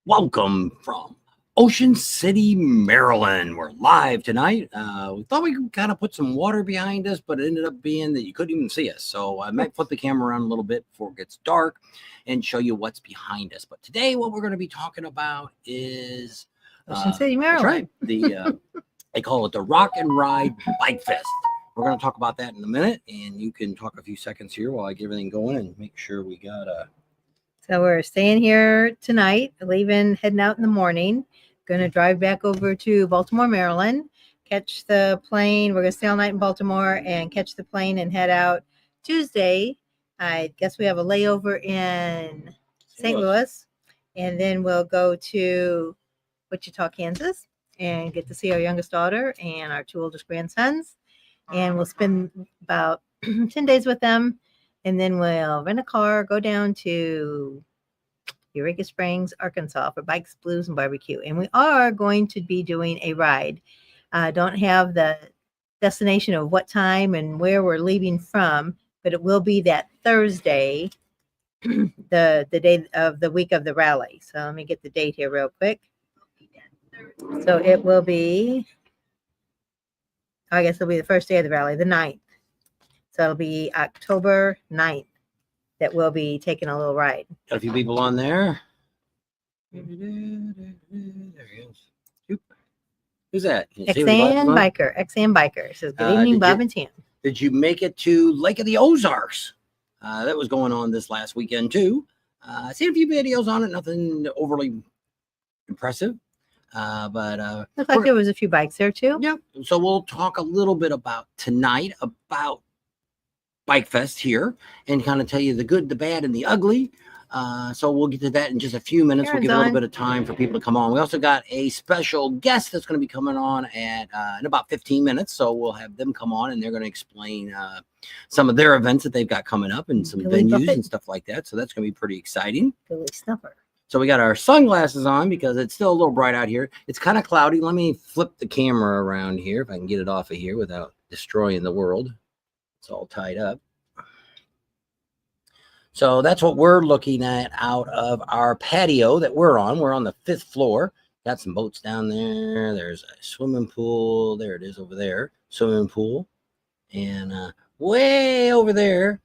Welcome from Ocean City, Maryland. We're live tonight. We thought we could kind of put some water behind us, but it ended up being that you couldn't even see us. So I might flip the camera around a little bit before it gets dark and shoshow you what's behind us. But today, what we're going to be talking about is Ocean City, Maryland. That's right. They call it the Rock and Ride Bike Fest. We're going to talk about that in a minute, and you can talk a few seconds here while I get everything going and make sure we got So we're staying here tonight, heading out in the morning. Going to drive back over to Baltimore, Maryland, catch the plane. We're going to stay all night in Baltimore and catch the plane and head out Tuesday. I guess we have a layover in St. Louis, and then we'll go to Wichita, Kansas, and get to see our youngest daughter and our two oldest grandsons. And we'll spend about 10 days with them. And then we'll rent a car, go down to Eureka Springs, Arkansas for Bikes, Blues, and Barbecue. And we are going to be doing a ride. Don't have the destination of what time and where we're leaving from, but it will be that Thursday, the day of the week of the rally. So let me get the date here real quick. So it will be, I guess it'll be the first day of the rally, the 9th. So it'll be October 9th that we'll be taking a little ride. Got a few people on there. There he is. Who's that? XAN Biker. Says, good evening, Bob and Tim. Did you make it to Lake of the Ozarks? That was going on this last weekend, too. I seen a few videos on it. Nothing overly impressive. But looked like there was a few bikes there, too. Yeah. So we'll talk a little bit about tonight, about BikeFest here, and kind of tell you the good, the bad, and the ugly. So we'll get to that in just a few minutes. We'll give a little bit of time for people to come on. We also got a special guest that's going to be coming on at in about 15 minutes. So we'll have them come on, and they're going to explain some of their events that they've got coming up and some venues and stuff like that. So that's going to be pretty exciting. Billy Snuffer. So we got our sunglasses on because it's still a little bright out here. It's kind of cloudy. Let me flip the camera around here if I can get it off of here without destroying the world. It's all tied up. So that's what we're looking at out of our patio that we're on. We're on the 5th floor. Got some boats down there. There's a swimming pool. There it is over there. Swimming pool. And way over there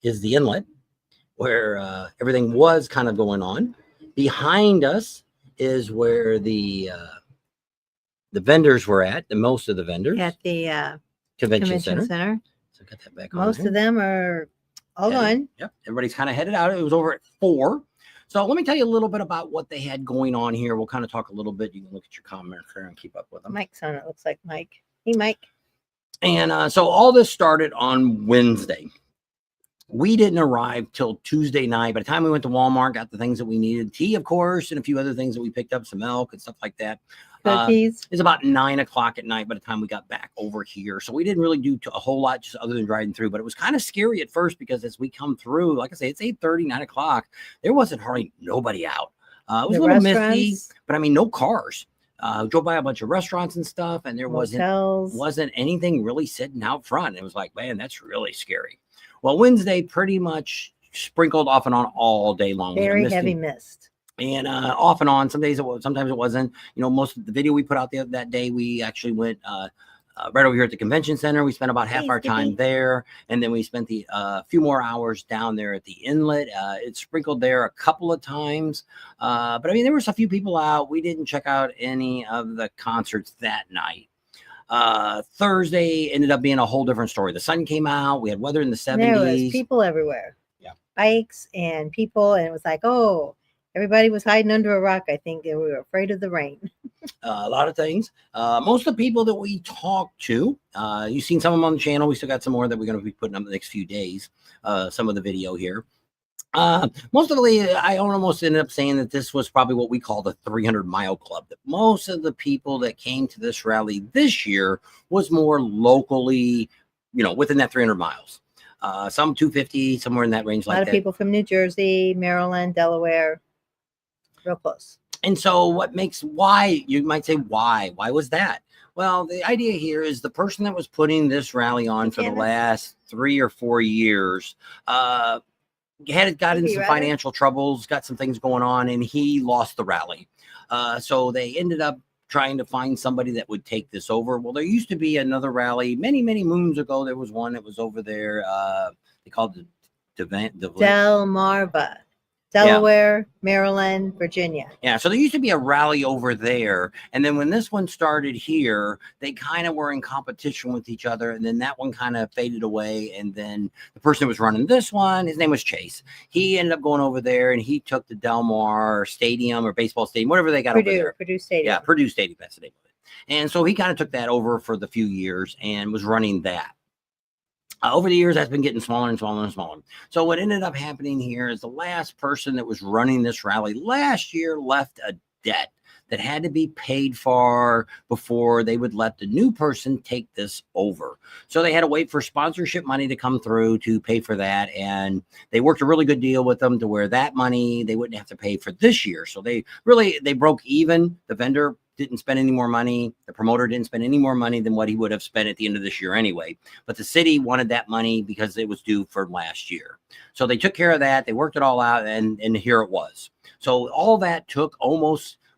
is the inlet where everything was kind of going on. Behind us is where the vendors were at, the most of the vendors. At the convention center. So got that back on. Most of them are all done. Yep. Everybody's kind of headed out. It was over at 4. So let me tell you a little bit about what they had going on here. We'll kind of talk a little bit. You can look at your comments there and keep up with them. Mike's on it. Looks like Mike. Hey, Mike. And so all this started on Wednesday. We didn't arrive till Tuesday night. By the time we went to Walmart, got the things that we needed, tea, of course, and a few other things that we picked up, some milk and stuff like that. Cookies. It's about 9 o'clock at night by the time we got back over here. So we didn't really do a whole lot just other than driving through. But it was kind of scary at first because as we come through, like I say, it's 8:30, 9 o'clock. There wasn't hardly nobody out. It was a little misty, but I mean, no cars. Drove by a bunch of restaurants and stuff, and there wasn't anything really sitting out front. It was like, man, that's really scary. Well, Wednesday pretty much sprinkled off and on all day long. Very heavy mist. And off and on. Some days it was, sometimes it wasn't. You know, most of the video we put out that day, we actually went right over here at the convention center. We spent about half our time there, and then we spent the few more hours down there at the inlet. It sprinkled there a couple of times, but I mean, there was a few people out. We didn't check out any of the concerts that night. Thursday ended up being a whole different story. The sun came out. We had weather in the 70s. There was people everywhere. Yeah, bikes and people, and it was like, oh. Everybody was hiding under a rock. I think they were afraid of the rain. A lot of things. Most of the people that we talked to, you've seen some of them on the channel. We still got some more that we're going to be putting up the next few days. Some of the video here. Most of the, I almost ended up saying that this was probably what we call the 300-mile club. That most of the people that came to this rally this year was more locally, you know, within that 300 miles. Some 250, somewhere in that range like that. A lot of people from New Jersey, Maryland, Delaware. Real close. And so why, you might say, why was that? Well, the idea here is the person that was putting this rally on for the last 3 or 4 years got in Would you some rather? financial troubles, got some things going on, and he lost the rally. So they ended up trying to find somebody that would take this over. Well, there used to be another rally many, many moons ago. There was one that was over there. They called it Delmarva, Yeah. Delaware, Maryland, Virginia. Yeah, so there used to be a rally over there, and then when this one started here, they kind of were in competition with each other, and then that one kind of faded away, and then the person who was running this one, his name was Chase. He ended up going over there, and he took the Delmar Stadium or baseball stadium, whatever they got over there. Purdue Stadium. Yeah, Purdue Stadium, that's the name of it. And so he kind of took that over for the few years and was running that. Over the years, that's been getting smaller and smaller and smaller. So what ended up happening here is the last person that was running this rally last year left a debt that had to be paid for before they would let the new person take this over. So they had to wait for sponsorship money to come through to pay for that. And they worked a really good deal with them to where that money they wouldn't have to pay for this year. So they broke even. The vendor didn't spend any more money. The promoter didn't spend any more money than what he would have spent at the end of this year anyway. But the city wanted that money because it was due for last year. So they took care of that. They worked it all out, and here it was. So all that took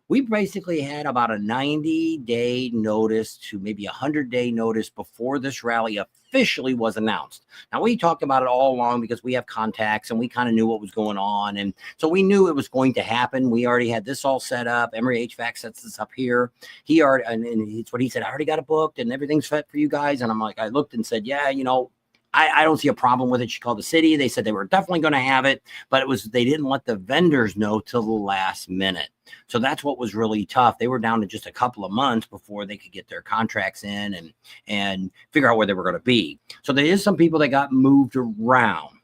we basically had about a 90-day notice to maybe a 100-day notice before this rally officially was announced. Now, we talked about it all along because we have contacts and we kind of knew what was going on. And so we knew it was going to happen. We already had this all set up. Emery HVAC sets this up here. He already, and it's what he said, I already got it booked and everything's set for you guys. And I'm like, I looked and said, yeah, I don't see a problem with it. She called the city. They said they were definitely going to have it, but they didn't let the vendors know till the last minute. So that's what was really tough. They were down to just a couple of months before they could get their contracts in and figure out where they were going to be. So there is some people that got moved around.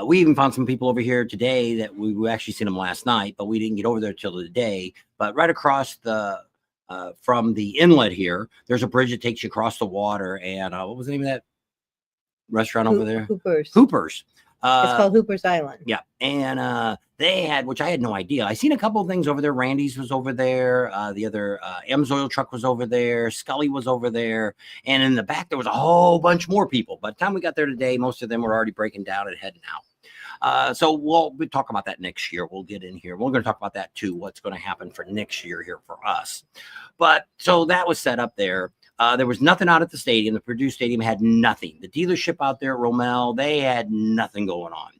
We even found some people over here today that we actually seen them last night, but we didn't get over there till the day. But right across from the inlet here, there's a bridge that takes you across the water. And what was the name of that restaurant over there? Hooper's. It's called Hooper's Island. Yeah. And they had, which I had no idea. I seen a couple of things over there. Randy's was over there. The other Amsoil truck was over there. Scully was over there. And in the back, there was a whole bunch more people. By the time we got there today, most of them were already breaking down and heading out. So we'll talk about that next year. We'll get in here. We're going to talk about that too. What's going to happen for next year here for us. But so that was set up there. There was nothing out at the stadium. The Purdue Stadium had nothing. The dealership out there at Rommel, they had nothing going on.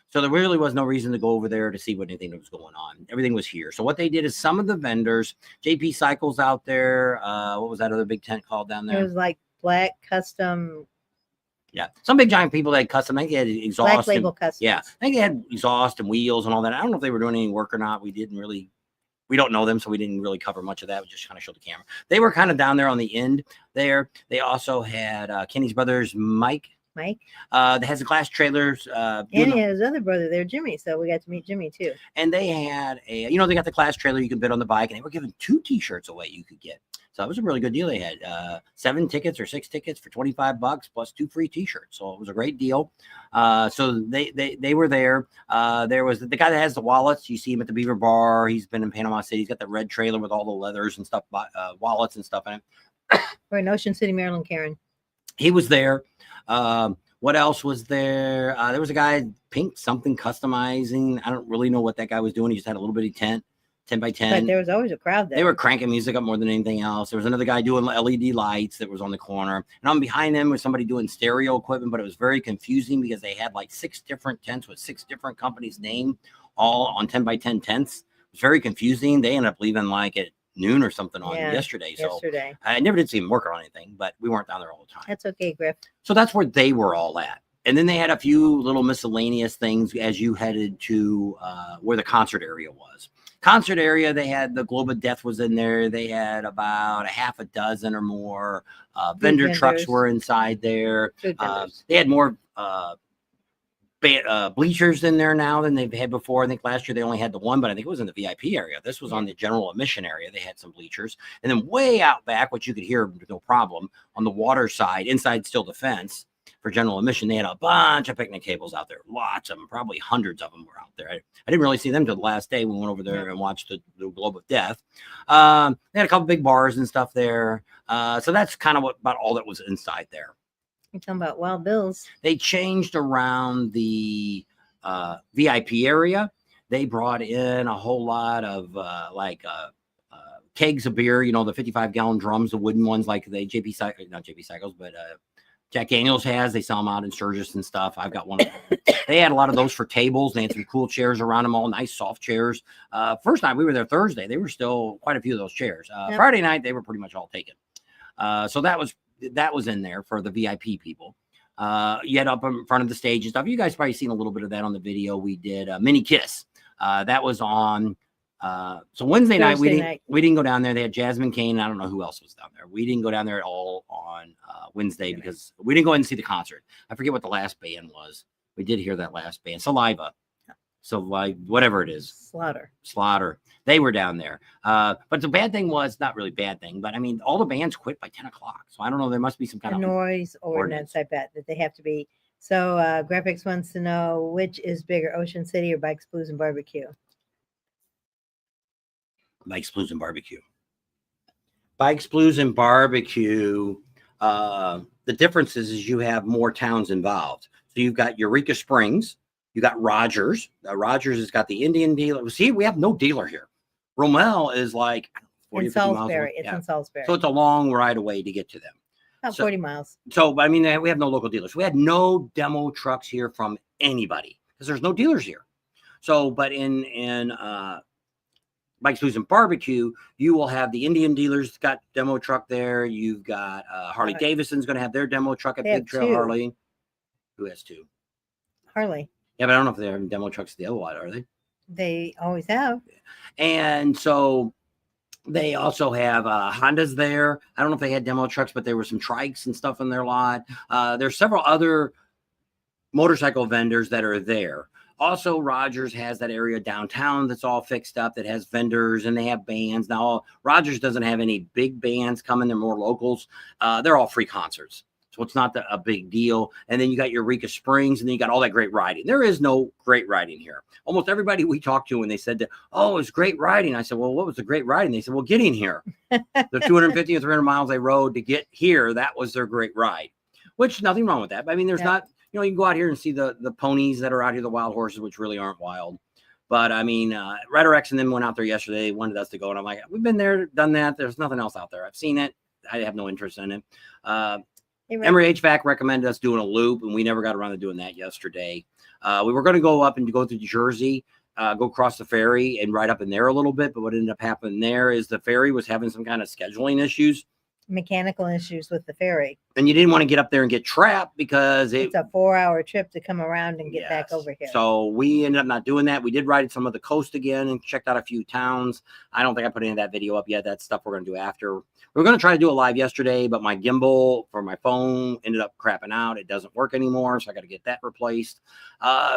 So there really was no reason to go over there to see what anything that was going on. Everything was here. So what they did is some of the vendors, JP Cycles out there. What was that other big tent called down there? It was like Black Custom. Yeah, some big giant people that had custom. I think they had exhaust. Black Label Custom. Yeah, I think they had exhaust and wheels and all that. I don't know if they were doing any work or not. We don't know them, so we didn't really cover much of that. We just kind of showed the camera. They were kind of down there on the end there. They also had Kenny's brothers, Mike. That has the glass trailers. And he had his other brother there, Jimmy. So we got to meet Jimmy too. And they had they got the glass trailer you could bid on the bike, and they were giving 2 T-shirts away you could get. So that was a really good deal. They had 7 tickets or 6 tickets for $25 plus 2 free T-shirts. So it was a great deal. So they were there. There was the guy that has the wallets. You see him at the Beaver Bar. He's been in Panama City. He's got the red trailer with all the leathers and stuff, wallets and stuff in it. We're in Ocean City, Maryland, Karen. He was there. What else was there? There was a guy, Pink something customizing. I don't really know what that guy was doing. He just had a little bitty tent. 10 by 10. But there was always a crowd there. They were cranking music up more than anything else. There was another guy doing LED lights that was on the corner. And on behind them was somebody doing stereo equipment, but it was very confusing because they had like 6 different tents with 6 different companies' name all on 10 by 10 tents. It was very confusing. They ended up leaving like at noon or something on yesterday. So I never did see them work on anything, but we weren't down there all the time. That's okay, Griff. So that's where they were all at. And then they had a few little miscellaneous things as you headed to where the concert area was. Concert area, they had the Globe of Death was in there. They had about a half a dozen or more vendor trucks were inside there. They had more bleachers in there now than they've had before. I think last year they only had the one, but I think it was in the VIP area. This was on the general admission area. They had some bleachers. And then way out back, which you could hear no problem, on the water side, inside still the fence, for general admission, they had a bunch of picnic tables out there. Lots of them, probably hundreds of them were out there. I didn't really see them till the last day. We went over there and watched the Globe of Death. They had a couple big bars and stuff there. So that's kind of about all that was inside there. You're talking about Wild Bills. They changed around the VIP area. They brought in a whole lot of kegs of beer, the 55-gallon drums, the wooden ones like the not JP Cycles, but Jack Daniels has. They sell them out in Sturgis and stuff. I've got one of them. They had a lot of those for tables. They had some cool chairs around them, all nice soft chairs. First night we were there Thursday, they were still quite a few of those chairs. Yep. Friday night, they were pretty much all taken. So that was in there for the VIP people. Yet up in front of the stage and stuff. You guys probably seen a little bit of that on the video. We did Mini Kiss. That was on so Wednesday night we didn't go down there. They had Jasmine Kane. I don't know who else was down there. We didn't go down there at all on Wednesday because we didn't go in and see the concert. I forget what the last band was. We did hear that last band, Saliva. So like whatever it is, Slaughter. They were down there. But the bad thing was not really bad thing, but I mean all the bands quit by 10 o'clock. So I don't know. There must be some kind of noise ordinance. I bet that they have to be. So Graphics wants to know which is bigger, Ocean City or Bikes, Blues, and Barbecue. Bikes, Blues, and Barbecue. Bikes, Blues, and Barbecue. The difference is you have more towns involved. So you've got Eureka Springs. You got Rogers. Rogers has got the Indian dealer. See, we have no dealer here. Rommel is like 40 in Salisbury. It's in Salisbury. So it's a long ride away to get to them. About 40 miles. So, I mean, we have no local dealers. We had no demo trucks here from anybody because there's no dealers here. So, but in Bikes, Blues, and Barbecue, you will have the Indian dealers got demo truck there. You've got Harley Davidson's going to have their demo truck at Big Trail Harley. Who has two? Harley. Yeah, but I don't know if they're having demo trucks at the other lot, are they? They always have. And so they also have Hondas there. I don't know if they had demo trucks, but there were some trikes and stuff in their lot. There's several other motorcycle vendors that are there. Also, Rogers has that area downtown that's all fixed up that has vendors and they have bands. Now, Rogers doesn't have any big bands coming. They're more locals. They're all free concerts. So it's not a big deal. And then you got Eureka Springs and then you got all that great riding. There is no great riding here. Almost everybody we talked to when they said, oh, it's great riding. I said, well, what was the great riding? They said, well, getting here. The 250 or 300 miles they rode to get here, that was their great ride, which nothing wrong with that. But I mean, there's not, you can go out here and see the ponies that are out here, the wild horses, which really aren't wild. But I mean, Rider X and them went out there yesterday, wanted us to go. And I'm like, we've been there, done that. There's nothing else out there. I've seen it. I have no interest in it. Emory HVAC recommended us doing a loop, and we never got around to doing that yesterday. We were going to go up and go to Jersey, go across the ferry and ride up in there a little bit. But what ended up happening there is the ferry was having some kind of scheduling issues. Mechanical issues with the ferry. And you didn't want to get up there and get trapped because it's a 4-hour trip to come around and get back over here. So we ended up not doing that. We did ride some of the coast again and checked out a few towns. I don't think I put any of that video up yet. That's stuff we're going to do after. We were going to try to do it live yesterday, but my gimbal for my phone ended up crapping out. It doesn't work anymore, so I got to get that replaced.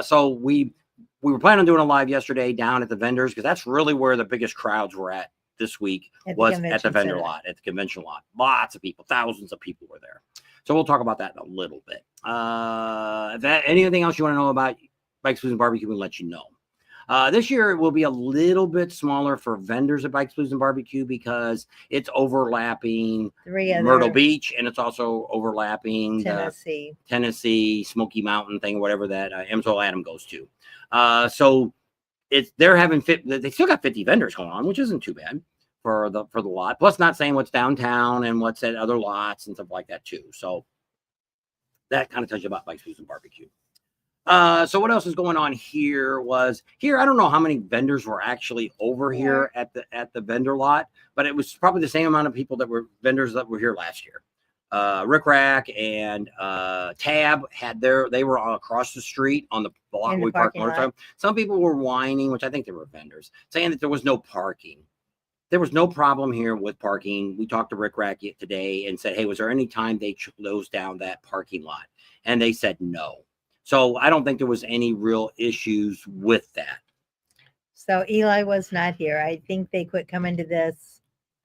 So we were planning on doing a live yesterday down at the vendors because that's really where the biggest crowds were at this week was at the vendor lot, at the convention lot. Lots of people, thousands of people were there. So we'll talk about that in a little bit. Anything else you want to know about Bikes, Blues, and Barbecue, we'll let you know. This year it will be a little bit smaller for vendors at Bikes, Blues, and Barbecue because it's overlapping Myrtle Beach and it's also overlapping Tennessee, Smoky Mountain thing, whatever that Amsoil Adam goes to. So they're having they still got 50 vendors going on, which isn't too bad for the lot. Plus, not saying what's downtown and what's at other lots and stuff like that too. So that kind of tells you about Bikes, Blues, and Barbecue. So what else is going on here? I don't know how many vendors were actually over here at the vendor lot, but it was probably the same amount of people that were vendors that were here last year. Rick Rack and Tab they were across the street on the block where we parked motorcycle. Some people were whining, which I think they were vendors, saying that there was no parking. There was no problem here with parking. We talked to Rick Rack today and said, hey, was there any time they closed down that parking lot? And they said no. So I don't think there was any real issues with that. So Eli was not here. I think they quit coming to this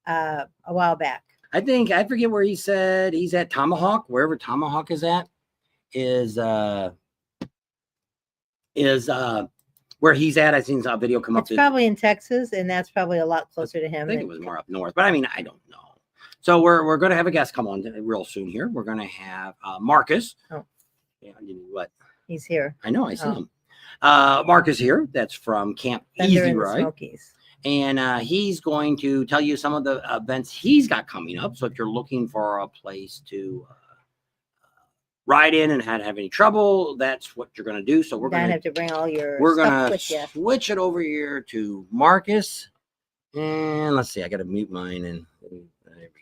a while back. I forget where he said he's at Tomahawk, wherever Tomahawk is at, is where he's at. I seen a video come up. It's probably in Texas, and that's probably a lot closer to him. I think it was more up north, but I mean, I don't know. So we're going to have a guest come on real soon here. We're going to have Marcus. Oh. Yeah, what? He's here. I know. I see him. Marcus here. That's from Camp Thunder Easy in the Ride. Smokies. And he's going to tell you some of the events he's got coming up. So if you're looking for a place to ride in and have any trouble, that's what you're going to do. So we're going to have to bring all your we're stuff going to with you. switch it over here to Marcus. And let's see, I got to mute mine and there we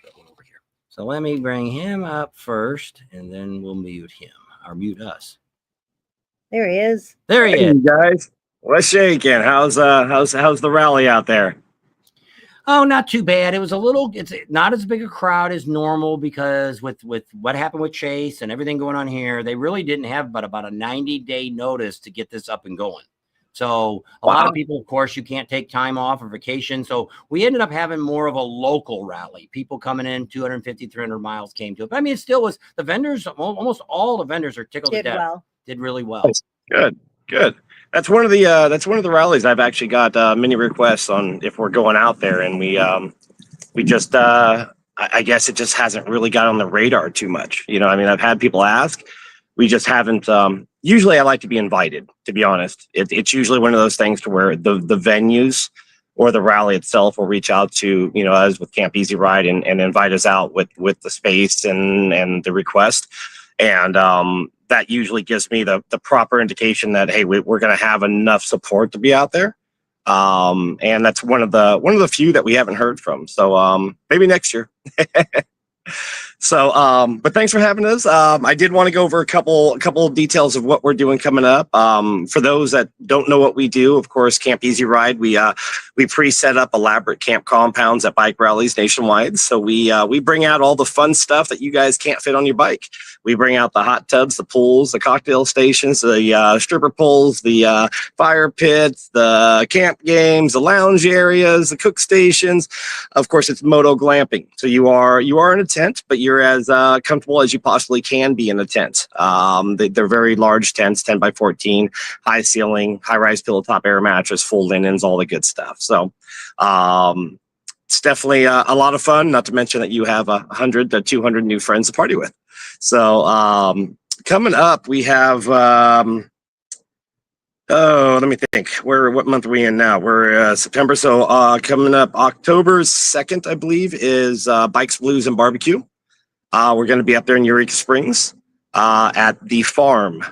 go over here. So let me bring him up first, and then we'll mute him or mute us. There he is. There he is, guys. What's shaking? How's the rally out there? Oh, not too bad. It's not as big a crowd as normal because with what happened with Chase and everything going on here, they really didn't have but about a 90-day notice to get this up and going. So a lot of people, of course, you can't take time off or vacation. So we ended up having more of a local rally. People coming in 250, 300 miles came to it. But I mean, it still was the vendors. Almost all the vendors are tickled to death. Did really well. Good. That's one of the rallies I've actually got many requests on if we're going out there, and we just I guess it just hasn't really got on the radar too much. You know, I mean, I've had people ask, we just haven't. Usually, I like to be invited. To be honest, it's usually one of those things to where the venues or the rally itself will reach out to us with Camp Easy Ride and invite us out with the space and the request, and that usually gives me the proper indication that, hey, we're going to have enough support to be out there. And that's one of the few that we haven't heard from. So maybe next year. So, but thanks for having us. I did want to go over a couple of details of what we're doing coming up. For those that don't know what we do, of course, Camp Easy Ride, we pre-set up elaborate camp compounds at bike rallies nationwide. So we bring out all the fun stuff that you guys can't fit on your bike. We bring out the hot tubs, the pools, the cocktail stations, the stripper poles, the fire pits, the camp games, the lounge areas, the cook stations. Of course, it's moto glamping. So you are in a tent, but you're as comfortable as you possibly can be in a tent. They're very large tents, 10 by 14, high ceiling, high-rise pillow top air mattress, full linens, all the good stuff. So it's definitely a lot of fun, not to mention that you have 100 to 200 new friends to party with. So coming up, we have, let me think. What month are we in now? We're September. So coming up October 2nd, I believe, is Bikes, Blues, and Barbecue. We're going to be up there in Eureka Springs at the farm.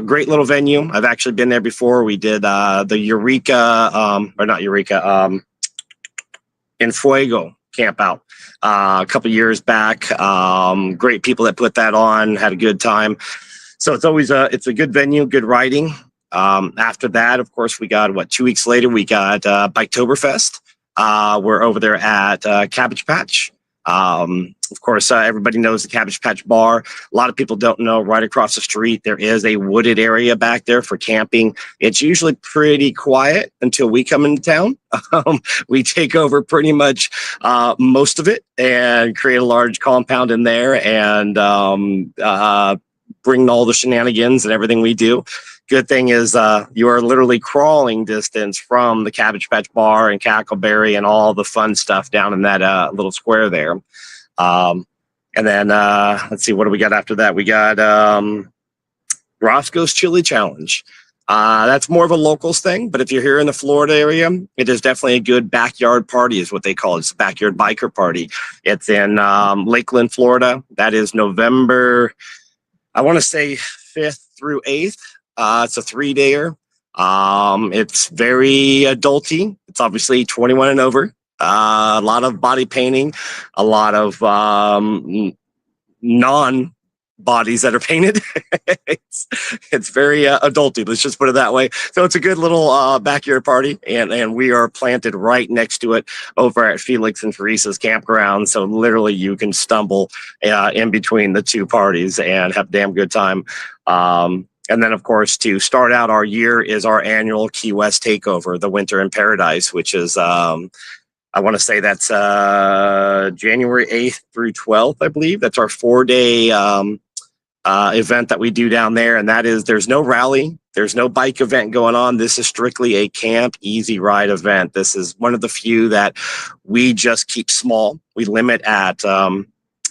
Great little venue. I've actually been there before. We did the Eureka, or not Eureka, in Fuego camp out a couple years back. Great people that put that on, had a good time. So it's always it's a good venue, good riding. After that, of course, we got 2 weeks later, we got BikeToberfest. We're over there at Cabbage Patch. Of course, everybody knows the Cabbage Patch Bar. A lot of people don't know, right across the street, there is a wooded area back there for camping. It's usually pretty quiet until we come into town. We take over pretty much most of it and create a large compound in there and bring all the shenanigans and everything we do. Good thing is you are literally crawling distance from the Cabbage Patch Bar and Cackleberry and all the fun stuff down in that little square there. And then let's see, what do we got after that? We got Roscoe's Chili Challenge. That's more of a locals thing, but if you're here in the Florida area, it is definitely a good backyard party is what they call it. It's a backyard biker party. It's in Lakeland, Florida. That is November, I want to say 5th through 8th. It's a 3-dayer. It's very adulty. It's obviously 21 and over. A lot of body painting, a lot of non-bodies that are painted. it's very adulty. Let's just put it that way. So it's a good little backyard party, and we are planted right next to it over at Felix and Teresa's campground. So literally, you can stumble in between the two parties and have a damn good time. And then, of course, to start out our year is our annual Key West Takeover, the Winter in Paradise, which is, I want to say that's January 8th through 12th, I believe. That's our 4-day event that we do down there. And that is, there's no rally. There's no bike event going on. This is strictly a Camp Easy Ride event. This is one of the few that we just keep small. We limit at, I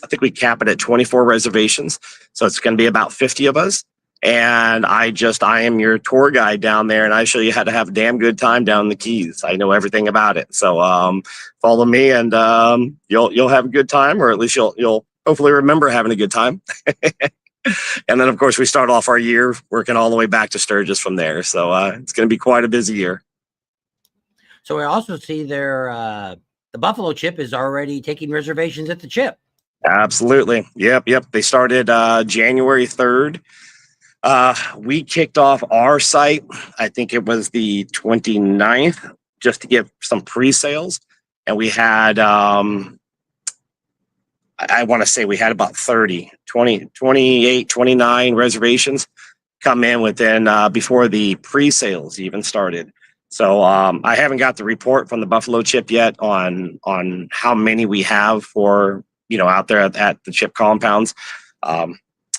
think we cap it at 24 reservations. So it's going to be about 50 of us. And I am your tour guide down there, and I show you how to have a damn good time down in the Keys. I know everything about it. So follow me, and you'll have a good time, or at least you'll hopefully remember having a good time. And then, of course, we start off our year working all the way back to Sturgis from there. So it's going to be quite a busy year. So we also see there the Buffalo Chip is already taking reservations at the Chip. Absolutely. Yep. They started January 3rd. We kicked off our site, I think it was the 29th, just to give some pre-sales. And we had, I want to say we had about 30, 20, 28, 29 reservations come in within, before the pre-sales even started. So I haven't got the report from the Buffalo Chip yet on how many we have for, out there at the Chip compounds.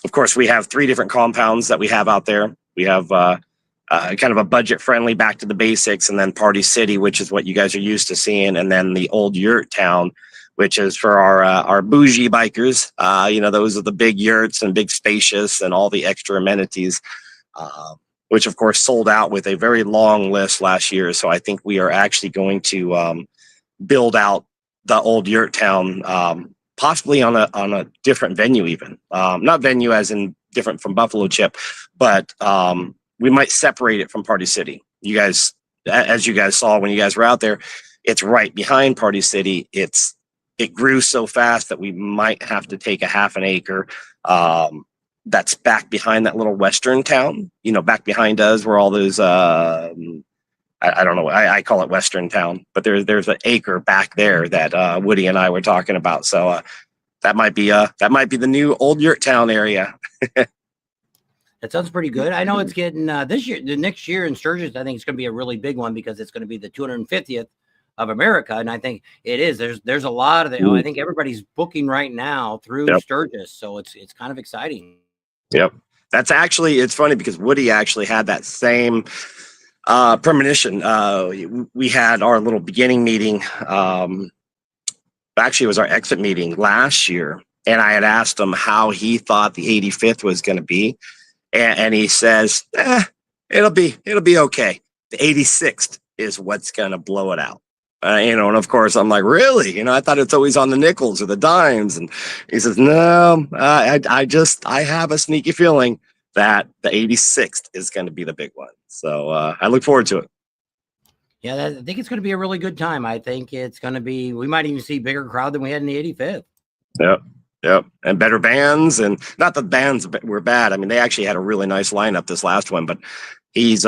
Of course, we have 3 different compounds that we have out there. We have kind of a budget-friendly Back to the Basics, and then Party City, which is what you guys are used to seeing, and then the Old Yurt Town, which is for our bougie bikers. Those are the big yurts and big spacious and all the extra amenities, which, of course, sold out with a very long list last year. So I think we are actually going to build out the Old Yurt Town, possibly on a different venue even. Not venue as in different from Buffalo Chip, but we might separate it from Party City. You guys, as you guys saw when you guys were out there, it's right behind Party City. It grew so fast that we might have to take a half an acre that's back behind that little western town, back behind us where all those I don't know. I call it Western Town, but there's an acre back there that Woody and I were talking about. So that might be the new Old Yurt Town area. That sounds pretty good. I know it's getting this year, the next year in Sturgis. I think it's going to be a really big one because it's going to be the 250th of America, and I think it is. There's a lot of I think everybody's booking right now through Sturgis, so it's kind of exciting. Yep, that's actually, it's funny because Woody actually had that same premonition. We had our little beginning meeting. Actually, it was our exit meeting last year, and I had asked him how he thought the 85th was going to be, and he says, "It'll be okay. The 86th is what's going to blow it out." And of course, I'm like, "Really? I thought it's always on the nickels or the dimes." And he says, "No, I have a sneaky feeling that the 86th is going to be the big one." So I look forward to it. Yeah, I think it's going to be a really good time. I think it's going to be, we might even see bigger crowd than we had in the 85th. Yep. And better bands, and not that bands were bad. I mean, they actually had a really nice lineup this last one, but he's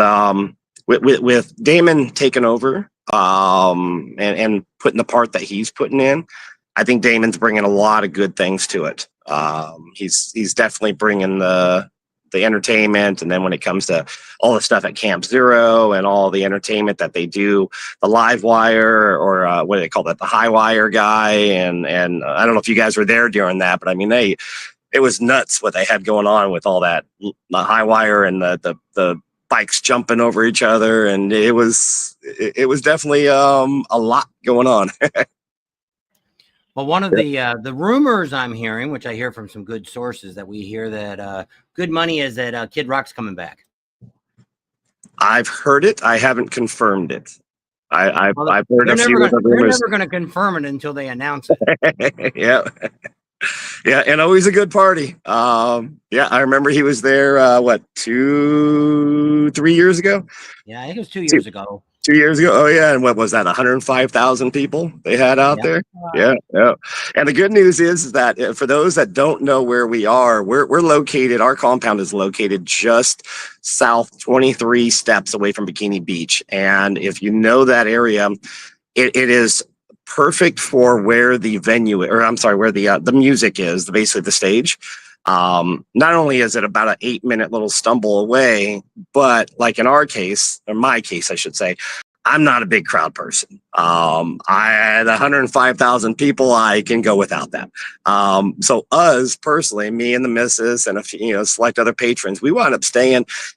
with Damon taking over and putting the part that he's putting in. I think Damon's bringing a lot of good things to it. He's definitely bringing the entertainment, and then when it comes to all the stuff at Camp Zero and all the entertainment that they do, the live wire, or what do they call that, the high wire guy, and I don't know if you guys were there during that, but I mean, it was nuts what they had going on with all that, the high wire and the bikes jumping over each other, and it was definitely a lot going on. Well, one of the rumors I'm hearing, which I hear from some good sources, that we hear that Good Money is that Kid Rock's coming back. I've heard it. I haven't confirmed it. I've heard a few of the rumors. They're never going to confirm it until they announce it. Yeah, and always a good party. I remember he was there. 2-3 years ago? Yeah, I think it was 2 years ago. 2 years ago. Oh yeah, and what was that? 105,000 people they had out there. Yeah. And the good news is that for those that don't know where we are, we're located. Our compound is located just south 23 steps away from Bikini Beach, and if you know that area, it is perfect for where the venue, or I'm sorry, where the music is, basically the stage. Not only is it about an 8-minute little stumble away, but like in our case, or my case, I should say, I'm not a big crowd person. I 105,000 people, I can go without that. So us personally, me and the missus and a few, select other patrons, we wound up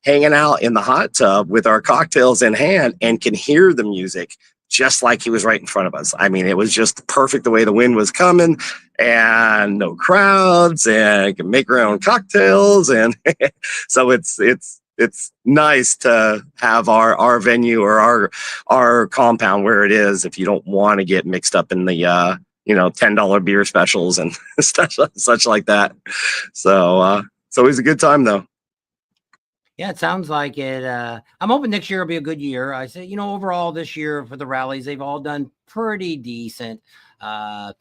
hanging out in the hot tub with our cocktails in hand, and can hear the music just like he was right in front of us. I mean, it was just perfect the way the wind was coming, and no crowds, and you can make your own cocktails, and so it's nice to have our venue or our compound where it is if you don't want to get mixed up in the $10 beer specials and stuff such like that. So it's always a good time though. Yeah, it sounds like it. I'm hoping next year will be a good year. I say, overall this year for the rallies, they've all done pretty decent. I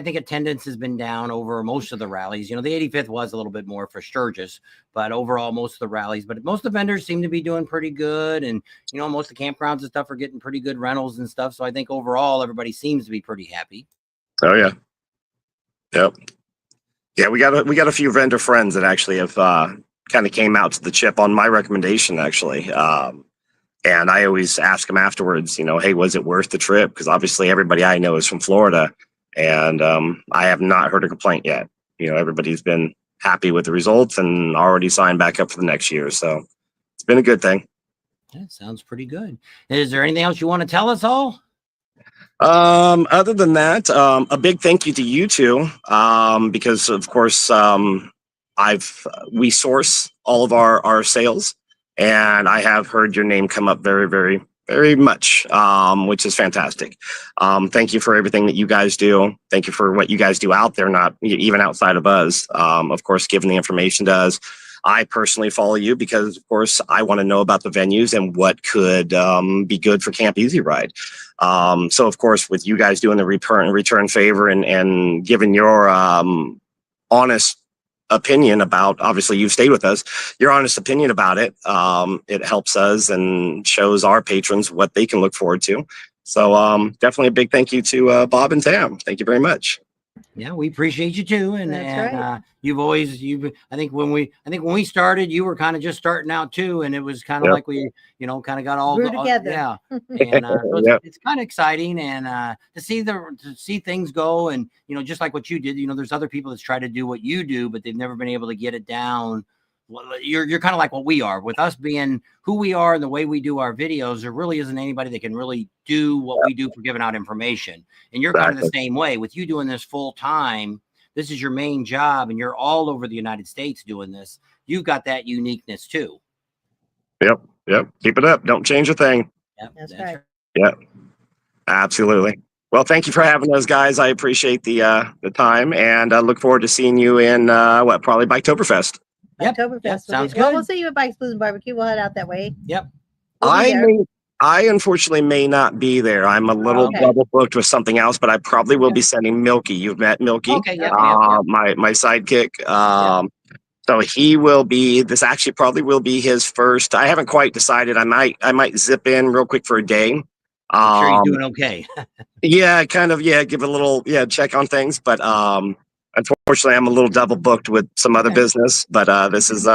think attendance has been down over most of the rallies. The 85th was a little bit more for Sturgis, but overall most of the rallies, but most of the vendors seem to be doing pretty good. And, most of the campgrounds and stuff are getting pretty good rentals and stuff. So I think overall everybody seems to be pretty happy. Oh yeah. Yep. Yeah, we got a few vendor friends that actually have kind of came out to the chip on my recommendation, actually. And I always ask them afterwards, hey, was it worth the trip? Because obviously everybody I know is from Florida, and I have not heard a complaint yet. Everybody's been happy with the results and already signed back up for the next year. So it's been a good thing. That sounds pretty good. Is there anything else you want to tell us all? Other than that, a big thank you to you two, because of course, we source all of our sales, and I have heard your name come up very, very, very much, which is fantastic. Thank you for everything that you guys do. Thank you for what you guys do out there, not even outside of us. Of course, giving the information to us. I personally follow you because, of course, I want to know about the venues and what could be good for Camp Easy Ride. So, of course, with you guys doing the return favor and giving your honest opinion about, obviously you've stayed with us, your honest opinion about it, it helps us and shows our patrons what they can look forward to. So definitely a big thank you to Bob and Tam. Thank you very much. Yeah, we appreciate you too. And, right. I think when we started, you were kind of just starting out too. And it was kind of Yep. like we, kind of got all together. Yeah. And so Yep. it's kind of exciting. And to see things go, and, just like what you did, there's other people that's tried to do what you do, but they've never been able to get it down. You're kind of like what we are, with us being who we are and the way we do our videos. There really isn't anybody that can really do what we do for giving out information. And you're kind of the same way with you doing this full time. This is your main job, and you're all over the United States doing this. You've got that uniqueness too. Yep. Keep it up. Don't change a thing. Yep, That's right. Yep. Absolutely. Well, thank you for having us, guys. I appreciate the time, and I look forward to seeing you in probably Biketoberfest. Yep. Oktoberfest. Sounds good. We'll see you at Bikes, Blues, and Barbecue. We'll head out that way. Yep. I unfortunately may not be there. I'm a little double booked with something else, but I probably will be sending Milky. You've met Milky, Okay. Yep. my sidekick. So he will be. This actually probably will be his first. I haven't quite decided. I might zip in real quick for a day. I'm sure he's doing okay. Yeah, kind of. Yeah, give a little check on things, but unfortunately, I'm a little double booked with some other business. But this is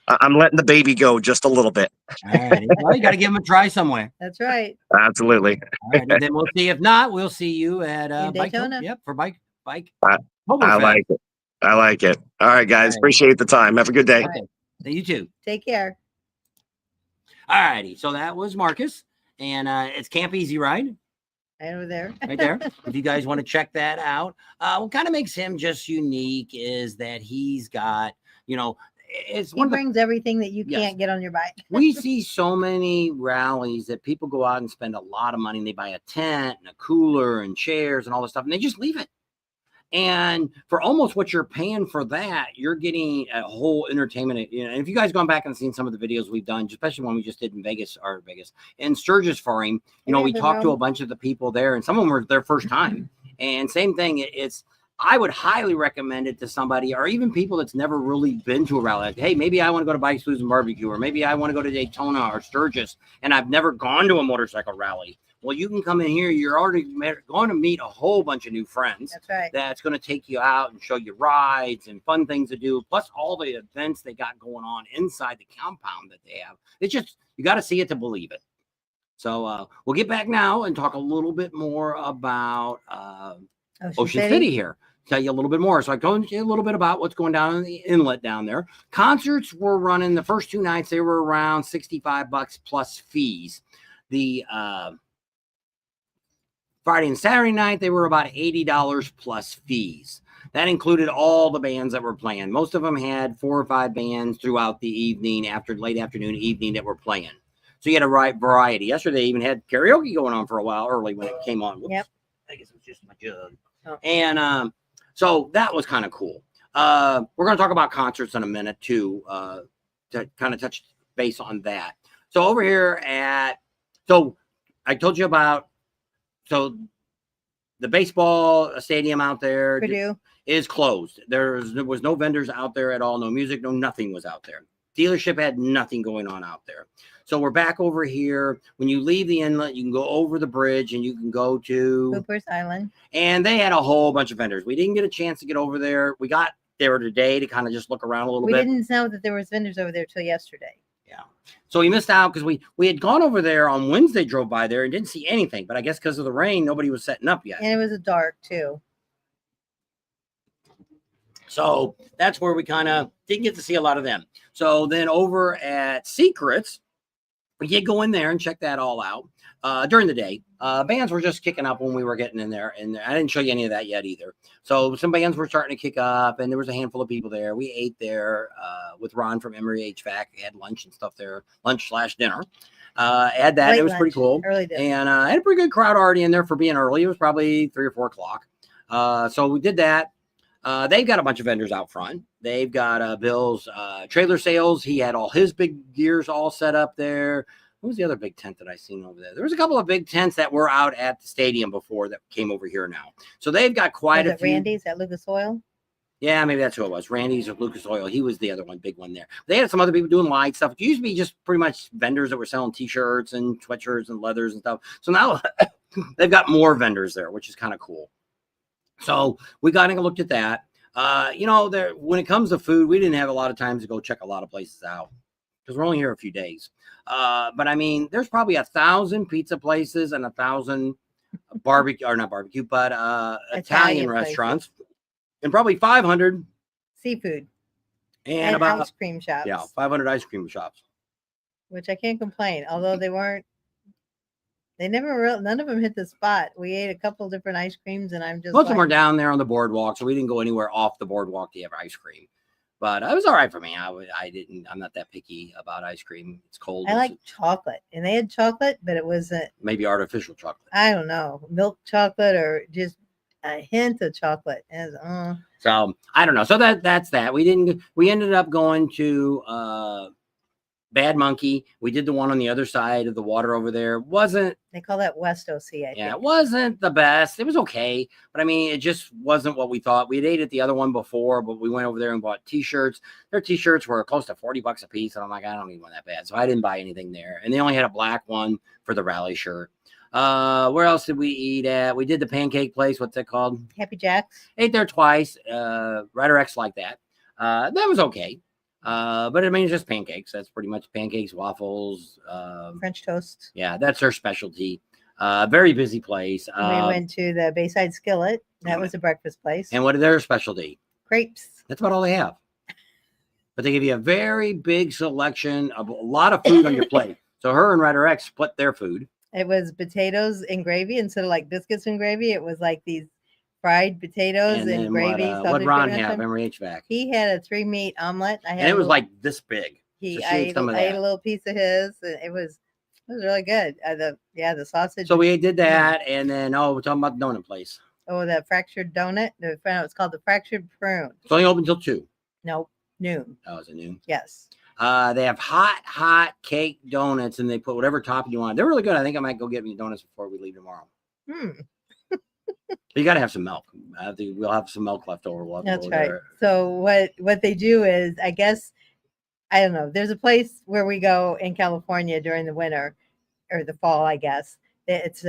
I'm letting the baby go just a little bit. All right. Well, you got to give him a try somewhere. That's right. Absolutely. All right. And then we'll see. If not, we'll see you at Daytona. Yep, for bike. I like it. I like it. All right, guys. All right. Appreciate the time. Have a good day. Okay. You too. Take care. All righty. So that was Marcus, and it's Camp Easy Ride. Right over there. Right there. If you guys want to check that out, what kind of makes him just unique is that he's got, He brings everything that you can't get on your bike. We see so many rallies that people go out and spend a lot of money, and they buy a tent and a cooler and chairs and all this stuff, and they just leave it. And for almost what you're paying for that, you're getting a whole entertainment. And if you guys gone back and seen some of the videos we've done, especially when we just did in Vegas and Sturgis for him, we talked to a bunch of the people there, and some of them were their first time. And same thing, I would highly recommend it to somebody, or even people that's never really been to a rally. Like, hey, maybe I want to go to Bikes, Blues, and Barbecue, or maybe I want to go to Daytona or Sturgis, and I've never gone to a motorcycle rally. Well, you can come in here. You're already going to meet a whole bunch of new friends. That's right. That's going to take you out and show you rides and fun things to do, plus all the events they got going on inside the compound that they have. It's just, you got to see it to believe it. So we'll get back now and talk a little bit more about Ocean City here. Tell you a little bit more. So I go into a little bit about what's going down in the inlet down there. Concerts were running the first 2 nights. They were around $65 plus fees. The Friday and Saturday night, they were about $80 plus fees. That included all the bands that were playing. Most of them had 4 or 5 bands throughout the evening, after late afternoon, evening, that were playing. So you had a right variety. Yesterday, they even had karaoke going on for a while early when it came on. Whoops. Yep. I guess it was just my jug. Oh. And so that was kind of cool. We're going to talk about concerts in a minute too, to kind of touch base on that. So over here so I told you about, so the baseball stadium out there Purdue is closed. There was no vendors out there at all, no music, no nothing was out there. Dealership had nothing going on out there. So we're back over here. When you leave the inlet, you can go over the bridge and you can go to Cooper's Island. And they had a whole bunch of vendors. We didn't get a chance to get over there. We got there today to kind of just look around a little bit. We didn't know that there was vendors over there till yesterday. Yeah. So we missed out because we had gone over there on Wednesday, drove by there and didn't see anything. But I guess because of the rain, nobody was setting up yet. And it was dark too. So that's where we kind of didn't get to see a lot of them. So then over at Secrets, we did go in there and check that all out during the day. Bands were just kicking up when we were getting in there. And I didn't show you any of that yet either. So some bands were starting to kick up and there was a handful of people there. We ate there with Ron from Emery HVAC. We had lunch and stuff there, lunch/dinner. Had that. Late it was lunch, pretty cool. Early dinner. And I had a pretty good crowd already in there for being early. It was probably 3 or 4 o'clock. So we did that. They've got a bunch of vendors out front. They've got Bill's trailer sales. He had all his big gears all set up there. What was the other big tent that I seen over there? There was a couple of big tents that were out at the stadium before that came over here now. So they've got quite a few. Randy's at Lucas Oil? Yeah, maybe that's who it was. Randy's or Lucas Oil. He was the other one, big one there. They had some other people doing light stuff. It used to be just pretty much vendors that were selling T-shirts and sweatshirts and leathers and stuff. So now they've got more vendors there, which is kind of cool. So we got and looked at that. When it comes to food, we didn't have a lot of time to go check a lot of places out because we're only here a few days. But I mean, there's probably 1,000 pizza places and 1,000 Italian restaurants, and probably 500 seafood and about ice cream shops. Yeah, 500 ice cream shops. Which I can't complain, although none of them hit the spot. We ate a couple different ice creams, and I'm just most of them are down there on the boardwalk, so we didn't go anywhere off the boardwalk to have ice cream. But it was all right for me. I'm not that picky about ice cream. It's cold. I like chocolate, and they had chocolate, but it wasn't maybe artificial chocolate. I don't know, milk chocolate or just a hint of chocolate. So I don't know. So that's that. We ended up going to Bad Monkey. We did the one on the other side of the water over there. They call that West OC, I think. It wasn't the best. It was okay. But I mean, it just wasn't what we thought. We had ate at the other one before, but we went over there and bought T-shirts. Their T-shirts were close to $40 a piece. And I'm like, I don't need one that bad. So I didn't buy anything there. And they only had a black one for the rally shirt. Where else did we eat at? We did the pancake place. What's that called? Happy Jack's. Ate there twice. Ryder X like that. That was okay. But I mean, it's just pancakes. That's pretty much pancakes, waffles, French toast. Yeah, that's their specialty. Very busy place. We went to the Bayside Skillet. That was a breakfast place. And what is their specialty? Crepes. That's about all they have. But they give you a very big selection of a lot of food on your plate. So her and Ryder X split their food. It was potatoes and gravy instead of like biscuits and gravy. It was like these fried potatoes and gravy. What Ron had, Emery HVAC. He had a 3-meat omelet. And it was like this big. I ate a little piece of his. It was really good. The sausage. So we did that, and then we're talking about the donut place. Oh, the fractured donut. It's called the Fractured Prune. It's only open till 2. Nope, noon. Oh, is it noon? Yes. They have hot cake donuts, and they put whatever topping you want. They're really good. I think I might go get me donuts before we leave tomorrow. You got to have some milk. We'll have some milk left over. That's right. So what they do is, I guess, I don't know. There's a place where we go in California during the winter or the fall, I guess. It's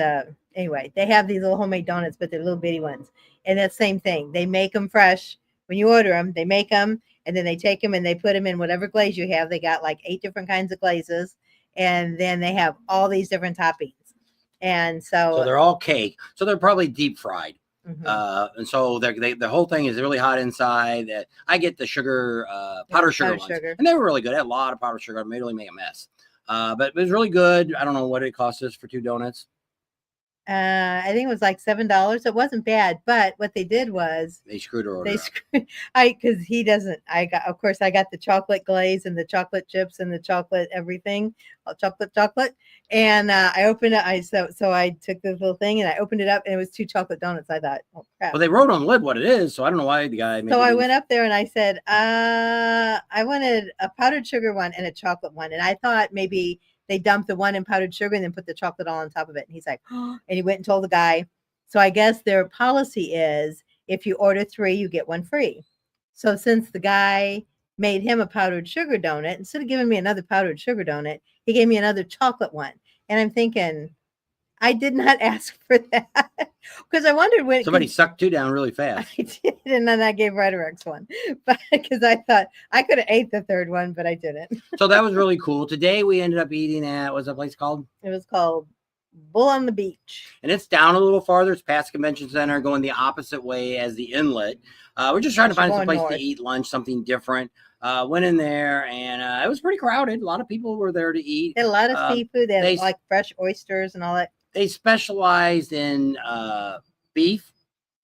anyway, they have these little homemade donuts, but they're little bitty ones. And that same thing. They make them fresh. When you order them, they make them, and then they take them and they put them in whatever glaze you have. They got like 8 different kinds of glazes, and then they have all these different toppings. And so they're all cake. So they're probably deep fried. Mm-hmm. And so the whole thing is really hot inside. I get the sugar, powdered sugar ones, and they were really good. I had a lot of powdered sugar. I made really make a mess. But it was really good. I don't know what it cost us for 2 donuts. I think it was like $7. It wasn't bad, but what they did was They screwed her order they up. screwed. Because he doesn't. I got, of course, I got the chocolate glaze and the chocolate chips and the chocolate everything, all chocolate. And I opened it. So I took this little thing and I opened it up and it was 2 chocolate donuts. I thought, oh crap. Well, they wrote on the lid what it is, so I don't know why the guy. So I went up there and I said, I wanted a powdered sugar one and a chocolate one. And I thought maybe they dumped the one in powdered sugar and then put the chocolate all on top of it. And he's like, oh, and he went and told the guy. So I guess their policy is if you order 3, you get 1 free. So since the guy made him a powdered sugar donut, instead of giving me another powdered sugar donut, he gave me another chocolate one. And I'm thinking, I did not ask for that because I wondered when somebody sucked 2 down really fast. I did, and then I gave Rhetorix one, but because I thought I could have ate the 3rd one, but I didn't. So that was really cool. Today we ended up eating at, what's that place called? It was called Bull on the Beach, and it's down a little farther. It's past Convention Center, going the opposite way as the inlet. We're just trying to find some place to eat lunch, something different. Went in there, and it was pretty crowded. A lot of people were there to eat. They had a lot of seafood. They had like fresh oysters and all that. They specialized in beef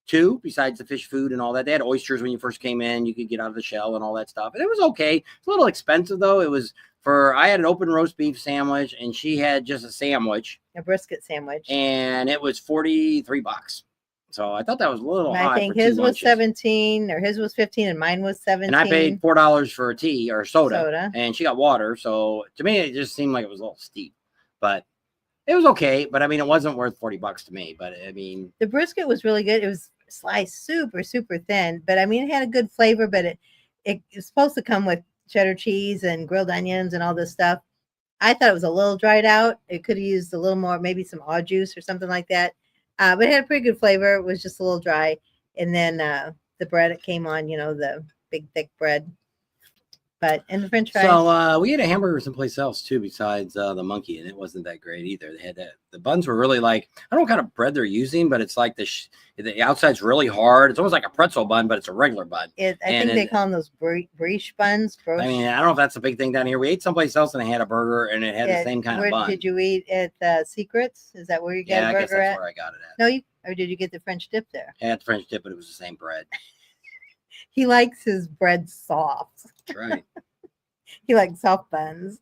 too, besides the fish food and all that. They had oysters when you first came in. You could get out of the shell and all that stuff. And it was okay. It's a little expensive though. It was I had an open roast beef sandwich and she had just a sandwich. A brisket sandwich. And it was $43. So I thought that was a little high. I think his was 17 or his was 15 and mine was 17. And I paid $4 for a tea or soda. And she got water. So to me, it just seemed like it was a little steep, but it was okay. But I mean, it wasn't worth $40 to me, but I mean, the brisket was really good. It was sliced super thin, but I mean, it had a good flavor, but it was supposed to come with cheddar cheese and grilled onions and all this stuff. I thought it was a little dried out. It could have used a little more, maybe some au juice or something like that. But it had a pretty good flavor. It was just a little dry. And then the bread, it came on, the big, thick bread. And the French fries. So we had a hamburger someplace else too, besides the Monkey, and it wasn't that great either. They had that. The buns were really like, I don't know what kind of bread they're using, but it's like the outside's really hard. It's almost like a pretzel bun, but it's a regular bun. I think they call them those brioche buns. I mean, I don't know if that's a big thing down here. We ate someplace else and they had a burger and it had the same kind of bun. Did you eat at Secrets? Is that where you got a burger I guess that's where I got it at. No, or did you get the French dip there? I had the French dip, but it was the same bread. He likes his bread soft. That's right. He likes soft buns.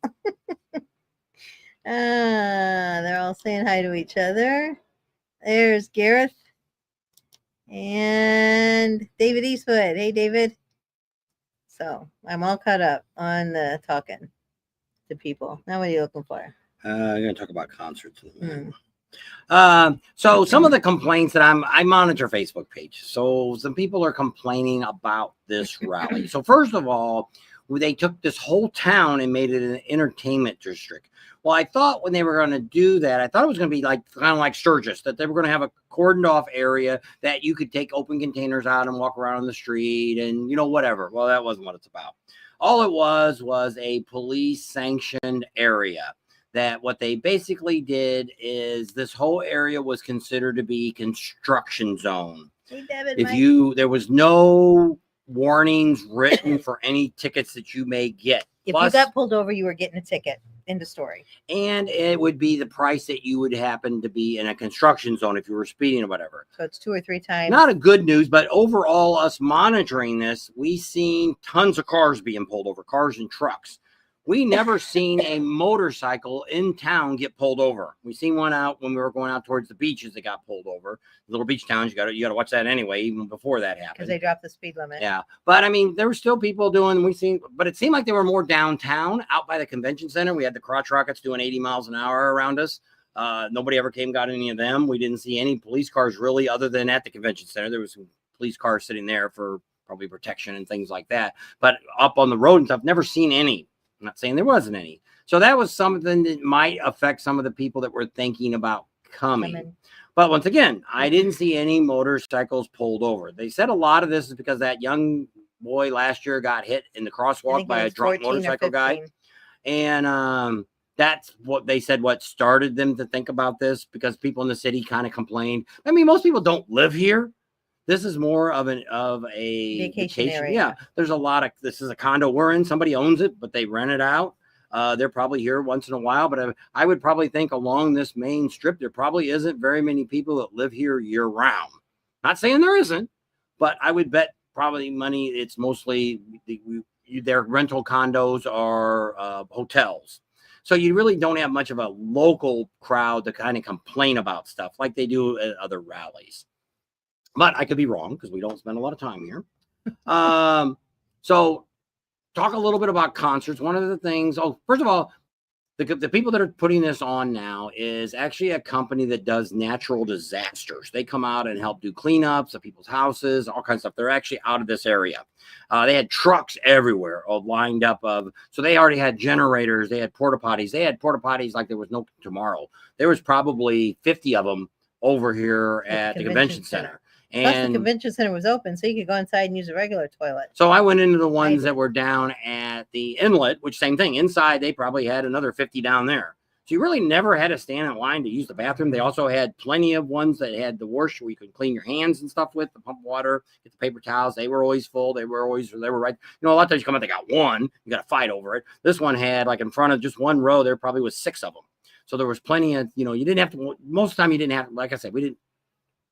They're all saying hi to each other. There's Gareth and David Eastwood. Hey, David. So I'm all caught up on the talking to people. Now, what are you looking for? I'm going to talk about concerts in a minute. So some of the complaints that I monitor Facebook page. So some people are complaining about this rally. So first of all, they took this whole town and made it an entertainment district. Well, I thought when they were going to do that, I thought it was going to be kind of like Sturgis, that they were going to have a cordoned off area that you could take open containers out and walk around on the street and, whatever. Well, that wasn't what it's about. All it was a police sanctioned area. That what they basically did is this whole area was considered to be construction zone. Hey, there was no warnings written for any tickets that you may get. If you got pulled over, you were getting a ticket. End of story. And it would be the price that you would happen to be in a construction zone if you were speeding or whatever. So it's 2 or 3 times. Not a good news, but overall, us monitoring this, we seen tons of cars being pulled over, cars and trucks. We never seen a motorcycle in town get pulled over. We seen one out when we were going out towards the beaches that got pulled over. Little beach towns, you got to watch that anyway, even before that happened. Because they dropped the speed limit. Yeah, but I mean, there were still people but it seemed like they were more downtown, out by the convention center. We had the crotch rockets doing 80 miles an hour around us. Nobody ever got any of them. We didn't see any police cars really, other than at the convention center. There was some police cars sitting there for probably protection and things like that. But up on the road and stuff, never seen any. I'm not saying there wasn't any. So that was something that might affect some of the people that were thinking about coming. But once again, I didn't see any motorcycles pulled over. They said a lot of this is because that young boy last year got hit in the crosswalk by a drunk motorcycle guy. And that's what they said, what started them to think about this, because people in the city kind of complained. I mean, most people don't live here. This is more of a vacation area. Yeah, there's a lot of, this is a condo we're in. Somebody owns it, but they rent it out. They're probably here once in a while, but I would probably think along this main strip, there probably isn't very many people that live here year round. Not saying there isn't, but I would bet probably money. It's mostly their rental condos or hotels. So you really don't have much of a local crowd to kind of complain about stuff like they do at other rallies. But I could be wrong because we don't spend a lot of time here. So talk a little bit about concerts. One of the things, first of all, the people that are putting this on now is actually a company that does natural disasters. They come out and help do cleanups of people's houses, all kinds of stuff. They're actually out of this area. They had trucks everywhere lined up so they already had generators. They had porta potties. They had porta potties like there was no tomorrow. There was probably 50 of them over here at the convention center. Plus, the convention center was open, so you could go inside and use a regular toilet. So I went into the ones that were down at the inlet, which same thing. Inside, they probably had another 50 down there. So you really never had to stand in line to use the bathroom. They also had plenty of ones that had the wash where you could clean your hands and stuff with, the pump water, get the paper towels. They were always full. They were right. You know, a lot of times you come out, they got one. You got to fight over it. This one had, like in front of just one row, there probably was 6 of them. So there was plenty of, you didn't have to, most of the time you didn't have, like I said,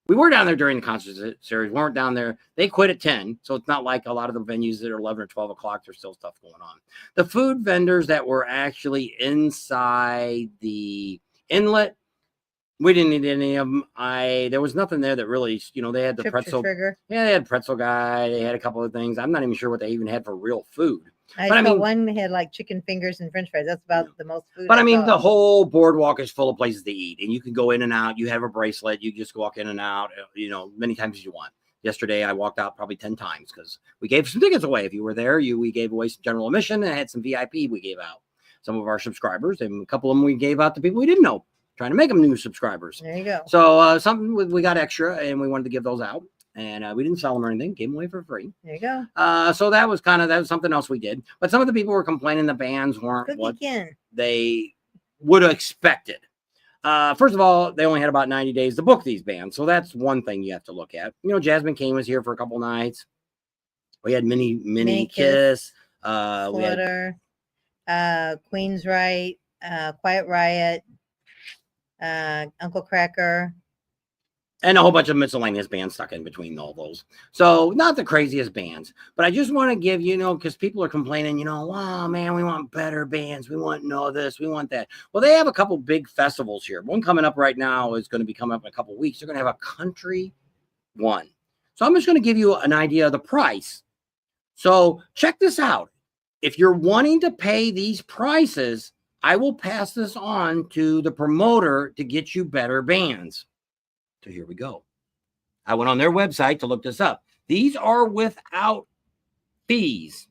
we were down there during the concert series. We weren't down there. They quit at 10. So it's not like a lot of the venues that are 11 or 12 o'clock. There's still stuff going on. The food vendors that were actually inside the inlet, we didn't need any of them. There was nothing there that really, they had the pretzel. Yeah, they had pretzel guy. They had a couple of things. I'm not even sure what they even had for real food. I mean, one had like chicken fingers and French fries. That's about the most food. But I mean, the whole boardwalk is full of places to eat, and you can go in and out. You have a bracelet. You just walk in and out, many times as you want. Yesterday, I walked out probably 10 times because we gave some tickets away. If you were there, we gave away some general admission and had some VIP we gave out. Some of our subscribers, and a couple of them we gave out to people we didn't know, trying to make them new subscribers. There you go. So something we got extra, and we wanted to give those out. And we didn't sell them or anything, gave them away for free. There you go. So that was something else we did. But some of the people were complaining the bands weren't what they would have expected. First of all, they only had about 90 days to book these bands. So that's one thing you have to look at. Jasmine Kane was here for a couple nights. We had Mini Kiss. Flutter, Queen's Right, Quiet Riot, Uncle Cracker. And a whole bunch of miscellaneous bands stuck in between all those. So not the craziest bands, but I just want to give, because people are complaining, wow, man, we want better bands. We want this, we want that. Well, they have a couple big festivals here. One coming up right now is going to be coming up in a couple of weeks. They're going to have a country one. So I'm just going to give you an idea of the price. So check this out. If you're wanting to pay these prices, I will pass this on to the promoter to get you better bands. So here we go. I went on their website to look this up. These are without fees.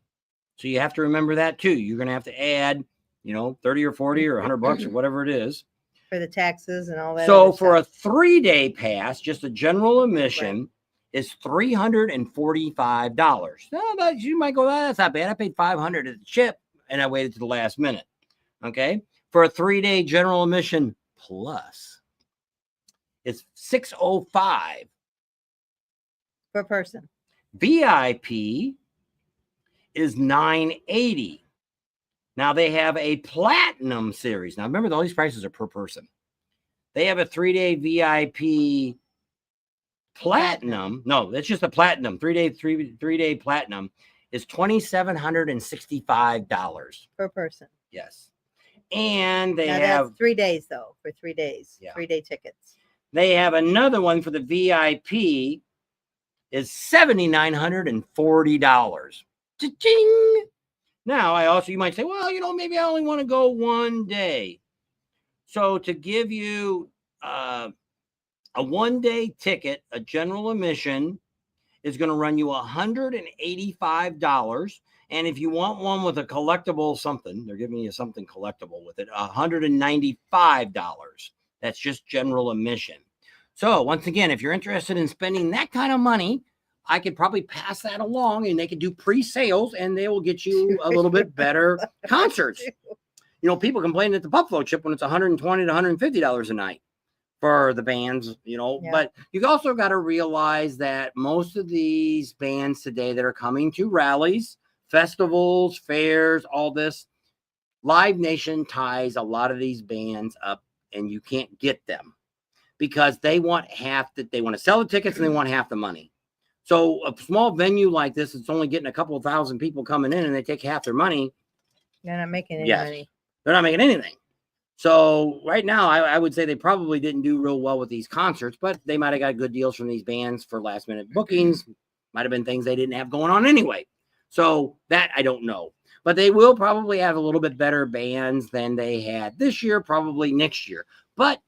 So you have to remember that too. You're going to have to add, 30 or 40 or $100 or whatever it is. For the taxes and all that. So for a 3-day pass, just a general admission is $345. Now, you might go, that's not bad. I paid $500 at the chip and I waited to the last minute. Okay. For a 3-day general admission plus. It's $605 per person. VIP is $980. Now they have a platinum series. Now remember, all these prices are per person. They have a 3-day VIP platinum. No, that's just a platinum. 3-day platinum is $2,765 per person. Yes, and they have that's 3 days though. For 3 days, 3-day tickets. They have another one for the VIP is $7,940. Cha-ching! Now, you might say, well, maybe I only want to go one day. So to give you a 1-day ticket, a general admission is going to run you $185. And if you want one with a collectible something, they're giving you something collectible with it, $195. That's just general admission. So once again, if you're interested in spending that kind of money, I could probably pass that along and they could do pre-sales and they will get you a little bit better concerts. People complain at the Buffalo Chip when it's $120 to $150 a night for the bands, but you've also got to realize that most of these bands today that are coming to rallies, festivals, fairs, all this, Live Nation ties a lot of these bands up, and you can't get them because they want they want to sell the tickets and they want half the money. So a small venue like this, it's only getting a couple of thousand people coming in and they take half their money. They're not making any money. They're not making anything. So right now, I would say they probably didn't do real well with these concerts, but they might have got good deals from these bands for last minute bookings. Might have been things they didn't have going on anyway. So that I don't know. But they will probably have a little bit better bands than they had this year, probably next year. But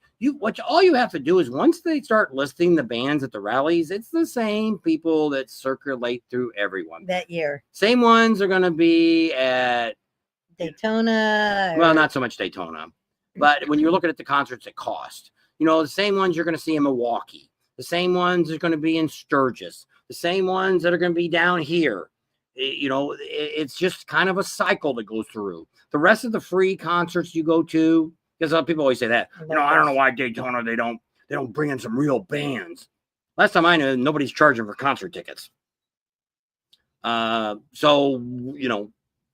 all you have to do is once they start listing the bands at the rallies, it's the same people that circulate through everyone. That year. Same ones are going to be at Daytona. Well, not so much Daytona. But when you're looking at the concerts that cost, the same ones you're going to see in Milwaukee. The same ones are going to be in Sturgis. The same ones that are going to be down here. It's just kind of a cycle that goes through. The rest of the free concerts you go to, because some people always say that, I don't know why Daytona, they don't bring in some real bands. Last time I knew, nobody's charging for concert tickets. And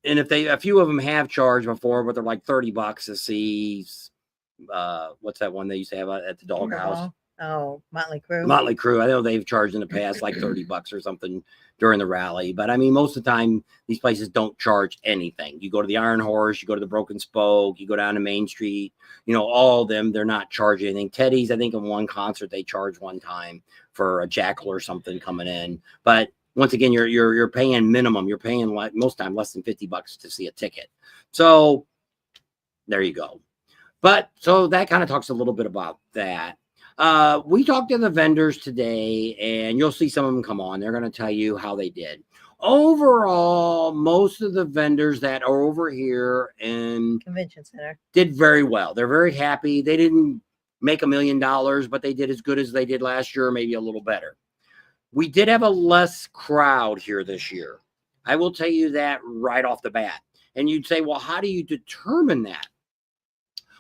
if a few of them have charged before, but they're like $30 to see, what's that one they used to have at the Doghouse? Oh, Motley Crue. Motley Crue. I know they've charged in the past like $30 or something during the rally. But I mean, most of the time, these places don't charge anything. You go to the Iron Horse, you go to the Broken Spoke, you go down to Main Street, all of them, they're not charging anything. Teddy's, I think in one concert, they charged one time for a jackal or something coming in. But once again, you're paying minimum. You're paying most time less than $50 to see a ticket. So there you go. But so that kind of talks a little bit about that. We talked to the vendors today, and you'll see some of them come on. They're going to tell you how they did. Overall, most of the vendors that are over here in Convention Center did very well. They're very happy. They didn't make $1 million, but they did as good as they did last year, maybe a little better. We did have a less crowd here this year. I will tell you that right off the bat. And you'd say, well, how do you determine that?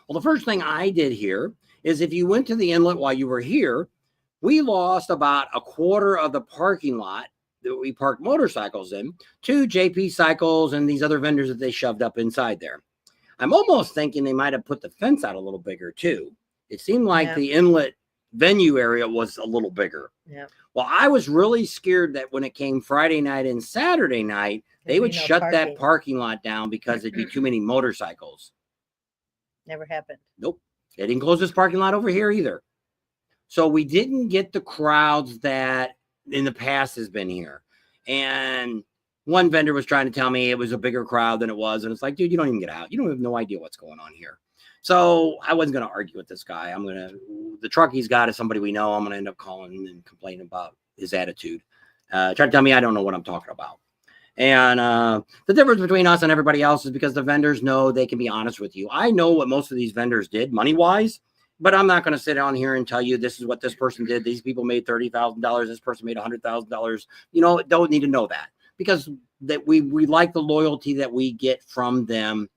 Well, the first thing I did here is if you went to the inlet while you were here, we lost about a quarter of the parking lot that we parked motorcycles in to JP Cycles and these other vendors that they shoved up inside there. I'm almost thinking they might have put the fence out a little bigger too. It seemed like the inlet venue area was a little bigger. Yeah. Well, I was really scared that when it came Friday night and Saturday night, they would shut that parking lot down because there'd be too many motorcycles. Never happened. Nope. They didn't close this parking lot over here either. So we didn't get the crowds that in the past has been here. And one vendor was trying to tell me it was a bigger crowd than it was. And it's like, dude, you don't even get out. You don't have no idea what's going on here. So I wasn't going to argue with this guy. The truck he's got is somebody we know. I'm going to end up calling and complaining about his attitude. Try to tell me I don't know what I'm talking about. And the difference between us and everybody else is because the vendors know they can be honest with you. I know what most of these vendors did money-wise, but I'm not going to sit on here and tell you this is what this person did. These people made $30,000. This person made $100,000. Don't need to know that because that we like the loyalty that we get from them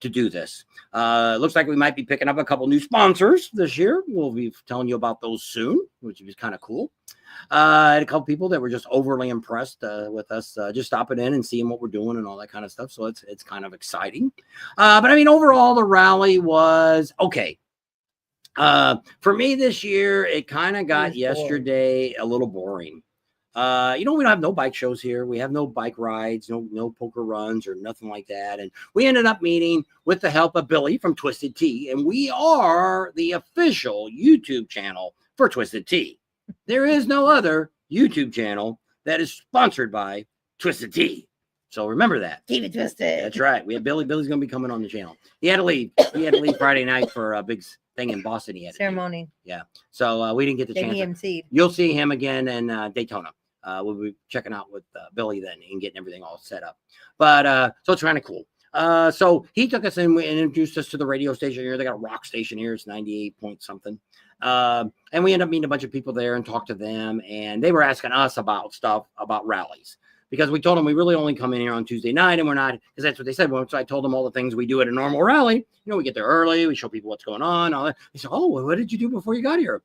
to do this. Looks like we might be picking up a couple new sponsors this year. We'll be telling you about those soon, which is kind of cool. And a couple people that were just overly impressed with us just stopping in and seeing what we're doing and all that kind of stuff. So it's kind of exciting. But I mean, overall, the rally was okay. For me this year, it kind of got yesterday a little boring. We don't have no bike shows here. We have no bike rides, no poker runs or nothing like that. And we ended up meeting with the help of Billy from Twisted Tea. And we are the official YouTube channel for Twisted Tea. There is no other YouTube channel that is sponsored by Twisted Tea. So remember that. Keep it twisted. That's right. We have Billy. Billy's going to be coming on the channel. He had to leave. Friday night for a big thing in Boston. He had ceremony. Yeah. So we didn't get the chance. You'll see him again in Daytona. We'll be checking out with Billy then and getting everything all set up. But so it's kind of cool. So he took us in and introduced us to the radio station here. They got a rock station here. It's 98 point something. And we ended up meeting a bunch of people there and talked to them. And they were asking us about stuff about rallies because we told them we really only come in here on Tuesday night and we're not, because that's what they said. Once I told them all the things we do at a normal rally, we get there early. We show people what's going on. All that. They said, oh, well, what did you do before you got here?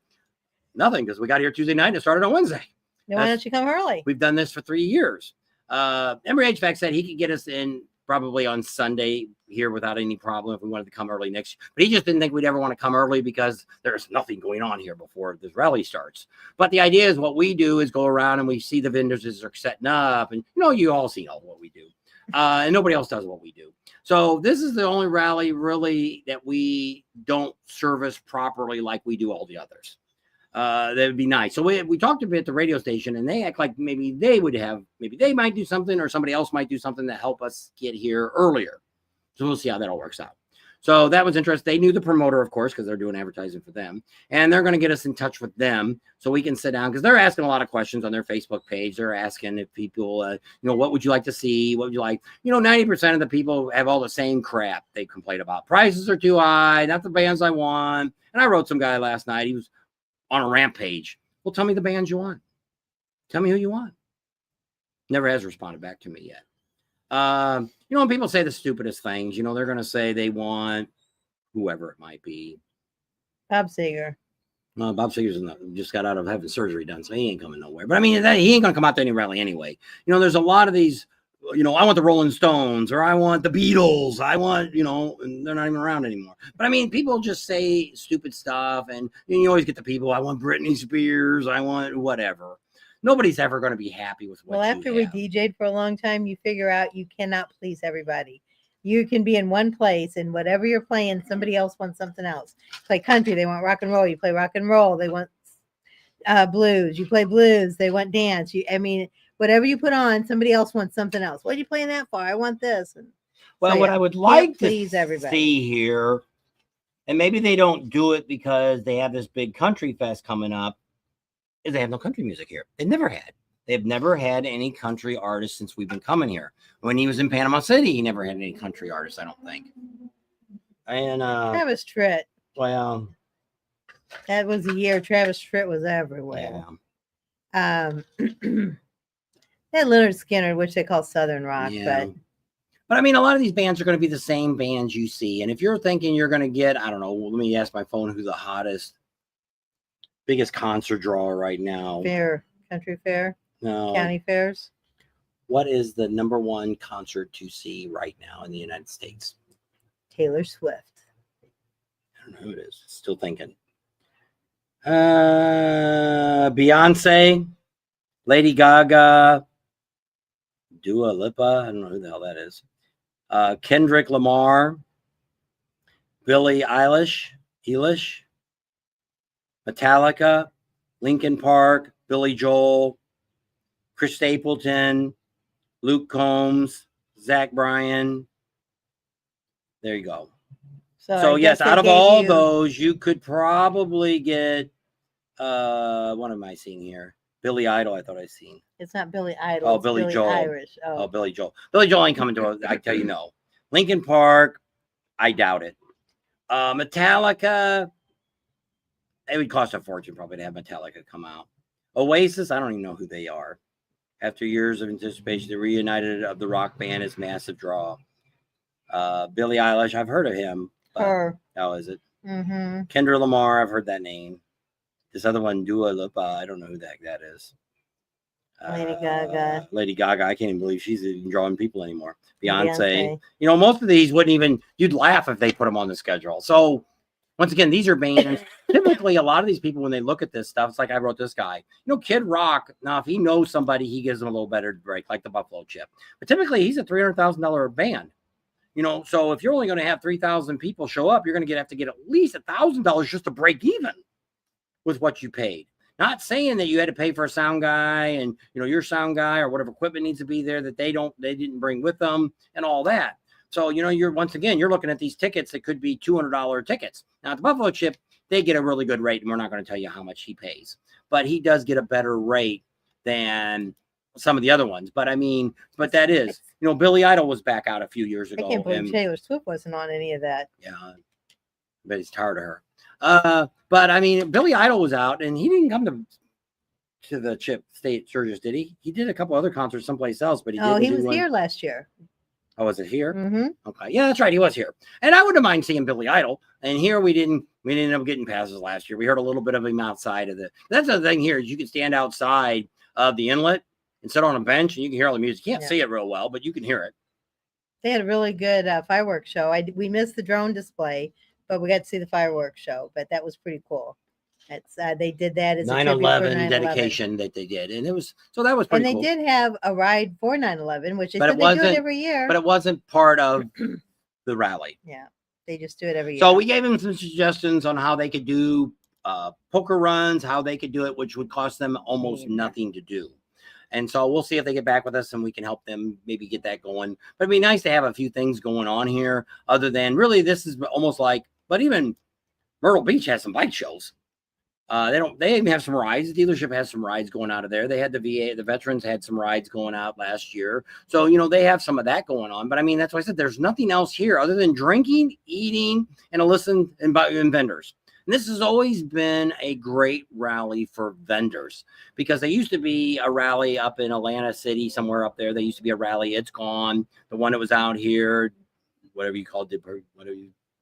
Nothing, because we got here Tuesday night and it started on Wednesday. Why don't you come early? We've done this for 3 years. Emory HVAC said he could get us in probably on Sunday here without any problem if we wanted to come early next year. But he just didn't think we'd ever want to come early because there's nothing going on here before this rally starts. But the idea is what we do is go around and we see the vendors as they're setting up. And, you all see all what we do. And nobody else does what we do. So this is the only rally really that we don't service properly like we do all the others. That would be nice. So we talked a bit at the radio station, and they act like maybe they might do something, or somebody else might do something to help us get here earlier. So we'll see how that all works out. So that was interesting. They knew the promoter, of course, because they're doing advertising for them, and they're going to get us in touch with them so we can sit down, because they're asking a lot of questions on their Facebook page. They're asking if people, what would you like to see? What would you like? 90% of the people have all the same crap they complain about. Prices are too high, not the bands I want. And I wrote some guy last night. He was on a rampage. Well, tell me the bands you want. Tell me who you want. Never has responded back to me yet. When people say the stupidest things, they're going to say they want whoever it might be. Bob Seger. Well, Bob Seger's just got out of having surgery done, so he ain't coming nowhere. But I mean, he ain't going to come out to any rally anyway. There's a lot of these, I want the Rolling Stones, or I want the Beatles. I want, and they're not even around anymore. But I mean, people just say stupid stuff, and you always get the people, I want Britney Spears, I want whatever. Nobody's ever going to be happy with what after we DJ'd for a long time, you figure out you cannot please everybody. You can be in one place, and whatever you're playing, somebody else wants something else. Play country, they want rock and roll. You play rock and roll, they want blues. You play blues, they want dance. Whatever you put on, somebody else wants something else. What are you playing that for? I want this. And what I would like to everybody. See here, and maybe they don't do it because they have this big country fest coming up, is they have no country music here. They've never had any country artists since we've been coming here. When he was in Panama City, he never had any country artists, I don't think. And Travis Tritt. Well, that was the year Travis Tritt was everywhere. Yeah. That Leonard Skinner, which they call Southern rock, yeah. But I mean, a lot of these bands are going to be the same bands you see. And if you're thinking you're going to get, I don't know, let me ask my phone who's the biggest concert drawer right now. Country fair? No. County fairs? What is the number one concert to see right now in the United States? Taylor Swift. I don't know who it is. Still thinking. Beyonce, Lady Gaga, Dua Lipa. I don't know who the hell that is. Kendrick Lamar, Billie Eilish, Metallica, Linkin Park, Billy Joel, Chris Stapleton, Luke Combs, Zach Bryan. There you go. So yes, out of all those, you could probably get what am I seeing here? Billy Idol, I thought I'd seen. It's not Billy Idol. Oh, Billy Joel. Irish. Oh, Billy Joel. Billy Joel ain't coming to I tell you no. Linkin Park, I doubt it. Metallica, it would cost a fortune probably to have Metallica come out. Oasis, I don't even know who they are. After years of anticipation, the reunited of the rock band is massive draw. Billie Eilish, I've heard of him. Her. How is it? Mm-hmm. Kendra Lamar, I've heard that name. This other one, Dua Lipa, I don't know who that is. Lady Gaga, I can't even believe she's even drawing people anymore. Beyonce. Most of these you'd laugh if they put them on the schedule. So once again, these are bands. Typically, a lot of these people, when they look at this stuff, it's like I wrote this guy. Kid Rock, now if he knows somebody, he gives them a little better break, like the Buffalo Chip. But typically, he's a $300,000 band. So if you're only going to have 3,000 people show up, you're going to have to get at least $1,000 just to break even with what you paid. Not saying that you had to pay for a sound guy and, your sound guy or whatever equipment needs to be there that they didn't bring with them and all that. So, you're looking at these tickets that could be $200 tickets. Now, at the Buffalo Chip, they get a really good rate, and we're not going to tell you how much he pays. But he does get a better rate than some of the other ones. But that is, Billy Idol was back out a few years ago. I can't believe Taylor Swift wasn't on any of that. Yeah, but he's tired of her. But Billy Idol was out, and he didn't come to the Chip State Sturgis, did he? He did a couple other concerts someplace else, but he was here last year. Oh, was it here? Mm-hmm. Okay, yeah, that's right. He was here, and I wouldn't mind seeing Billy Idol. And here we didn't end up getting passes last year. We heard a little bit of him outside of the. That's the thing here is you can stand outside of the inlet and sit on a bench, and you can hear all the music. You can't see it real well, but you can hear it. They had a really good fireworks show. We missed the drone display, but we got to see the fireworks show. But that was pretty cool. It's they did that as a tribute for 9/11 9/11. dedication that they did, and it was that was And pretty they cool. did have a ride for 9/11, which they But said it they do it wasn't- every year. But it wasn't part of the rally. Yeah, they just do it every year. So we gave them some suggestions on how they could do poker runs, how they could do it, which would cost them almost nothing to do. And so we'll see if they get back with us and we can help them maybe get that going. But it'd be nice to have a few things going on here other than really this is almost like, but even Myrtle Beach has some bike shows. They even have some rides. The dealership has some rides going out of there. They had the veterans had some rides going out last year. So, they have some of that going on. But I mean, that's why I said there's nothing else here other than drinking, eating, and and vendors. And this has always been a great rally for vendors because there used to be a rally up in Atlanta City, somewhere up there. There used to be a rally. It's gone. The one that was out here, whatever you called it,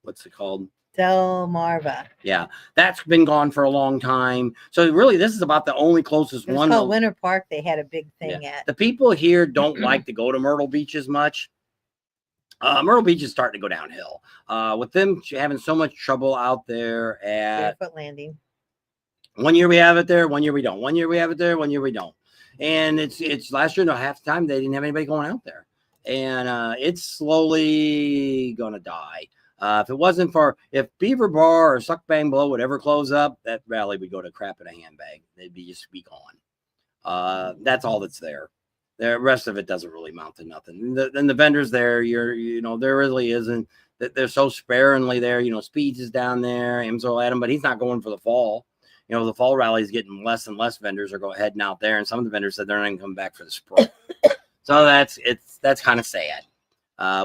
what's it called? Delmarva. Yeah, that's been gone for a long time. So really, this is about the only closest It was one. called Winter Park. They had a big thing at. The people here don't like to go to Myrtle Beach as much. Myrtle Beach is starting to go downhill. With them having so much trouble out there at Barefoot Landing. One year we have it there, 1 year we don't. 1 year we have it there, 1 year we don't. And it's last year, half the time they didn't have anybody going out there. And it's slowly gonna die. If it wasn't for if Beaver Bar or Suck Bang Blow would ever close up, that rally would go to crap in a handbag. They'd just be gone. That's all that's there. The rest of it doesn't really amount to nothing. And the vendors there, there really isn't. They're so sparingly there. Speeds is down there, Amsel Adam, but he's not going for the fall. The fall rally is getting less and less vendors are heading out there, and some of the vendors said they're not even coming back for the spring. So that's kind of sad.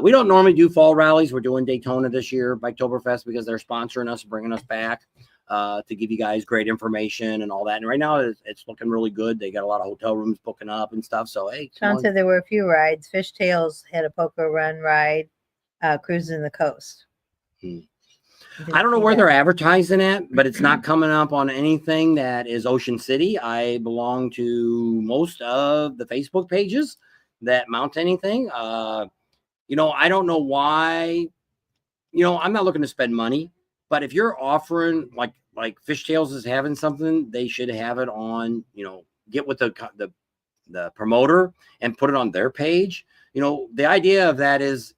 We don't normally do fall rallies. We're doing Daytona this year, Biketoberfest, because they're sponsoring us, bringing us back to give you guys great information and all that. And right now it's looking really good. They got a lot of hotel rooms booking up and stuff. So, hey, Sean said there were a few rides. Fishtails had a poker run ride, cruising the coast. I don't know where they're advertising at, but it's not coming up on anything that is Ocean City. I belong to most of the Facebook pages that mount anything. I don't know why. I'm not looking to spend money, but if you're offering like Fishtails is having something, they should have it on. Get with the promoter and put it on their page. The idea of that is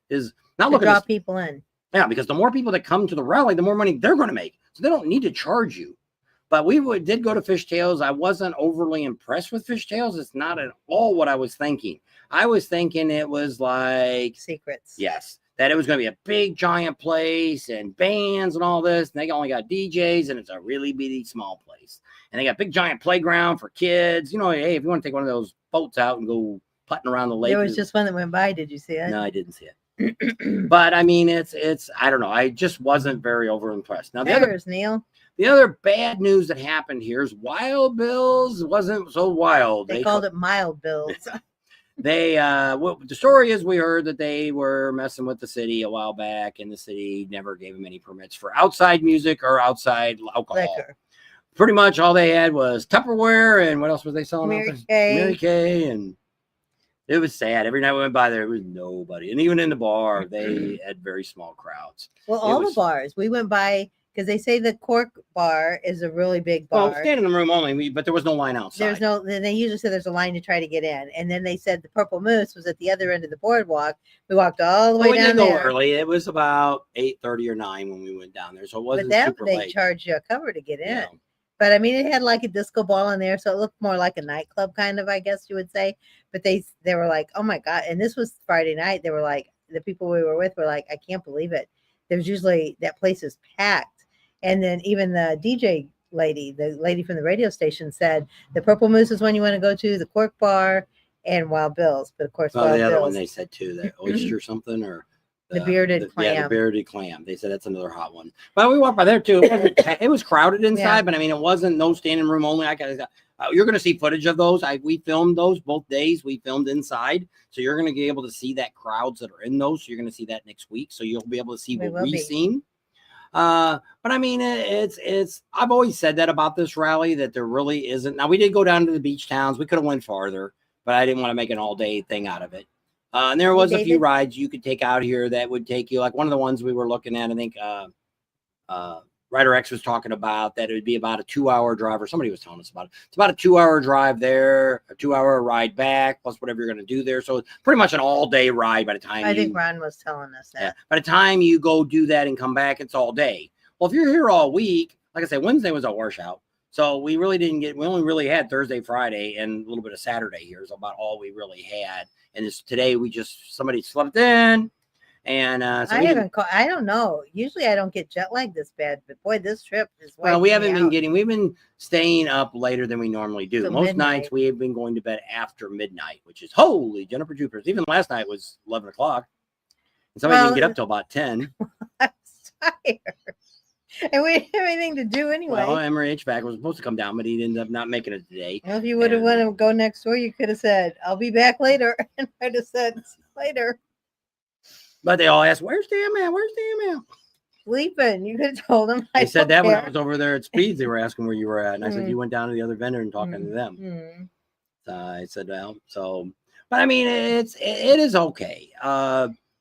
not looking to draw people in. Yeah, because the more people that come to the rally, the more money they're going to make. So they don't need to charge you. But we did go to Fishtails. I wasn't overly impressed with Fishtails. It's not at all what I was thinking. I was thinking it was like Secrets. Yes, that it was going to be a big giant place and bands and all this. And they only got DJs and it's a really bitty small place. And they got big giant playground for kids. Hey, if you want to take one of those boats out and go putting around the lake. There was just one that went by. Did you see it? No, I didn't see it. But I mean, it's I don't know. I just wasn't very over impressed. Now the other bad news that happened here is Wild Bills wasn't so wild. They called it Mild Bills. The story is we heard that they were messing with the city a while back, and the city never gave them any permits for outside music or outside alcohol. Liquor. Pretty much all they had was Tupperware, and what else was they selling? Mary Kay, and it was sad. Every night we went by there, it was nobody. And even in the bar, they had very small crowds. Well, the bars. We went by because they say the Cork bar is a really big bar. Well, stand in the room only, but there was no line outside. They usually say there's a line to try to get in. And then they said the Purple Moose was at the other end of the boardwalk. We walked all the way down there. We didn't go early. It was about 8:30 or 9 when we went down there. So it wasn't super late. They charged you a cover to get in. Yeah. But I mean, it had like a disco ball in there, so it looked more like a nightclub kind of, I guess you would say. But they were like, oh my God. And this was Friday night. They were like, the people we were with were like, I can't believe it. There's usually that place is packed. And then even the DJ lady, the lady from the radio station said, the Purple Moose is one you want to go to, the Cork Bar, and Wild Bills. But of course, the other one they said too, the oyster something or the bearded clam. Yeah, the bearded clam. They said that's another hot one. But we walked by there too. It was crowded inside, but I mean, it wasn't no standing room only. You're going to see footage of those. We filmed those both days. We filmed inside, so you're going to be able to see that crowds that are in those. So you're going to see that next week. So you'll be able to see what we've seen. But I mean, it's. I've always said that about this rally that there really isn't. Now we did go down to the beach towns. We could have went farther, but I didn't want to make an all day thing out of it. And there was a few David? rides you could take out here that would take you, like one of the ones we were looking at, I think Rider X was talking about that it would be about a 2-hour drive, or somebody was telling us about it. It's about a 2-hour drive there, a 2-hour ride back, plus whatever you're going to do there. So it's pretty much an all-day ride by the time I think Ron was telling us that. yeah, by the time you go do that and come back, it's all day. Well, if you're here all week, like I said, Wednesday was a washout. So we really didn't get, we only really had Thursday, Friday, and a little bit of Saturday here is about all we really had. And this today we just, somebody slept in. And so I don't know. Usually I don't get jet lag this bad, but boy, this trip is well, we haven't been out. getting, we've been staying up later than we normally do. Till Most midnight. nights we have been going to bed after midnight, which is holy Jennifer Jupiters. Even last night was 11 o'clock. And somebody didn't get up till about 10. I'm tired. And we didn't have anything to do anyway. Well, Emory HVAC was supposed to come down, but he ended up not making it today. Well, if you would have wanted to go next door, you could have said, I'll be back later. And I'd have said, later. But they all asked, where's Dan man? Where's Dan man? Sleeping. You could have told them. They said that when I was over there at Speeds, they were asking where you were at. And I said, Mm. you went down to the other vendor and talking to them. Mm. I said, well, so, but I mean, it is okay.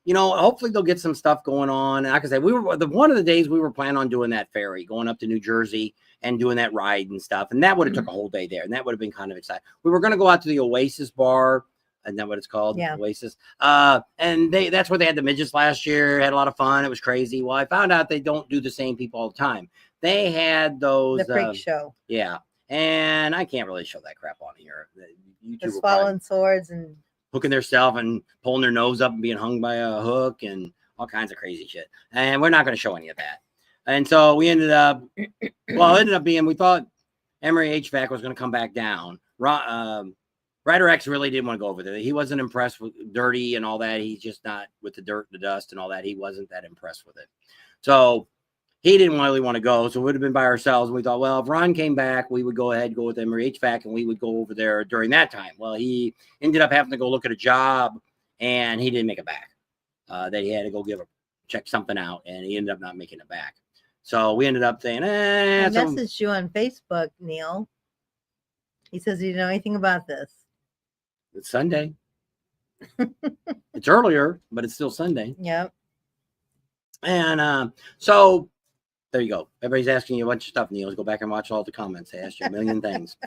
You know, hopefully they'll get some stuff going on. And like I said, one of the days we were planning on doing that ferry, going up to New Jersey and doing that ride and stuff. And that would have took a whole day there. And that would have been kind of exciting. We were going to go out to the Oasis bar. Isn't that what it's called? Yeah. Oasis. And that's where they had the midgets last year. Had a lot of fun. It was crazy. Well, I found out they don't do the same people all the time. They had those. The freak show. Yeah. And I can't really show that crap on here. The swallowing swords and hooking themselves and pulling their nose up and being hung by a hook and all kinds of crazy shit. And we're not going to show any of that. And so we ended up, well, it ended up being, we thought Emory HVAC was going to come back down. Rider X really didn't want to go over there. He wasn't impressed with dirty and all that. He's just not with the dirt, the dust and all that. He wasn't that impressed with it. So he didn't really want to go. So it would have been by ourselves. And we thought, well, if Ron came back, we would go ahead and go with Emory HVAC and we would go over there during that time. Well, he ended up having to go look at a job and he didn't make it back. That he had to go check something out and he ended up not making it back. So we ended up saying, I messaged you on Facebook, Neil. He says he didn't know anything about this. It's Sunday. It's earlier, but it's still Sunday. Yep. And so there you go. Everybody's asking you a bunch of stuff, Neil. Go back and watch all the comments. They asked you a million things.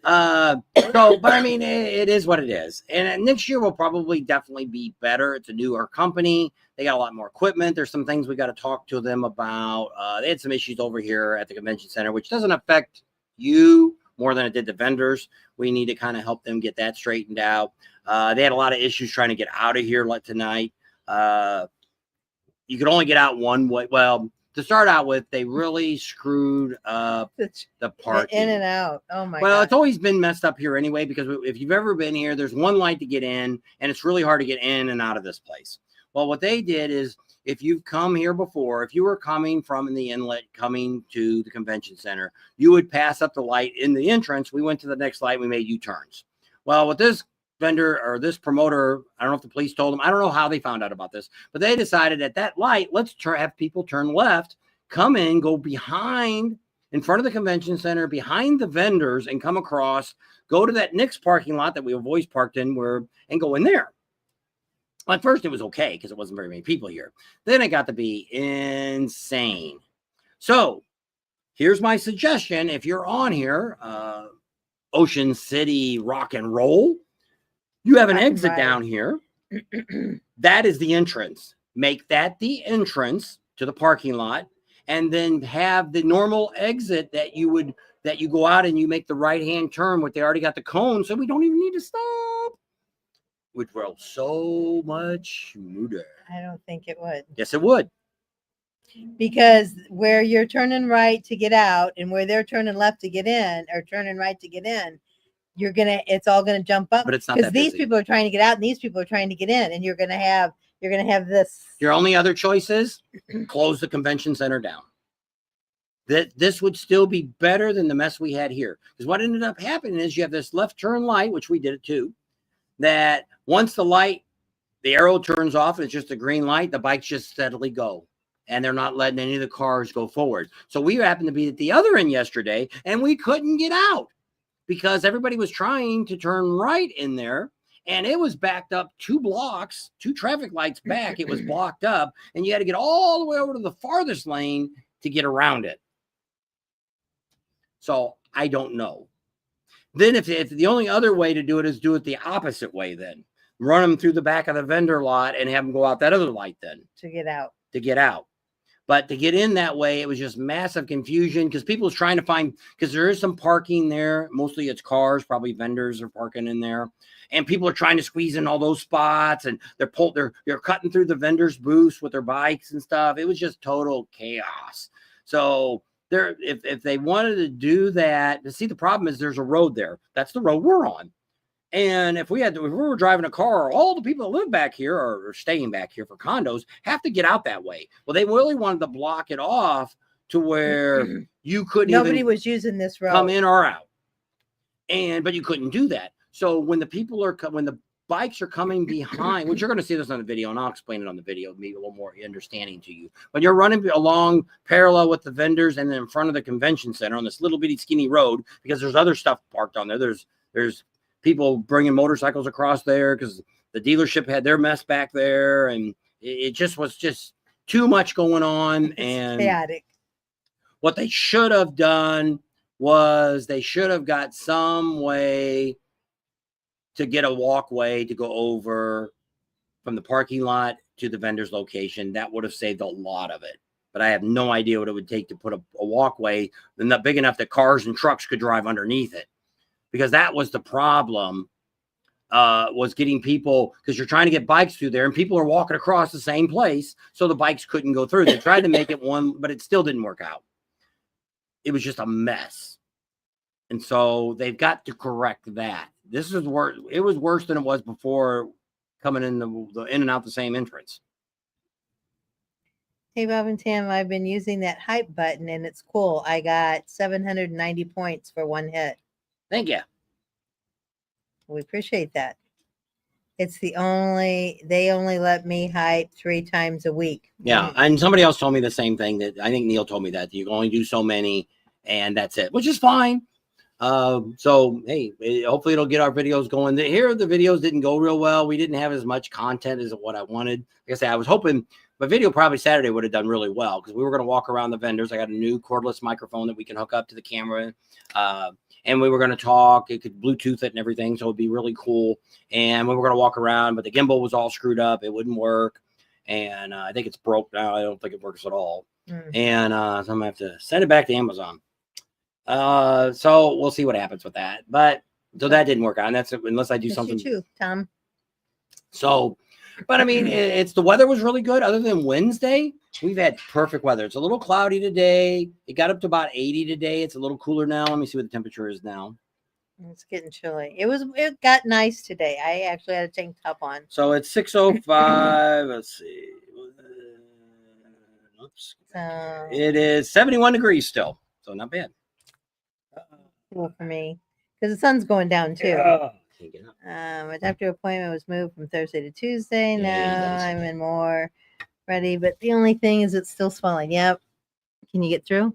But I mean, it is what it is. And next year will probably definitely be better. It's a newer company. They got a lot more equipment. There's some things we got to talk to them about. They had some issues over here at the convention center, which doesn't affect you more than it did the vendors. We need to kind of help them get that straightened out. They had a lot of issues trying to get out of here tonight. You could only get out one way. Well, to start out with, they really screwed up the parking. In and out. Oh my Well, God. it's always been messed up here anyway, because if you've ever been here, there's one light to get in, and it's really hard to get in and out of this place. Well, what they did is, if you've come here before, if you were coming from the inlet, coming to the convention center, you would pass up the light in the entrance. We went to the next light. We made U-turns. Well, with this vendor or this promoter, I don't know if the police told them. I don't know how they found out about this, but they decided at that light, let's have people turn left, come in, go behind, in front of the convention center, behind the vendors, and come across, go to that Nick's parking lot that we have always parked in, and go in there. At first, it was okay because it wasn't very many people here. Then it got to be insane. So here's my suggestion. If you're on here, Ocean City Rock and Roll, you have an exit down here. That is the entrance. Make that the entrance to the parking lot, and then have the normal exit that you go out and you make the right-hand turn, where they already got the cone, so we don't even need to stop. Would roll so much smoother. I don't think it would. Yes, it would. Because where you're turning right to get out and where they're turning left to get in, or turning right to get in, it's all gonna jump up. But it's not because that these busy. people are trying to get out and these people are trying to get in, and you're gonna have this. Your only other choice is close the convention center down. This would still be better than the mess we had here. Because what ended up happening is you have this left turn light, which we did it too, that once the arrow turns off, and it's just a green light, the bikes just steadily go. And they're not letting any of the cars go forward. So we happened to be at the other end yesterday, and we couldn't get out because everybody was trying to turn right in there. and it was backed up 2 blocks, 2 traffic lights back. It was blocked up, and you had to get all the way over to the farthest lane to get around it. So I don't know. Then if the only other way to do it is do it the opposite way, then run them through the back of the vendor lot and have them go out that other light then To get out. But to get in that way, it was just massive confusion because people was trying to find, because there is some parking there. Mostly it's cars, probably vendors are parking in there. And people are trying to squeeze in all those spots, and they're cutting through the vendors' booths with their bikes and stuff. It was just total chaos. So if they wanted to do that, see, the problem is there's a road there. That's the road we're on. And if we were driving a car, all the people that live back here or are staying back here for condos have to get out that way. Well, they really wanted to block it off to where you couldn't. Nobody was using this road. Come in or out. But you couldn't do that. So when the bikes are coming behind, which you're going to see this on the video, and I'll explain it on the video, maybe a little more understanding to you. When you're running along parallel with the vendors and then in front of the convention center on this little bitty skinny road, because there's other stuff parked on there. There's people bringing motorcycles across there because the dealership had their mess back there, and it just was too much going on. And chaotic. What they should have done was they should have got some way to get a walkway to go over from the parking lot to the vendor's location. That would have saved a lot of it. But I have no idea what it would take to put a walkway not big enough that cars and trucks could drive underneath it. Because that was the problem, was getting people, because you're trying to get bikes through there and people are walking across the same place, so the bikes couldn't go through. They tried to make it one, but it still didn't work out. It was just a mess. And so they've got to correct that. This is worse. It was worse than it was before coming in the in and out the same entrance. Hey, Bob and Tim, I've been using that hype button and it's cool. I got 790 points for one hit. Thank you. We appreciate that. They only let me hype 3 times a week. Yeah. And somebody else told me the same thing, that I think Neil told me that you can only do so many and that's it, which is fine. So, hey, hopefully it'll get our videos going. Here, the videos didn't go real well. We didn't have as much content as what I wanted. Like I said, I was hoping my video probably Saturday would have done really well because we were going to walk around the vendors. I got a new cordless microphone that we can hook up to the camera. And we were going to talk. It could Bluetooth it and everything. So it'd be really cool. And we were going to walk around, but the gimbal was all screwed up. It wouldn't work. And I think it's broke now. I don't think it works at all. And so I'm going to have to send it back to Amazon. So we'll see what happens with that. But so that didn't work out. And that's unless I do something. You too, Tom. So, but I mean, it's the weather was really good. Other than Wednesday, we've had perfect weather. It's a little cloudy today. It got up to about 80 today. It's a little cooler now. Let me see what the temperature is now. It's getting chilly. It got nice today. I actually had a tank top on. So it's 6:05. Let's see. Oops. It is 71 degrees still. So not bad. Cool for me because the sun's going down too. Can't get up. My doctor appointment was moved from Thursday to Tuesday. Now I'm in more ready, but the only thing is it's still swelling. Yep. Can you get through?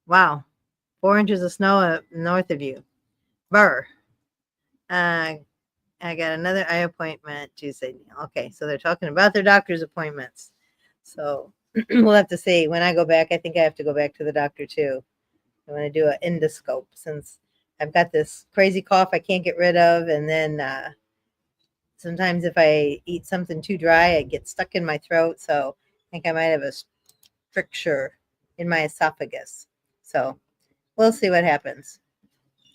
Wow. 4 inches of snow up north of you. Burr. I got another eye appointment Tuesday. Okay, so they're talking about their doctor's appointments. So we'll have to see. When I go back, I think I have to go back to the doctor too. I want to do an endoscope since I've got this crazy cough I can't get rid of. And then sometimes if I eat something too dry, it gets stuck in my throat. So I think I might have a stricture in my esophagus. So we'll see what happens.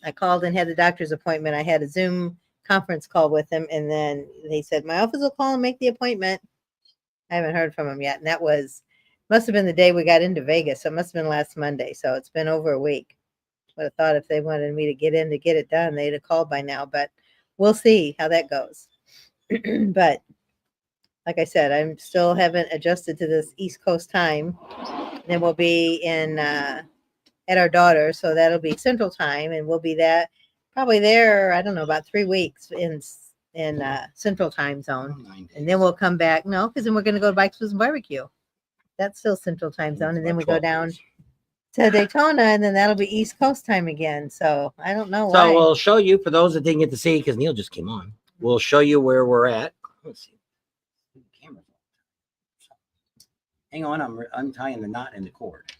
I called and had the doctor's appointment. I had a Zoom conference call with him, and then they said my office will call and make the appointment. I haven't heard from him yet, and that must have been the day we got into Vegas. So it must have been last Monday. So it's been over a week. Would have thought if they wanted me to get in to get it done, they'd have called by now. But we'll see how that goes. But like I said, I still haven't adjusted to this East Coast time. Then we'll be in at our daughter, so that'll be Central Time, and we'll be probably there. I don't know, about 3 weeks in Central Time Zone, and then we'll come back. No, because then we're going to go to BikeFest and Barbecue. That's still Central Time Zone, and then we go down. to Daytona, and then that'll be East Coast time again. So I don't know So why. we'll show you, for those that didn't get to see, because Neil just came on, we'll show you where we're at. Let's see. Camera's off. Hang on, I'm untying the knot in the cord.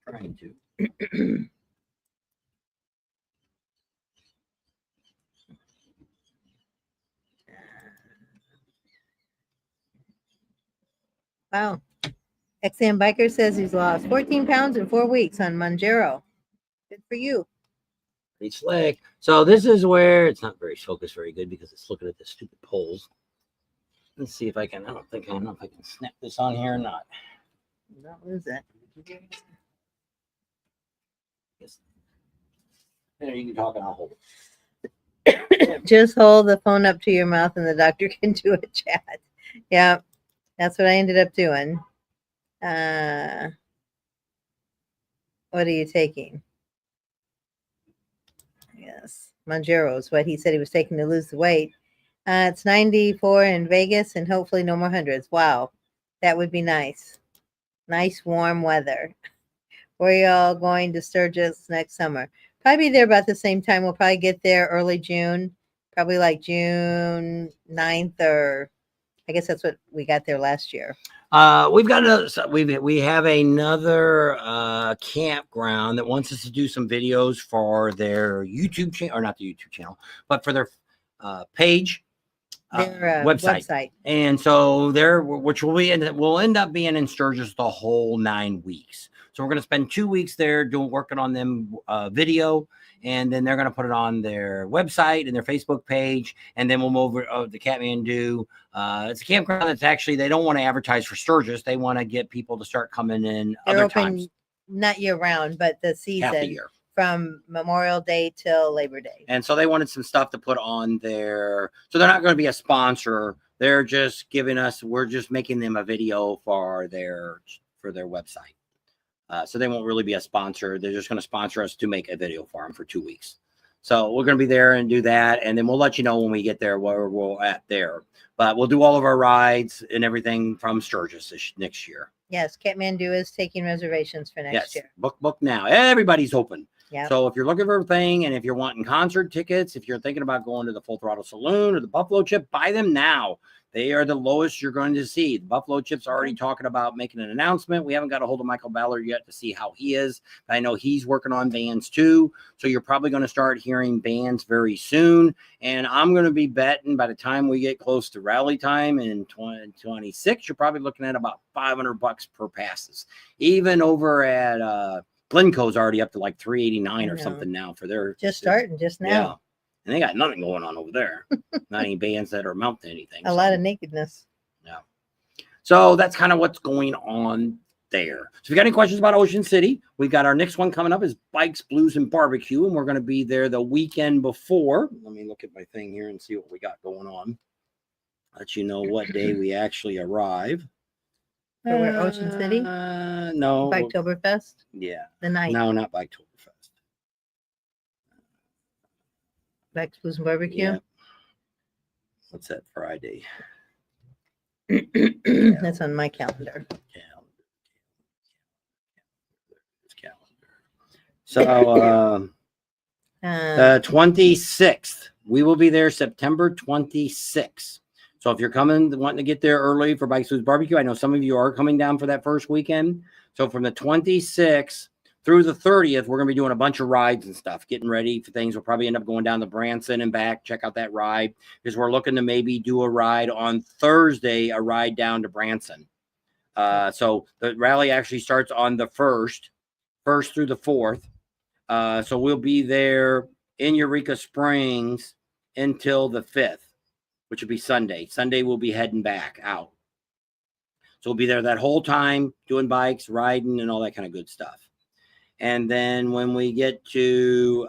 Trying to. Wow. XM Biker says he's lost 14 pounds in 4 weeks on Manjaro. Good for you. Pretty slick. So this is where it's not very focused very good because it's looking at the stupid poles. Let's see if I can. I don't know if I can snap this on here or not. Don't lose it. Yes. There, you can talk and I'll hold it. Just hold the phone up to your mouth and the doctor can do a chat. Yeah, that's what I ended up doing. What are you taking? Yes, Manjaro is what he said he was taking to lose the weight. It's 94 in Vegas and hopefully no more hundreds. Wow, that would be nice. Nice warm weather. We're all going to Sturgis next summer. Probably be there about the same time. We'll probably get there early June, probably like June 9th, or I guess that's what we got there last year. We've got another. We have another campground that wants us to do some videos for their YouTube channel, or not the YouTube channel, but for their page. Their website. And so which will end up being in Sturgis the whole 9 weeks. So we're going to spend 2 weeks there working on them video, and then they're going to put it on their website and their Facebook page, and then we'll move over to Kathmandu. It's a campground that's actually, they don't want to advertise for Sturgis. They want to get people to start coming in. They're other open, times, not year round, but the season, half the year, from Memorial Day till Labor Day. And so they wanted some stuff to put on there. So they're not going to be a sponsor. They're just giving us, we're just making them a video for their website. So they won't really be a sponsor. They're just going to sponsor us to make a video for them for 2 weeks. So we're going to be there and do that. And then we'll let you know when we get there where we're at there. But we'll do all of our rides and everything from Sturgis next year. Yes, Kathmandu is taking reservations for next year. Book now. Everybody's open. Yeah. So if you're looking for a thing, and if you're wanting concert tickets, if you're thinking about going to the Full Throttle Saloon or the Buffalo Chip, buy them now. They are the lowest you're going to see. The Buffalo Chip's already talking about making an announcement. We haven't got a hold of Michael Ballard yet to see how he is. I know he's working on bands too. So you're probably going to start hearing bands very soon. And I'm going to be betting by the time we get close to rally time in 2026, you're probably looking at about $500 per passes. Even over at Glencoe's already up to like $389 or something now for their starting just now. Yeah. And they got nothing going on over there. Not any bands that are mounting anything. A lot of nakedness. Yeah. So that's kind of what's going on there. So if you got any questions about Ocean City, we've got our next one coming up is Bikes, Blues, and Barbecue. And we're going to be there the weekend before. Let me look at my thing here and see what we got going on. Let you know what day we actually arrive. So we're Ocean City? No. Biketoberfest? Yeah. The night. No, not Biketoberfest. Bikes, Blues, and Barbecue? Yeah. What's that Friday? That's on my calendar. So the 26th, we will be there September 26th. So if you're coming, wanting to get there early for Bikes, Blues, Barbecue, I know some of you are coming down for that first weekend. So from the 26th through the 30th, we're going to be doing a bunch of rides and stuff, getting ready for things. We'll probably end up going down to Branson and back, check out that ride, because we're looking to maybe do a ride on Thursday, a ride down to Branson. So the rally actually starts on the 1st through the 4th. So we'll be there in Eureka Springs until the 5th, which will be Sunday. Sunday, we'll be heading back out. So we'll be there that whole time doing bikes, riding, and all that kind of good stuff. And then when we get to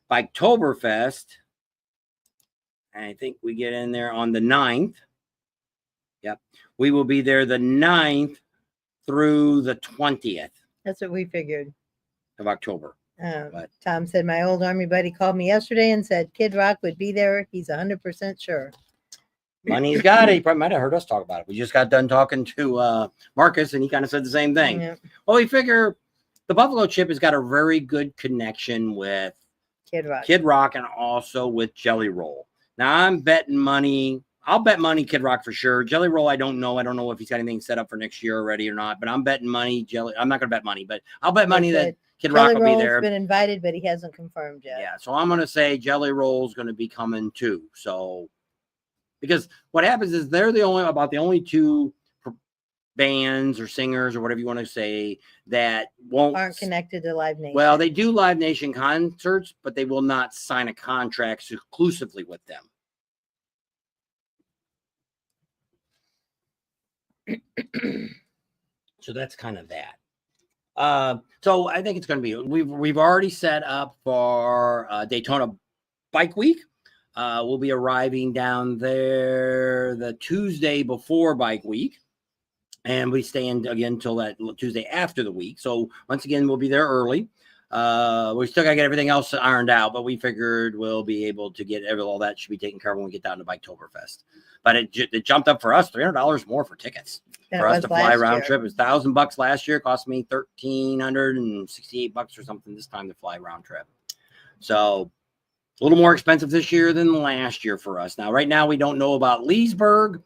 Biketoberfest, I think we get in there on the 9th. Yep. We will be there the 9th through the 20th. That's what we figured. Of October. Tom said my old Army buddy called me yesterday and said Kid Rock would be there. He's 100% sure. Money's got it. You probably might have heard us talk about it. We just got done talking to Marcus, and he kind of said the same thing. Yeah. Well, we figure the Buffalo Chip has got a very good connection with Kid Rock. and also with Jelly Roll. Now I'm betting money. I'll bet money Kid Rock for sure. Jelly Roll, I don't know. I don't know if he's got anything set up for next year already or not. But I'm betting money. I'm not going to bet money, but I'll bet money that Kid Rock will be there. Been invited, but he hasn't confirmed yet. Yeah, so I'm going to say Jelly Roll's going to be coming too. So, because what happens is they're the only two bands or singers or whatever you want to say that aren't connected to Live Nation. Well, they do Live Nation concerts, but they will not sign a contract exclusively with them. So that's kind of that. So I think it's going to be. We've already set up for Daytona Bike Week. We'll be arriving down there the Tuesday before Bike Week, and we stay in again until that Tuesday after the week. So once again, we'll be there early. We still got to get everything else ironed out, but we figured we'll be able to get all that should be taken care of when we get down to Biketoberfest. But it jumped up for us $300 more for tickets for us to fly round trip. It was $1,000 last year. It cost me $1,368 or something this time to fly round trip. So a little more expensive this year than last year for us. Now, right now, we don't know about Leesburg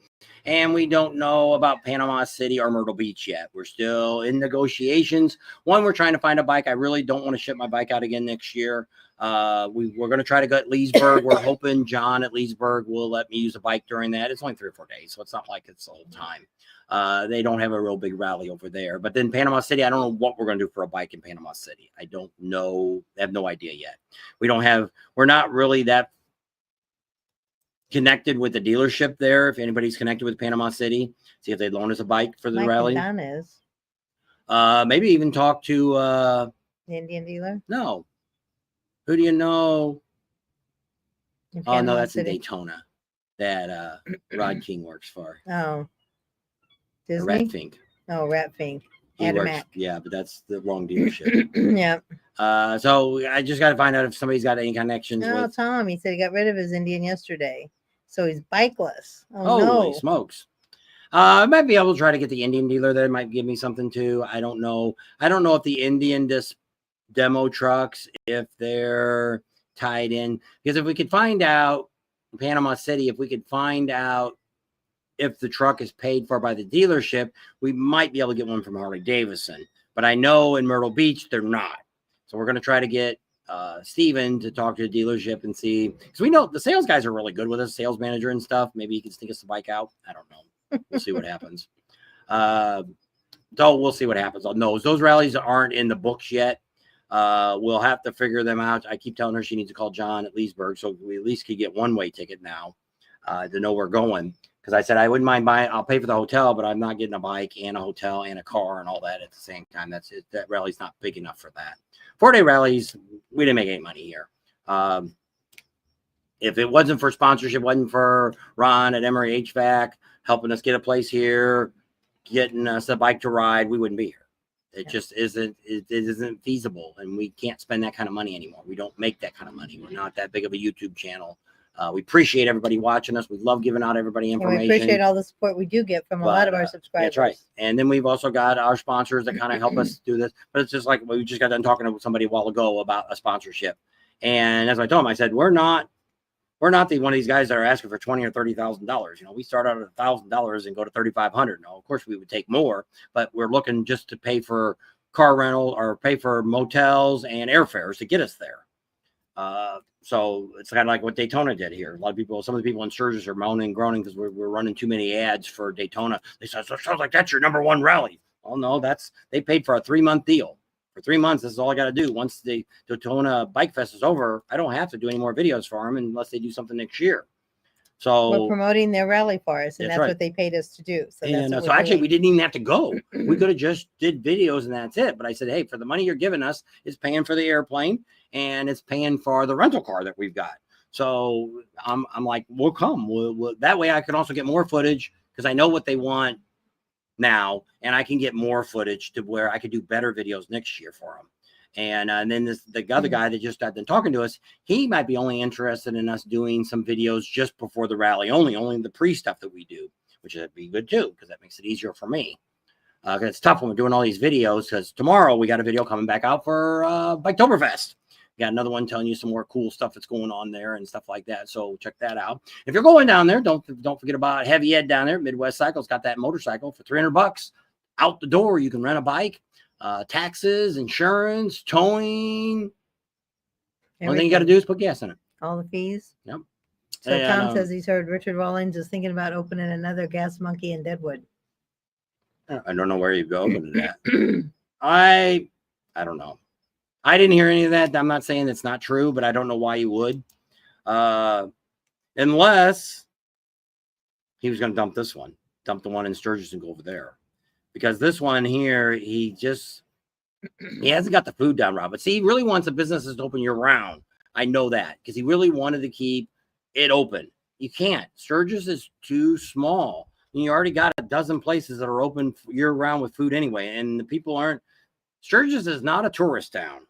and we don't know about Panama City or Myrtle Beach yet. We're still in negotiations. One, we're trying to find a bike. I really don't want to ship my bike out again next year. We're going to try to go at Leesburg. We're hoping John at Leesburg will let me use a bike during that. It's only 3 or 4 days, so it's not like it's the whole time. They don't have a real big rally over there. But then Panama City, I don't know what we're going to do for a bike in Panama City. I don't know. I have no idea yet. We're not really that connected with the dealership there. If anybody's connected with Panama City, see if they'd loan us a bike for the Mike rally. Don is. Maybe even talk to the Indian dealer. No. Who do you know? Oh no, that's City? in Daytona. That Rod King works for. Oh. Disney? Rat Fink. Oh, Rat Fink. Yeah, but that's the wrong dealership. Yeah. So I just got to find out if somebody's got any connections. No, with... Tom. He said he got rid of his Indian yesterday, so he's bikeless. Holy no! Smokes! I might be able to try to get the Indian dealer there. Might give me something too. I don't know. I don't know if the Indian demo trucks, if they're tied in, because if we could find out in Panama City, if the truck is paid for by the dealership, we might be able to get one from Harley Davidson. But I know in Myrtle Beach, they're not. So we're going to try to get Steven to talk to the dealership and see, because we know the sales guys are really good with us, sales manager and stuff. Maybe he can sneak us the bike out. I don't know. We'll see what happens. So we'll see what happens on those. Those rallies aren't in the books yet. We'll have to figure them out. I keep telling her she needs to call John at Leesburg so we at least could get one-way ticket now to know we're going. Because I said I wouldn't mind buying. I'll pay for the hotel, but I'm not getting a bike and a hotel and a car and all that at the same time. That's it. That rally's not big enough for that. 4-day rallies, we didn't make any money here. If it wasn't for sponsorship, wasn't for Ron at Emory HVAC helping us get a place here, getting us a bike to ride, we wouldn't be here. It just isn't. It isn't feasible, and we can't spend that kind of money anymore. We don't make that kind of money. We're not that big of a YouTube channel. We appreciate everybody watching us. We love giving out everybody information. And we appreciate all the support we do get from a lot of our subscribers. That's right. And then we've also got our sponsors that kind of help us do this. But it's just like we just got done talking to somebody a while ago about a sponsorship. And as I told him, I said, we're not one of these guys that are asking for $20,000 or $30,000. You know, we start out at $1,000 and go to $3,500. Now, of course, we would take more, but we're looking just to pay for car rental or pay for motels and airfares to get us there. So it's kind of like what Daytona did here. A lot of people, some of the people in Sturgis are moaning and groaning because we're running too many ads for Daytona. They said, so it sounds like that's your #1 rally. Oh no, they paid for a 3-month deal. For 3 months, this is all I got to do. Once the Daytona BikeFest is over, I don't have to do any more videos for them unless they do something next year. So we're promoting their rally for us, and that's right. what they paid us to do. So so actually, we didn't even have to go. We could have just did videos and that's it. But I said, hey, for the money you're giving us, it's paying for the airplane and it's paying for the rental car that we've got. So I'm like, we'll come. We'll that way I can also get more footage because I know what they want now, and I can get more footage to where I could do better videos next year for them. And then the other guy that just got done talking to us, he might be only interested in us doing some videos just before the rally, only the pre-stuff that we do, which would be good too, because that makes it easier for me. Because it's tough when we're doing all these videos, because tomorrow we got a video coming back out for BikeToberfest. We got another one telling you some more cool stuff that's going on there and stuff like that. So check that out. If you're going down there, don't forget about Heavy Ed down there. Midwest Cycles got that motorcycle for $300 out the door. You can rent a bike. Taxes, insurance, towing. Only thing you got to do is put gas in it. All the fees. Yep. So Tom says he's heard Richard Rawlings is thinking about opening another gas monkey in Deadwood. I don't know where you go with that. I don't know. I didn't hear any of that. I'm not saying it's not true, but I don't know why you would. Unless he was going to dump this one. Dump the one in Sturgis and go over there. Because this one here, he hasn't got the food down right. But see, he really wants the businesses to open year round. I know that because he really wanted to keep it open. You can't. Sturgis is too small. And you already got a dozen places that are open year round with food anyway. And the people aren't. Sturgis is not a tourist town.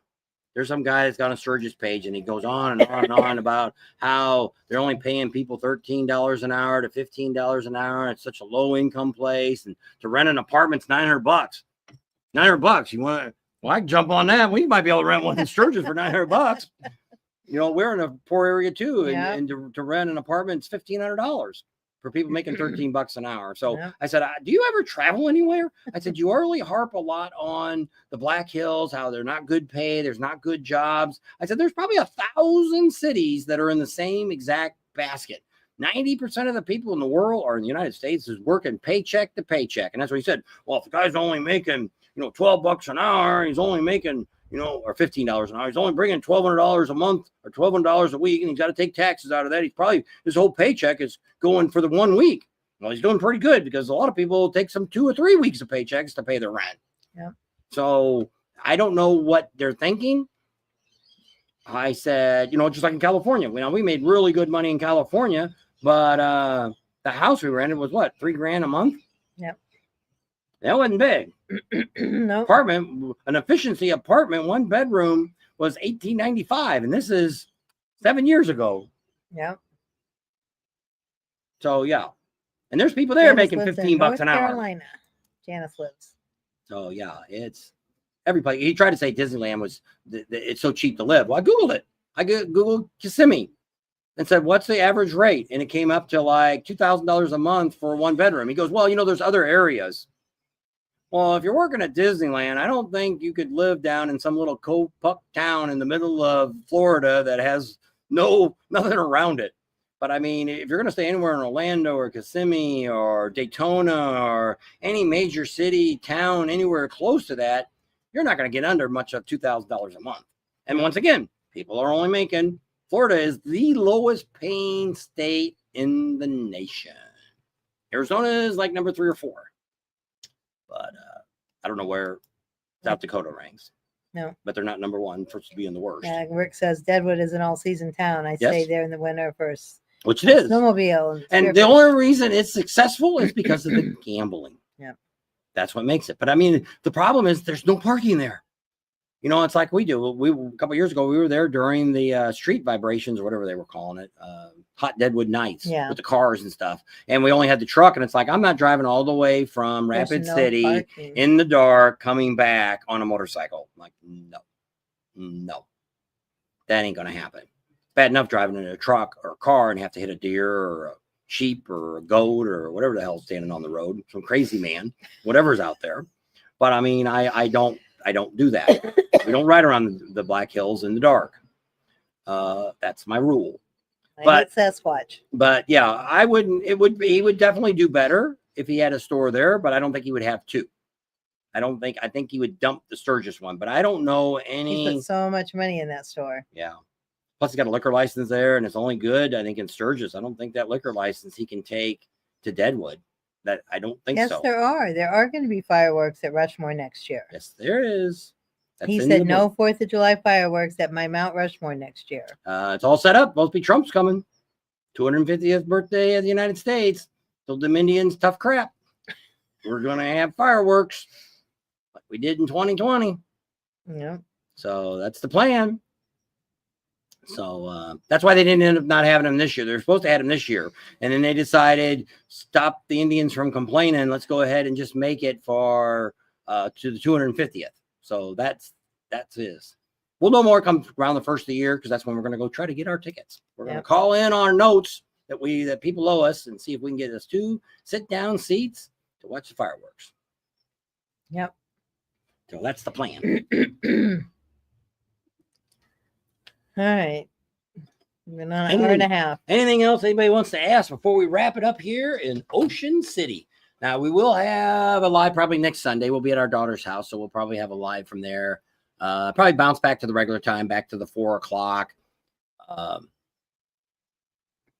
There's some guy that's got a Sturgis page and he goes on and on and on about how they're only paying people $13 an hour to $15 an hour. It's such a low income place, and to rent an apartment's $900. $900. You want to? Well, I can jump on that. We might be able to rent one in Sturgis for $900. You know, we're in a poor area too, and to rent an apartment, it's $1,500 for people making $13 an hour. So I said, do you ever travel anywhere? I said, you really harp a lot on the Black Hills, how they're not good pay. There's not good jobs. I said, there's probably 1,000 cities that are in the same exact basket. 90% of the people in the world or in the United States is working paycheck to paycheck. And that's what he said. Well, if the guy's only making, $12 an hour, he's only making, or $15 an hour. He's only bringing $1,200 a month or $1,200 a week, and he's got to take taxes out of that. He's probably, his whole paycheck is going for the 1 week. Well, he's doing pretty good because a lot of people take some 2 or 3 weeks of paychecks to pay their rent. Yeah. So I don't know what they're thinking. I said, just like in California, we made really good money in California, but the house we rented was what, $3,000 a month? Yep. That wasn't big. No. Apartment, an efficiency apartment, 1 bedroom was $1,895, and this is 7 years ago. Yeah. So yeah, and there's people there making $15 an hour. Carolina. Janice lives. So yeah, it's every place. He tried to say Disneyland was it's so cheap to live. Well, I googled it. I googled Kissimmee and said, what's the average rate? And it came up to like $2,000 a month for 1 bedroom. He goes, well, there's other areas. Well, if you're working at Disneyland, I don't think you could live down in some little puck town in the middle of Florida that has nothing around it. But I mean, if you're going to stay anywhere in Orlando or Kissimmee or Daytona or any major city, town, anywhere close to that, you're not going to get under much of $2,000 a month. And once again, people are only making, Florida is the lowest paying state in the nation. Arizona is like number 3 or 4. But I don't know where South Dakota ranks. No. But they're not number 1 for being the worst. Rick says Deadwood is an all-season town. I stay there in the winter for which it is. Snowmobile. And the only reason it's successful is because of the gambling. Yeah. That's what makes it. But I mean, the problem is there's no parking there. It's like we do. A couple of years ago, we were there during the street vibrations or whatever they were calling it, hot Deadwood nights with the cars and stuff. And we only had the truck. And it's like, I'm not driving all the way from Rapid City parking in the dark, coming back on a motorcycle. I'm like, no, that ain't going to happen. Bad enough driving in a truck or a car and have to hit a deer or a sheep or a goat or whatever the hell's standing on the road. Some crazy man, whatever's out there. But I mean, I don't do that. We don't ride around the Black Hills in the dark. That's my rule. But Sasquatch. But yeah, he would definitely do better if he had a store there, but I don't think he would have 2. I think he would dump the Sturgis one, but I don't know any. He put so much money in that store. Yeah. Plus he's got a liquor license there and it's only good, I think, in Sturgis. I don't think that liquor license he can take to Deadwood. That I don't think so. Yes, there are. There are going to be fireworks at Rushmore next year. Yes, there is. He said no 4th of July fireworks at my Mount Rushmore next year. It's all set up. Supposed to be Trump's coming. 250th birthday of the United States. Told them Indians tough crap. We're going to have fireworks like we did in 2020. Yeah. So that's the plan. So that's why they didn't end up not having them this year. They're supposed to have them this year. And then they decided, stop the Indians from complaining. Let's go ahead and just make it for to the 250th. So that's his. We'll know more come around the first of the year because that's when we're going to go try to get our tickets. We're going to call in our notes that people owe us and see if we can get us 2 sit-down seats to watch the fireworks. Yep. So that's the plan. All right. We've been on an hour and a half. Anything else anybody wants to ask before we wrap it up here in Ocean City? Now, we will have a live probably next Sunday. We'll be at our daughter's house, so we'll probably have a live from there. Probably bounce back to the regular time, back to the 4 o'clock,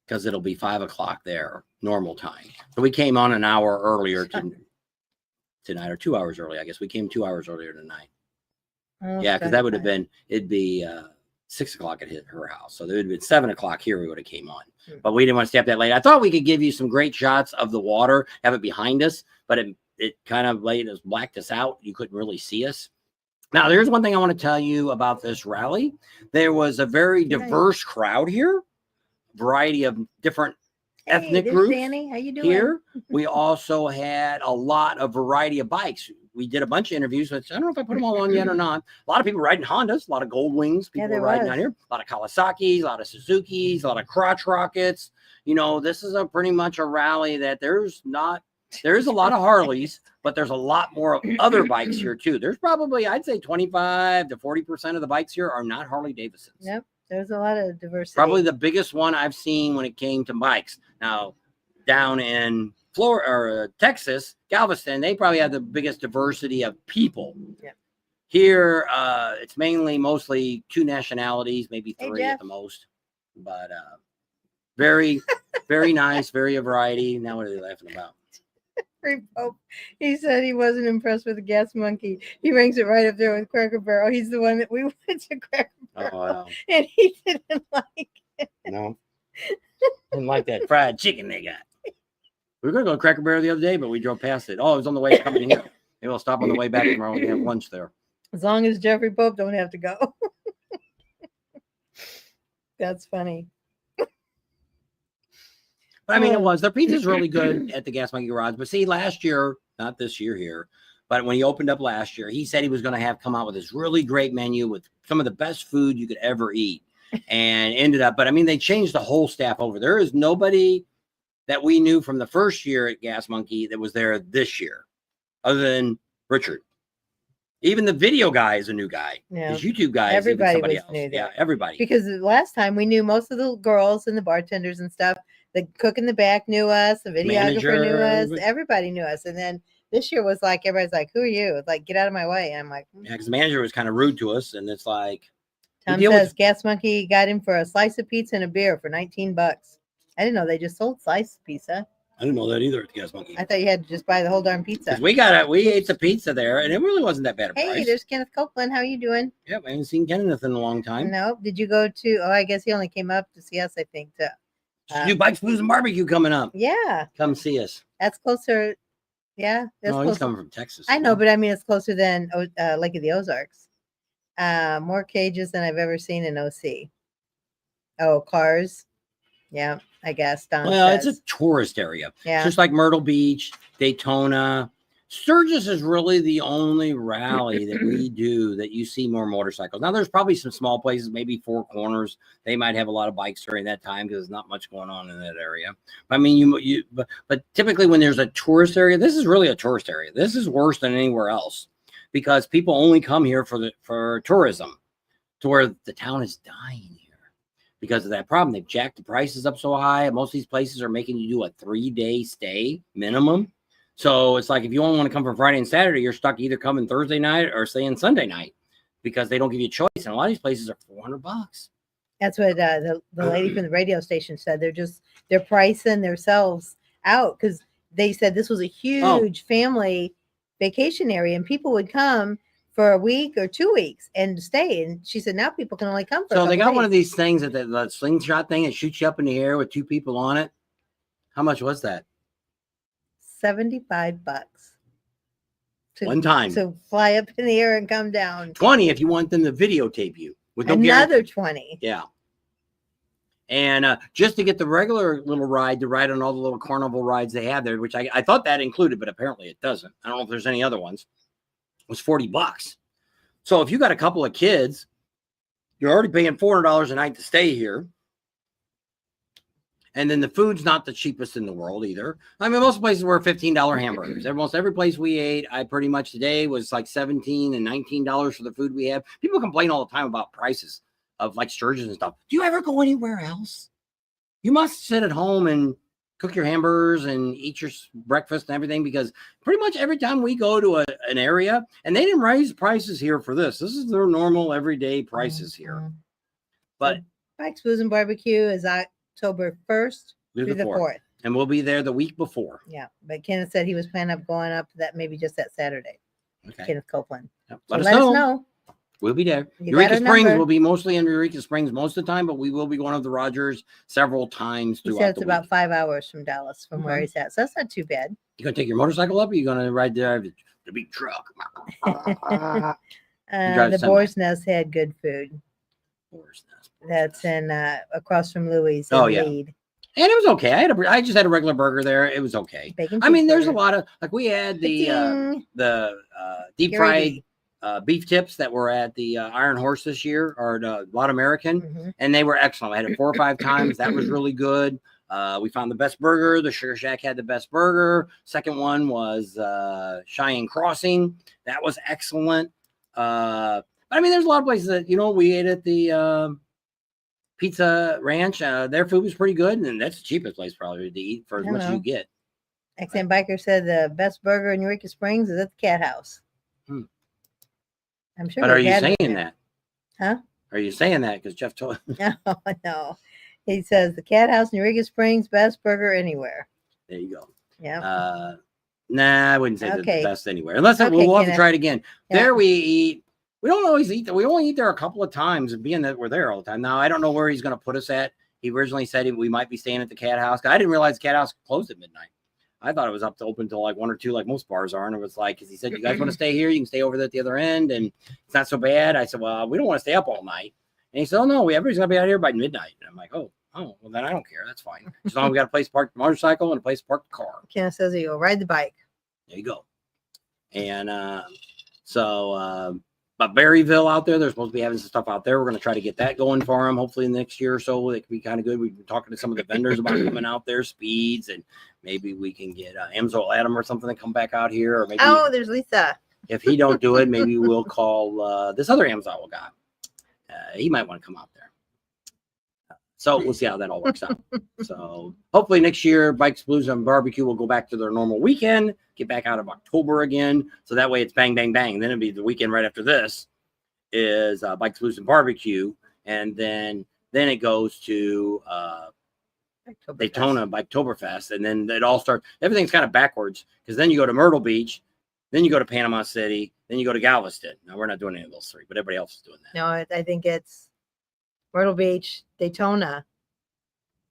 because it'll be 5 o'clock there, normal time. So we came on an hour earlier tonight, or 2 hours early. I guess we came 2 hours earlier tonight. Yeah, because that would have been, it'd be 6 o'clock at her house. So there would have been 7 o'clock here. We would have came on, but we didn't want to stay up that late. I thought we could give you some great shots of the water, have it behind us, but it kind of blacked us out. You couldn't really see us. Now, there's one thing I want to tell you about this rally. There was a very diverse crowd here, variety of different ethnic groups. Danny, how you doing? Here, we also had a lot of variety of bikes. We did a bunch of interviews, which I don't know if I put them all on yet or not. A lot of people riding Hondas, a lot of Gold Wings. People were riding out here. A lot of Kawasaki's, a lot of Suzuki's, a lot of crotch rockets. You know, this is pretty much a rally that there's a lot of Harleys, but there's a lot more of other bikes here too. There's probably, I'd say 25 to 40% of the bikes here are not Harley Davidsons. Yep. There's a lot of diversity. Probably the biggest one I've seen when it came to bikes. Now, down in Florida or Texas, Galveston, they probably have the biggest diversity of people. Yep. Here, it's mostly 2 nationalities, maybe 3 at the most. But very, very nice, very a variety. Now, what are they laughing about? Pope. He said he wasn't impressed with the Gas Monkey. He ranks it right up there with Cracker Barrel. He's the one that we went to Cracker Barrel, and he didn't like it. No, didn't like that fried chicken they got. We were going to go to Cracker Barrel the other day, but we drove past it. Oh, it was on the way coming here. Maybe we'll stop on the way back tomorrow and have lunch there. As long as Jeffrey Pope don't have to go. That's funny. But I mean, their pizza's really good at the Gas Monkey Garage. But see, last year, not this year here, but when he opened up last year, he said he was going to come out with this really great menu with some of the best food you could ever eat. And ended up, but I mean, they changed the whole staff over. There is nobody that we knew from the first year at Gas Monkey that was there this year, other than Richard. Even the video guy is a new guy. Yeah. His YouTube guy is somebody else. Yeah, everybody. Because last time we knew most of the girls and the bartenders and stuff. The cook in the back knew us. The videographer knew us. Everybody knew us. And then this year was like, everybody's like, who are you? It's like, get out of my way. And I'm like, yeah, because the manager was kind of rude to us. And it's like, Tom says Gas Monkey got him for a slice of pizza and a beer for $19. I didn't know they just sold slice pizza. I didn't know that either at the Gas Monkey. I thought you had to just buy the whole darn pizza. We ate the pizza there, and it really wasn't that bad a price. Hey, there's Kenneth Copeland. How are you doing? Yeah, I haven't seen Kenneth in a long time. No, did you go to? Oh, I guess he only came up to see us. I think to new Bikes, Blues, and Barbecue coming up. Yeah, come see us. That's closer. Yeah, that's he's coming from Texas. I know, but I mean it's closer than Lake of the Ozarks. More cages than I've ever seen in OC. Oh, cars. Yeah, I guess. Don says. It's a tourist area. Yeah. Just like Myrtle Beach, Daytona. Sturgis is really the only rally that we do that you see more motorcycles. Now, there's probably some small places, maybe Four Corners. They might have a lot of bikes during that time because there's not much going on in that area. I mean, but typically when there's a tourist area, this is really a tourist area. This is worse than anywhere else because people only come here for tourism, to where the town is dying here because of that problem. They've jacked the prices up so high. Most of these places are making you do a 3-day stay minimum. So it's like if you only want to come from Friday and Saturday, you're stuck either coming Thursday night or staying Sunday night because they don't give you a choice. And a lot of these places are $400. That's what the lady from the radio station said. They're pricing themselves out because they said this was a huge family vacation area and people would come for a week or 2 weeks and stay. And she said now people can only come for. So they got one of these things that slingshot thing that shoots you up in the air with 2 people on it. How much was that? $75. One time. to fly up in the air and come down. 20 if you want them to videotape you with no Another guarantee. 20. Yeah. And just to get the regular little ride, to ride on all the little carnival rides they have there, which I thought that included, but apparently it doesn't. I don't know if there's any other ones. It was $40. So if you got a couple of kids, you're already paying $400 a night to stay here. And then the food's not the cheapest in the world either. I mean, most places were $15 hamburgers. Almost every place we ate, I pretty much today was like $17 and $19 for the food we have. People complain all the time about prices of like sturgeons and stuff. Do you ever go anywhere else? You must sit at home and cook your hamburgers and eat your breakfast and everything, because pretty much every time we go to an area, and they didn't raise prices here for this. This is their normal everyday prices here. But Bikes, Blues, and Barbecue is October 1st through the 4th. And we'll be there the week before. Yeah. But Kenneth said he was planning on going up that maybe just that Saturday. Okay. Kenneth Copeland. Yep. So Let us know. know. We'll be there. You got Eureka our Springs number. will be mostly in Eureka Springs most of the time, but we will be going to the Rogers several times He throughout said it's the about week. 5 hours from Dallas, from where Okay. he's at. So that's not too bad. You gonna take your motorcycle up, or you gonna ride the big truck? The drive semi. Boar's Nest had good food. That's in across from Louis. Oh, in yeah. Meade. And it was okay. I just had a regular burger there. It was okay. Bacon I mean, there's a cheeseburger. lot of, like, we had the Ding. deep Gary fried D. beef tips that were at the Iron Horse this year, or the Lot American, Mhm. and they were excellent. I had it 4 or 5 times. That was really good. We found the best burger. The Sugar Shack had the best burger. Second one was Cheyenne Crossing. That was excellent. But I mean, there's a lot of places that, we ate at the Pizza Ranch. Their food was pretty good, and that's the cheapest place probably to eat for as much as you get. XM Biker said the best burger in Eureka Springs is at the Cat House. I'm sure. But are we've you had it saying there. that? Huh? Are you saying that because Jeff told? No, no. He says the Cat House in Eureka Springs, best burger anywhere. There you go. Yeah. Nah, I wouldn't say Okay. the best anywhere. Unless Okay, we'll have to Kenneth. try it again. Yeah. There we eat. We don't always eat there. We only eat there a couple of times, being that we're there all the time. Now, I don't know where he's going to put us at. He originally said we might be staying at the Cat House. I didn't realize the Cat House closed at midnight. I thought it was up to open till like 1 or 2, like most bars are. And it was like, because he said, you guys want to stay here? You can stay over there at the other end. And it's not so bad. I said, well, we don't want to stay up all night. And he said, oh, no, everybody's going to be out here by midnight. And I'm like, oh, well, then I don't care. That's fine. As long as we got a place to park the motorcycle and a place to park the car. Kenneth says he'll ride the bike. There you go. And but Berryville out there, they're supposed to be having some stuff out there. We're going to try to get that going for them. Hopefully next year or so, it could be kind of good. We've been talking to some of the vendors about coming out there, Speeds, and maybe we can get Amzol Adam or something to come back out here. Or maybe Oh, there's Lisa. if he don't do it, maybe we'll call this other Amzol we got. He might want to come out there. So we'll see how that all works out. So hopefully next year, Bikes, Blues, and Barbecue will go back to their normal weekend, get back out of October again. So that way it's bang, bang, bang. Then it'll be the weekend right after this is Bikes, Blues, and Barbecue. And then it goes to Daytona Biketoberfest. And then it all starts. Everything's kind of backwards because then you go to Myrtle Beach, then you go to Panama City, then you go to Galveston. Now, we're not doing any of those 3, but everybody else is doing that. No, I think it's Myrtle Beach, Daytona,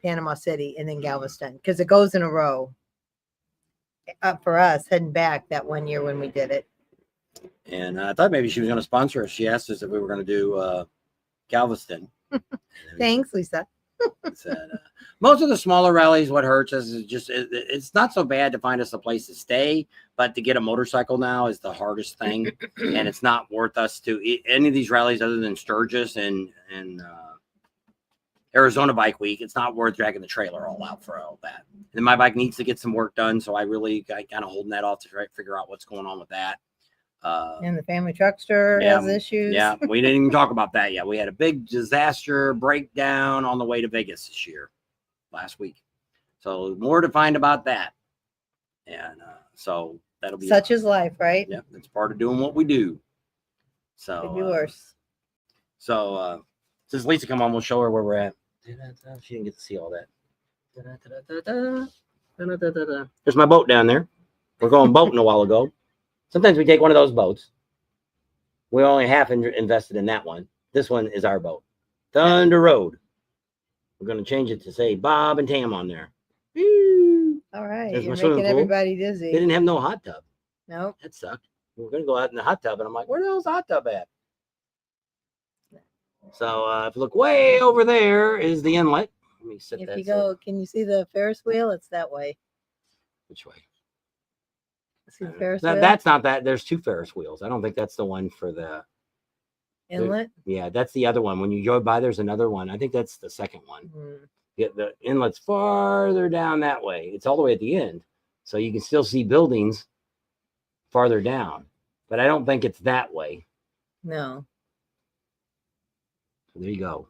Panama City, and then Galveston, because it goes in a row. Up for us heading back that one year when we did it. And I thought maybe she was going to sponsor us. She asked us if we were going to do Galveston. Thanks, Lisa. Said, most of the smaller rallies, what hurts us is just it's not so bad to find us a place to stay, but to get a motorcycle now is the hardest thing, and it's not worth us to any of these rallies other than Sturgis and Arizona Bike Week. It's not worth dragging the trailer all out for all that. And my bike needs to get some work done, so I kind of holding that off to try to figure out what's going on with that. And the family truckster has issues. Yeah, we didn't even talk about that yet. We had a big disaster breakdown on the way to Vegas this year, last week. So more to find about that. And so that'll be Such is life, right? Yeah, it's part of doing what we do. So Could be worse. So since Lisa come on, we'll show her where we're at. She didn't get to see all that. There's my boat down there. We're going boating a while ago. Sometimes we take one of those boats. We only half invested in that one. This one is our boat. Thunder Road. We're going to change it to say Bob and Tam on there. Woo! All right. There's my You're swimming making pool. everybody They dizzy. didn't have no hot tub. Nope. That sucked. we're going to go out in the hot tub. And I'm like, where the hell's the hot tub at? So if you look way over there is the inlet. Let me set If that. you go, can you see the Ferris wheel? It's that way. Which way? See the Ferris wheel? That's not that. There's two Ferris wheels. I don't think that's the one for the Inlet? Yeah, that's the other one. When you go by, there's another one. I think that's the second one. Yeah, the inlet's farther down that way. It's all the way at the end. So you can still see buildings farther down. But I don't think it's that way. No. So there you go.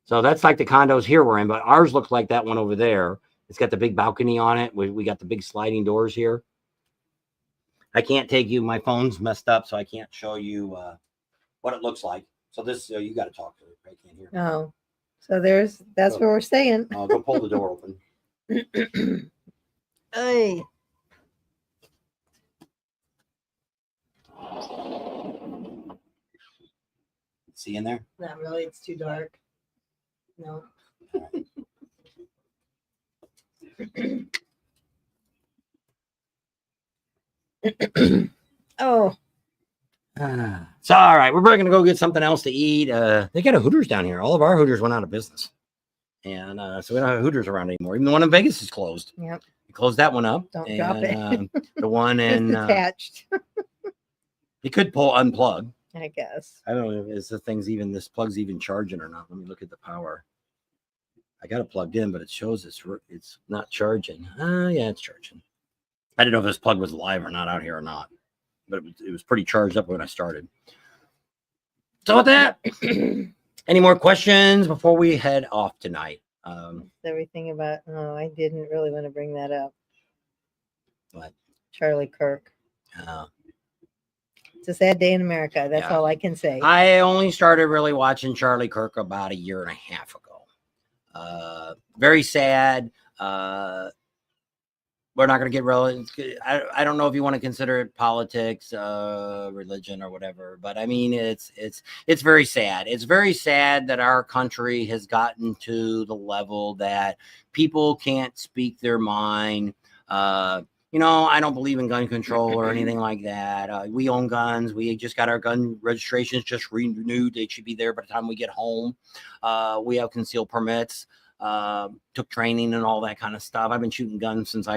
So that's like the condos here we're in, but ours looks like that one over there. It's got the big balcony on it. We got the big sliding doors here. I can't take you. My phone's messed up, so I can't show you what it looks like. So this, you got to talk to it. I can't hear. Oh, so that's where we're staying. I'll go pull the door open. Hey. See in there? Not really. It's too dark. No. Oh. So all right, we're probably gonna go get something else to eat. They got a Hooters down here. All of our Hooters went out of business, and so we don't have Hooters around anymore. Even the one in Vegas is closed. Yep. We closed that one up. Don't drop it. The one in It's attached. you could unplug. I guess. I don't know if the thing's even this plug's even charging or not. Let me look at the power. I got it plugged in, but it shows it's not charging. Yeah, it's charging. I didn't know if this plug was live or not out here or not, but it was pretty charged up when I started. So with that, any more questions before we head off tonight? Everything about. Oh, I didn't really want to bring that up. What? Charlie Kirk. Uh, It's a sad day in America. That's Yeah. all I can say. I only started really watching Charlie Kirk about a year and a half ago. Very sad. We're not going to get real. I don't know if you want to consider it politics, religion, or whatever, but I mean it's very sad. It's very sad that our country has gotten to the level that people can't speak their mind. I don't believe in gun control or anything like that. We own guns. We just got our gun registrations just renewed. They should be there by the time we get home. We have concealed permits. Took training and all that kind of stuff. I've been shooting guns since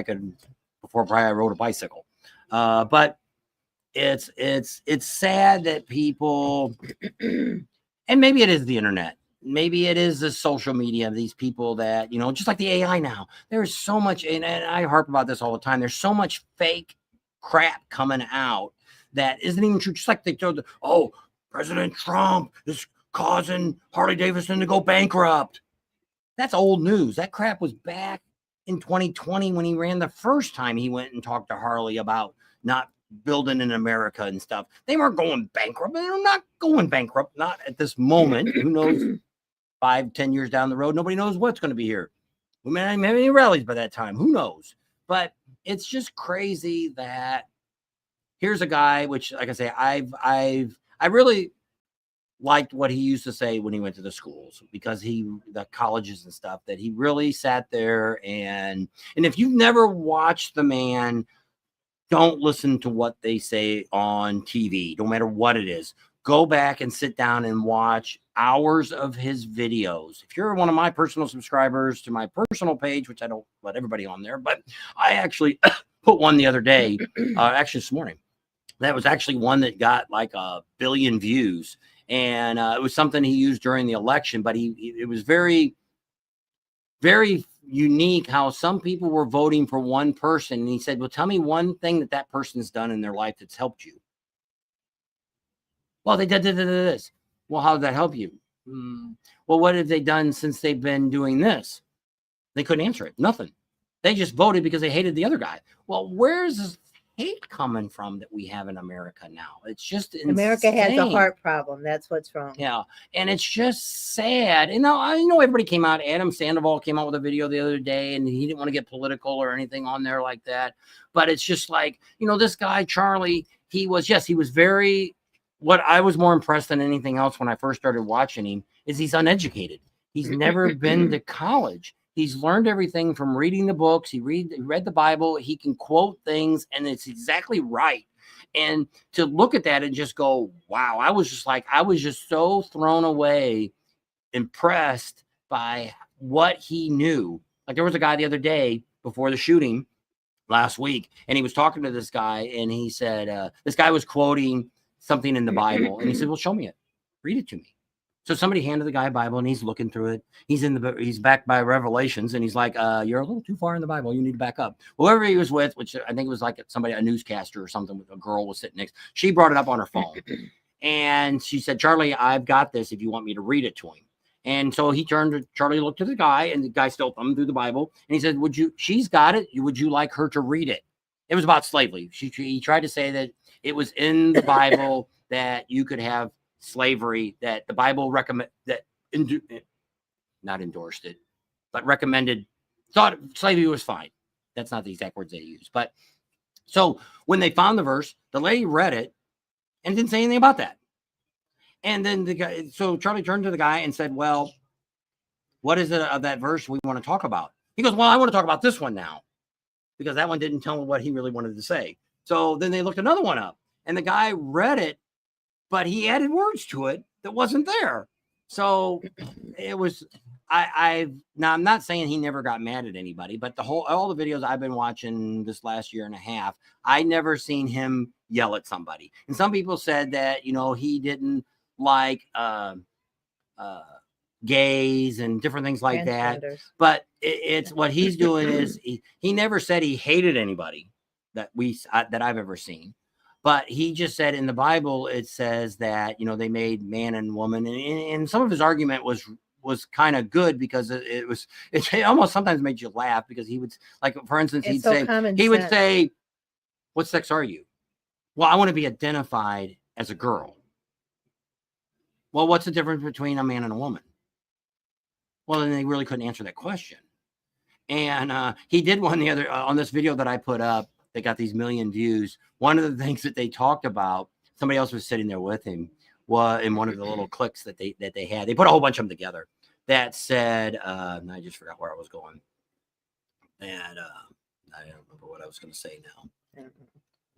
before I rode a bicycle. But it's sad that people, and maybe it is the internet. Maybe it is the social media of these people that, just like the AI now, there's so much, and I harp about this all the time. There's so much fake crap coming out that isn't even true. Just like they told, President Trump is causing Harley Davidson to go bankrupt. That's old news. That crap was back in 2020 when he ran the first time he went and talked to Harley about not building in America and stuff. They weren't going bankrupt. They're not going bankrupt. Not at this moment. Who knows? 5-10 years down the road, nobody knows what's going to be here. We may not even have any rallies by that time. Who knows? But it's just crazy that here's a guy, which, like I say, I really liked what he used to say when he went to the schools, because the colleges and stuff, that he really sat there and if you've never watched the man, don't listen to what they say on TV, no matter what it is. Go back and sit down and watch hours of his videos. If you're one of my personal subscribers to my personal page, which I don't let everybody on there, but I actually put one the other day, actually this morning. That was actually one that got like 1 billion views. And it was something he used during the election, but it was very, very unique how some people were voting for one person. And he said, well, tell me one thing that person's done in their life that's helped you. Well, they did this. Well, how did that help you? Well, what have they done since they've been doing this? They couldn't answer it. Nothing. They just voted because they hated the other guy. Well, where's this hate coming from that we have in America now? It's just insane. America has a heart problem. That's what's wrong. Yeah. And it's just sad. And now I know everybody came out. Adam Sandoval came out with a video the other day, and he didn't want to get political or anything on there like that. But it's just like, this guy, Charlie, he was very, what I was more impressed than anything else when I first started watching him is he's uneducated. He's never been to college. He's learned everything from reading the books. He read the Bible. He can quote things, and it's exactly right. And to look at that and just go, wow, I was just so thrown away, impressed by what he knew. Like there was a guy the other day before the shooting last week, and he was talking to this guy, and he said, this guy was quoting something in the Bible, and he said, well, show me it. Read it to me. So somebody handed the guy a Bible, and he's looking through it. He's back by Revelations, and he's like, you're a little too far in the Bible. You need to back up. Whoever he was with, which I think it was like somebody, a newscaster or something, with a girl was sitting next. She brought it up on her phone. And she said, Charlie, I've got this if you want me to read it to him. And so Charlie looked to the guy, and the guy still thumbed through the Bible. And he said, she's got it. Would you like her to read it? It was about slavery. He tried to say that it was in the Bible that you could have slavery, that the Bible not endorsed it, but recommended, thought slavery was fine. That's not the exact words they use. But so when they found the verse, the lady read it and didn't say anything about that. And then so Charlie turned to the guy and said, well, what is it of that verse we want to talk about? He goes, well, I want to talk about this one now, because that one didn't tell him what he really wanted to say. So then they looked another one up, and the guy read it, but he added words to it that wasn't there. So it was, now I'm not saying he never got mad at anybody, but all the videos I've been watching this last year and a half, I never seen him yell at somebody. And some people said that, he didn't like gays and different things like that. But it's what he's doing is he never said he hated anybody that I've ever seen. But he just said in the Bible, it says that, they made man and woman. And some of his argument was kind of good, because it almost sometimes made you laugh, because he would, like, for instance, he would say, what sex are you? Well, I want to be identified as a girl. Well, what's the difference between a man and a woman? Well, then they really couldn't answer that question. And he did one the other on this video that I put up. They got these million views. One of the things that they talked about, somebody else was sitting there with him, was in one of the little clips that they had. They put a whole bunch of them together that said, I just forgot where I was going. And I don't remember what I was going to say now.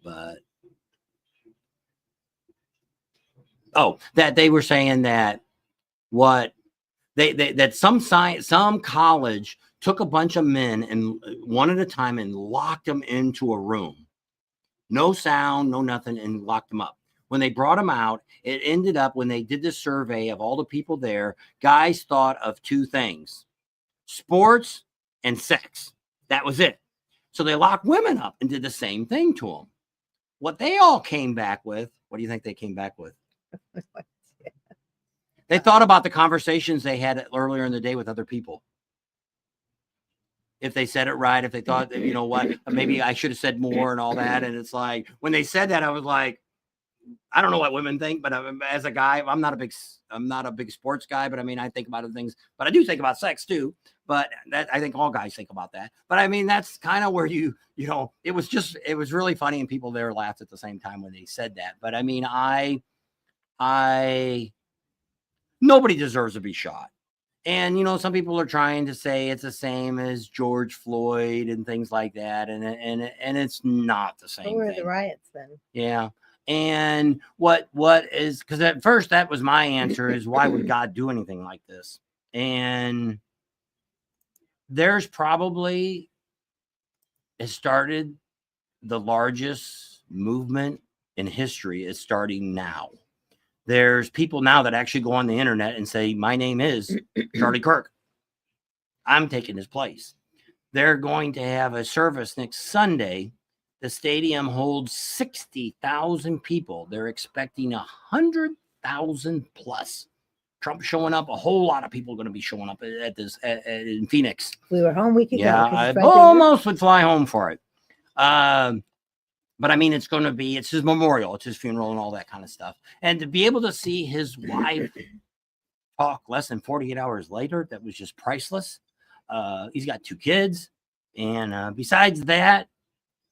But that they were saying that that some college took a bunch of men and one at a time and locked them into a room, no sound, no nothing, and locked them up. When they brought them out, it ended up, when they did the survey of all the people there, guys thought of two things: sports and sex. That was it. So they locked women up and did the same thing to them. What they all came back with, what do you think they came back with? They thought about the conversations they had earlier in the day with other people. If they said it right, if they thought, maybe I should have said more and all that. And it's like, when they said that, I was like, I don't know what women think, but as a guy, I'm not a big sports guy, but I think about other things, but I do think about sex too. But I think all guys think about that. But that's kind of where it was really funny, and people there laughed at the same time when they said that. But nobody deserves to be shot. And, some people are trying to say it's the same as George Floyd and things like that. And it's not the same. What were thing. The riots then? Yeah. And what is, because at first that was my answer, is why would God do anything like this? And there's probably, it started, the largest movement in history is starting now. There's people now that actually go on the internet and say, my name is Charlie Kirk. I'm taking his place. They're going to have a service next Sunday. The stadium holds 60,000 people. They're expecting 100,000 plus. Trump showing up. A whole lot of people are going to be showing up at this in Phoenix. We were home week ago. Yeah, I almost would fly home for it. But it's going to be, it's his memorial, it's his funeral and all that kind of stuff. And to be able to see his wife talk less than 48 hours later, that was just priceless. He's got 2 kids. And besides that,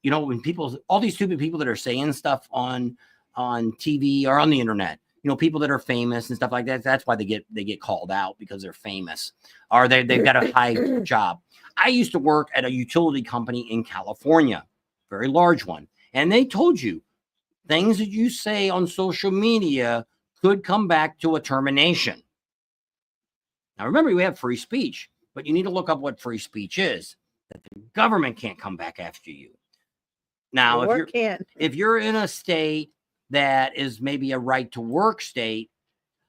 when all these stupid people that are saying stuff on TV or on the internet, people that are famous and stuff like that, that's why they get called out, because they're famous, or they've got a high job. I used to work at a utility company in California, very large one. And they told you, things that you say on social media could come back to a termination. Now, remember, we have free speech, but you need to look up what free speech is. That the government can't come back after you. Now, if you're in a state that is maybe a right to work state,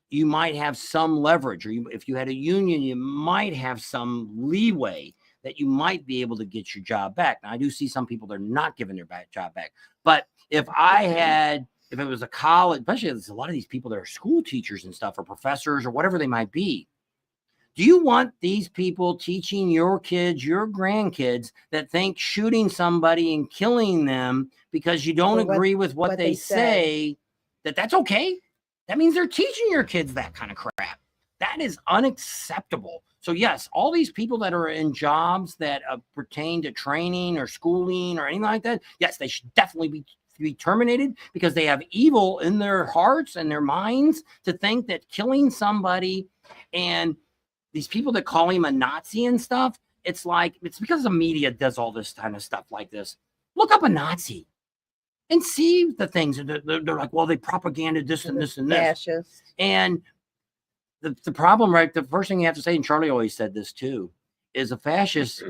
you might have some leverage, or if you had a union, you might have some leeway that you might be able to get your job back. Now, I do see some people that are not giving their job back. But if it was a college, especially there's a lot of these people that are school teachers and stuff, or professors, or whatever they might be, do you want these people teaching your kids, your grandkids, that think shooting somebody and killing them because you don't agree with what they say, that's okay? That means they're teaching your kids that kind of crap. That is unacceptable. So yes, all these people that are in jobs that pertain to training or schooling or anything like that, yes, they should definitely be terminated, because they have evil in their hearts and their minds to think that killing somebody, and these people that call him a Nazi and stuff, it's because the media does all this kind of stuff like this. Look up a Nazi and see the things. They're like, well, they propaganded this and this and this. Fascist. And the problem, right, the first thing you have to say, and Charlie always said this too, is a fascist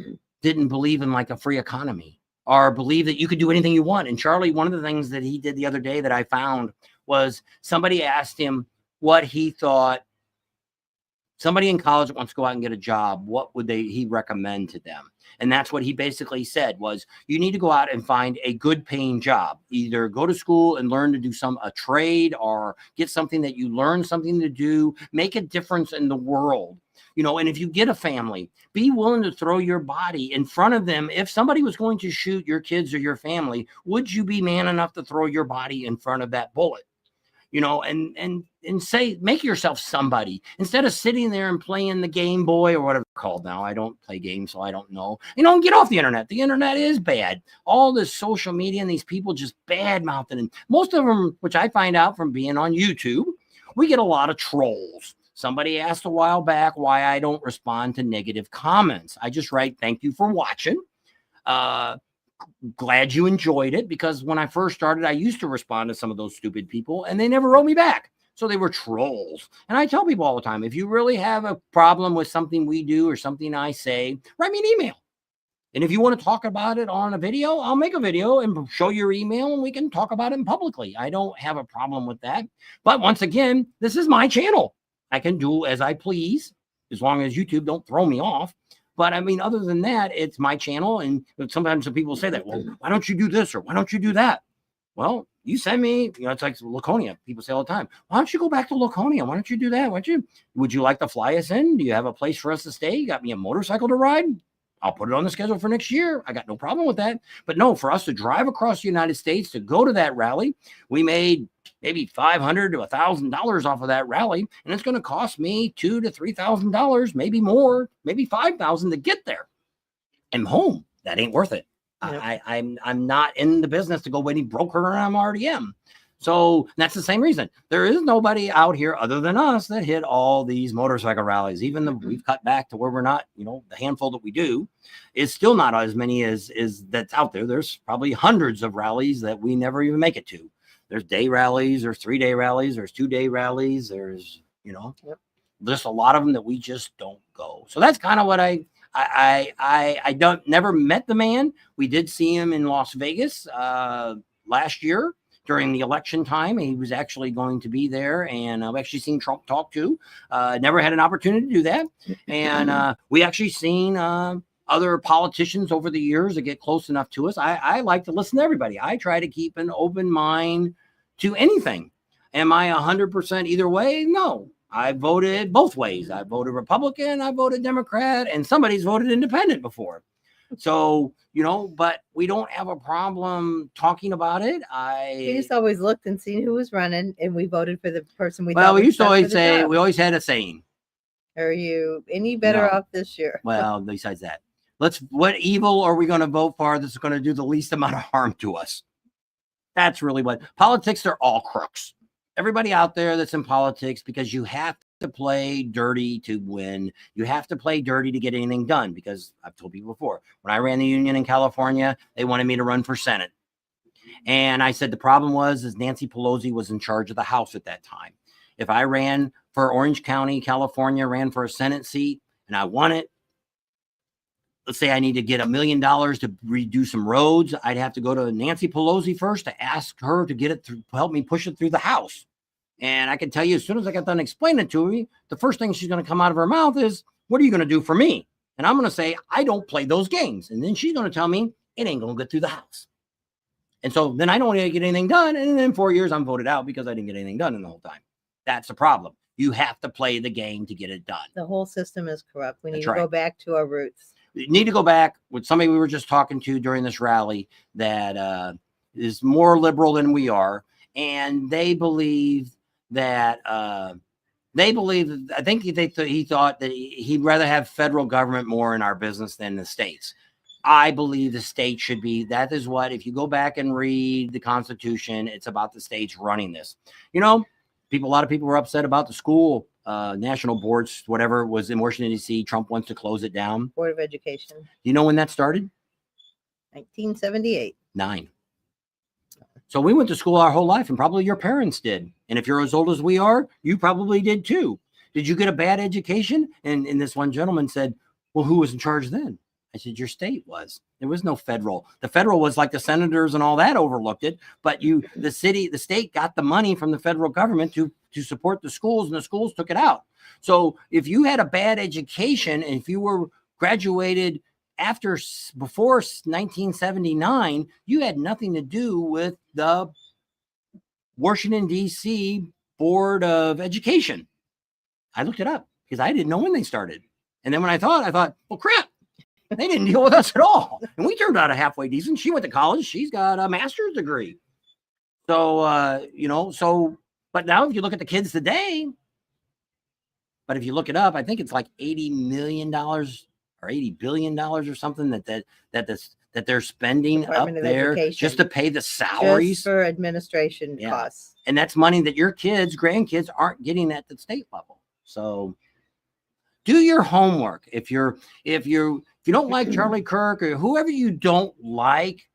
didn't believe in like a free economy, or believe that you could do anything you want. And Charlie, one of the things that he did the other day that I found was somebody asked him what he thought. Somebody in college that wants to go out and get a job, what would he recommend to them? And that's what he basically said was, you need to go out and find a good paying job. Either go to school and learn to do a trade, or get something that you learn something to do, make a difference in the world. And if you get a family, be willing to throw your body in front of them. If somebody was going to shoot your kids or your family, would you be man enough to throw your body in front of that bullet? And say, make yourself somebody, instead of sitting there and playing the Game Boy or whatever it's called now. I don't play games, so I don't know. Get off the internet. The internet is bad. All this social media and these people just bad mouthing. And most of them, which I find out from being on YouTube, we get a lot of trolls. Somebody asked a while back why I don't respond to negative comments. I just write, thank you for watching. Glad you enjoyed it, because when I first started, I used to respond to some of those stupid people and they never wrote me back. So they were trolls. And I tell people all the time, if you really have a problem with something we do or something I say, write me an email. And if you want to talk about it on a video, I'll make a video and show your email and we can talk about it publicly. I don't have a problem with that. But once again, this is my channel. I can do as I please, as long as YouTube don't throw me off. But I mean, other than that, it's my channel. And sometimes some people say that, well, why don't you do this or why don't you do that? Well, you send me, it's like Laconia. People say all the time, why don't you go back to Laconia? Why don't you do that? Would you like to fly us in? Do you have a place for us to stay? You got me a motorcycle to ride? I'll put it on the schedule for next year. I got no problem with that. But no, for us to drive across the United States to go to that rally, we made maybe $500 to $1,000 off of that rally. And it's going to cost me $2,000 to $3,000, maybe more, maybe $5,000 to get there. I'm home. That ain't worth it. Yep. I'm not in the business to go any broker than I already am. So that's the same reason. There is nobody out here other than us that hit all these motorcycle rallies. Even though we've cut back to where we're not, the handful that we do is still not as many as that's out there. There's probably hundreds of rallies that we never even make it to. There's day rallies, there's 3-day rallies, there's 2-day rallies. There's, just a lot of them that we just don't go. So that's kind of what I never met the man. We did see him in Las Vegas last year during the election time. He was actually going to be there, and I've actually seen Trump talk to. Never had an opportunity to do that. And we actually seen other politicians over the years that get close enough to us. I like to listen to everybody. I try to keep an open mind to anything. Am I 100% either way? No. I voted both ways. I voted Republican, I voted Democrat, and somebody's voted independent before. So, but we don't have a problem talking about it. We just always looked and seen who was running, and we voted for the person we thought. Well, we used to always say, we always had a saying. Are you any better off this year? Well, besides that, what evil are we going to vote for that's going to do the least amount of harm to us? That's really what politics, they're all crooks. Everybody out there that's in politics, because you have to play dirty to win. You have to play dirty to get anything done, because I've told people before, when I ran the union in California, they wanted me to run for Senate. And I said the problem is Nancy Pelosi was in charge of the House at that time. If I ran for Orange County, California, ran for a Senate seat, and I won it, let's say I need to get $1 million to redo some roads, I'd have to go to Nancy Pelosi first to ask her to get it through, help me push it through the House. And I can tell you, as soon as I got done explaining it to me, the first thing she's going to come out of her mouth is, what are you going to do for me? And I'm going to say, I don't play those games. And then she's going to tell me, it ain't going to get through the House. And so then I don't get anything done. And in 4 years, I'm voted out because I didn't get anything done in the whole time. That's the problem. You have to play the game to get it done. The whole system is corrupt. We need That's to right. go back to our roots. You need to go back with somebody we were just talking to during this rally that is more liberal than we are. And they believe that I think he thought that he'd rather have federal government more in our business than the states. I believe the state should be, that is what, if you go back and read the Constitution, it's about the states running this. You know, a lot of people were upset about the school, national boards, whatever was in Washington, D.C. Trump wants to close it down. Board of Education. Do you know when that started? 1978. 9. So we went to school our whole life, and probably your parents did. And if you're as old as we are, you probably did too. Did you get a bad education? And this one gentleman said, well, who was in charge then? I said, your state was. There was no federal. The federal was like the senators and all that overlooked it. But the state got the money from the federal government to support the schools, and the schools took it out. So if you had a bad education, and if you were graduated before 1979, you had nothing to do with the Washington, D.C. Board of Education. I looked it up because I didn't know when they started. And then when I thought, well, crap. They didn't deal with us at all. And we turned out a halfway decent. She went to college. She's got a master's degree. So, but now if you look at the kids today, but if you look it up, I think it's like $80 million or $80 billion or something that they're spending Department up of there Education. just to pay the salaries. Just for administration Yeah. costs. And that's money that your kids, grandkids aren't getting at the state level. So do your homework. If you don't like Charlie Kirk or whoever you don't like,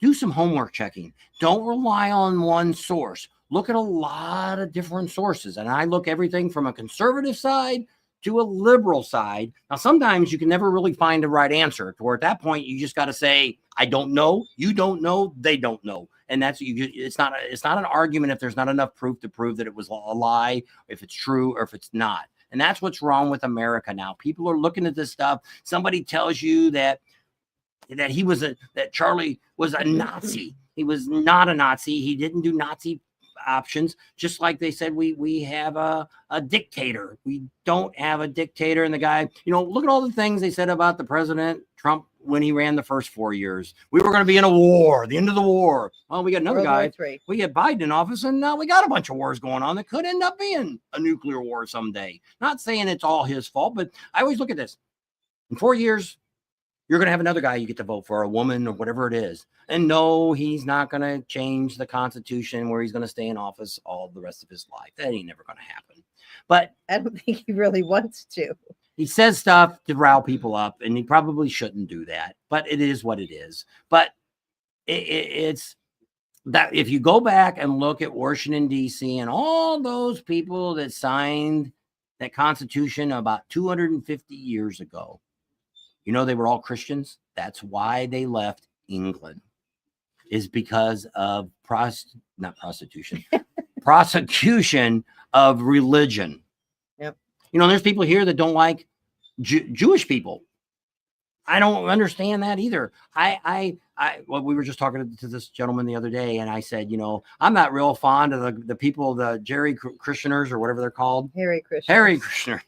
do some homework checking. Don't rely on one source. Look at a lot of different sources. And I look everything from a conservative side to a liberal side. Now, sometimes you can never really find the right answer, or at that point, you just got to say, I don't know, you don't know, they don't know. And it's not an argument if there's not enough proof to prove that it was a lie, if it's true or if it's not. And that's what's wrong with America now. People are looking at this stuff. Somebody tells you that Charlie was a Nazi. He was not a Nazi. He didn't do Nazi options. Just like they said, we have a dictator. We don't have a dictator. And the guy, look at all the things they said about the president Trump when he ran the first 4 years. We were going to be in a war, the end of the war. Well, we got another guy. We get Biden in office, and now we got a bunch of wars going on that could end up being a nuclear war someday. Not saying it's all his fault, but I always look at this. In 4 years, you're going to have another guy you get to vote for, a woman or whatever it is. And no, he's not going to change the Constitution where he's going to stay in office all the rest of his life. That ain't never going to happen. But I don't think he really wants to. He says stuff to rile people up, and he probably shouldn't do that. But it is what it is. But it's that if you go back and look at Washington, D.C., and all those people that signed that Constitution about 250 years ago, they were all Christians. That's why they left England, is because of prosecution of religion. Yep. There's people here that don't like Jewish people. I don't understand that either. Well, we were just talking to this gentleman the other day, and I said, I'm not real fond of the people, the Jerry Christianers or whatever they're called. Harry Christianer.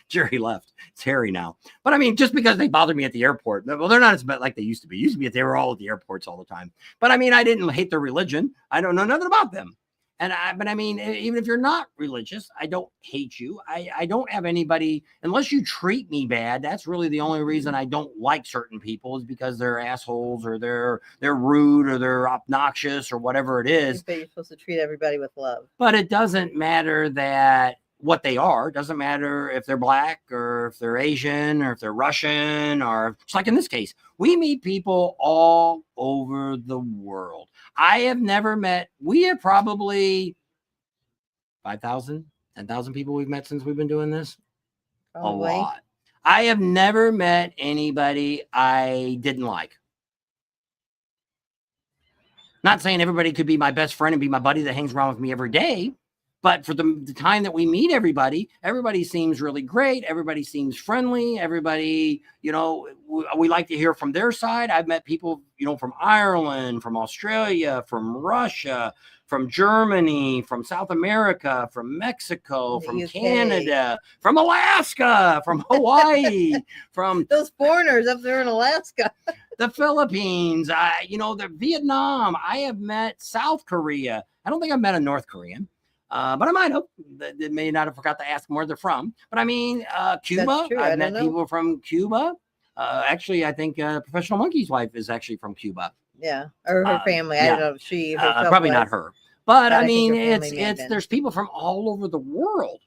Jerry left. It's Harry now. But I mean, just because they bothered me at the airport, well, they're not as bad like they used to be. They were all at the airports all the time. But I mean, I didn't hate their religion. I don't know nothing about them. But I mean, even if you're not religious, I don't hate you. I don't have anybody, unless you treat me bad. That's really the only reason I don't like certain people, is because they're assholes or they're rude or they're obnoxious or whatever it is. But you're supposed to treat everybody with love. But it doesn't matter what they are. It doesn't matter if they're black or if they're Asian or if they're Russian, or it's like in this case, we meet people all over the world. I have never met, we have probably 5,000, 10,000 people we've met since we've been doing this. Probably. A lot. I have never met anybody I didn't like. Not saying everybody could be my best friend and be my buddy that hangs around with me every day, but for the time that we meet everybody seems really great. Everybody seems friendly. Everybody, we like to hear from their side. I've met people, from Ireland, from Australia, from Russia, from Germany, from South America, from Mexico, The from UK. Canada, from Alaska, from Hawaii, from Those foreigners up there in Alaska. the Philippines, the Vietnam. I have met South Korea. I don't think I've met a North Korean, but I might have. They may not have forgot to ask where they're from. But I mean, Cuba. That's true. I've met people from Cuba. Actually, I think Professional Monkey's wife is actually from Cuba. Yeah, or her family. yeah. I don't know if she herself probably was. not her. But I I think mean, her family may have been. there's people from all over the world.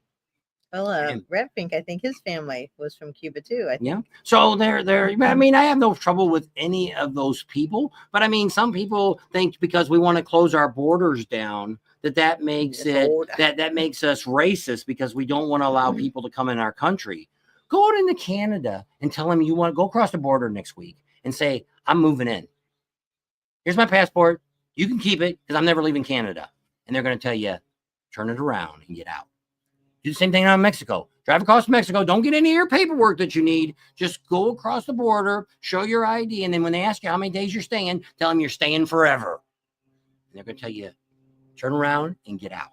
Well, Red Pink, I think his family was from Cuba too. I think. Yeah. So they're. I mean, I have no trouble with any of those people, but I mean, some people think because we want to close our borders down that makes that makes us racist because we don't want to allow people to come in our country. Go out into Canada and tell them you want to go across the border next week and say, I'm moving in. Here's my passport. You can keep it because I'm never leaving Canada. And they're going to tell you, turn it around and get out. Do the same thing out in Mexico. Drive across Mexico. Don't get any of your paperwork that you need. Just go across the border, show your ID. And then when they ask you how many days you're staying, tell them you're staying forever. And they're going to tell you, turn around and get out.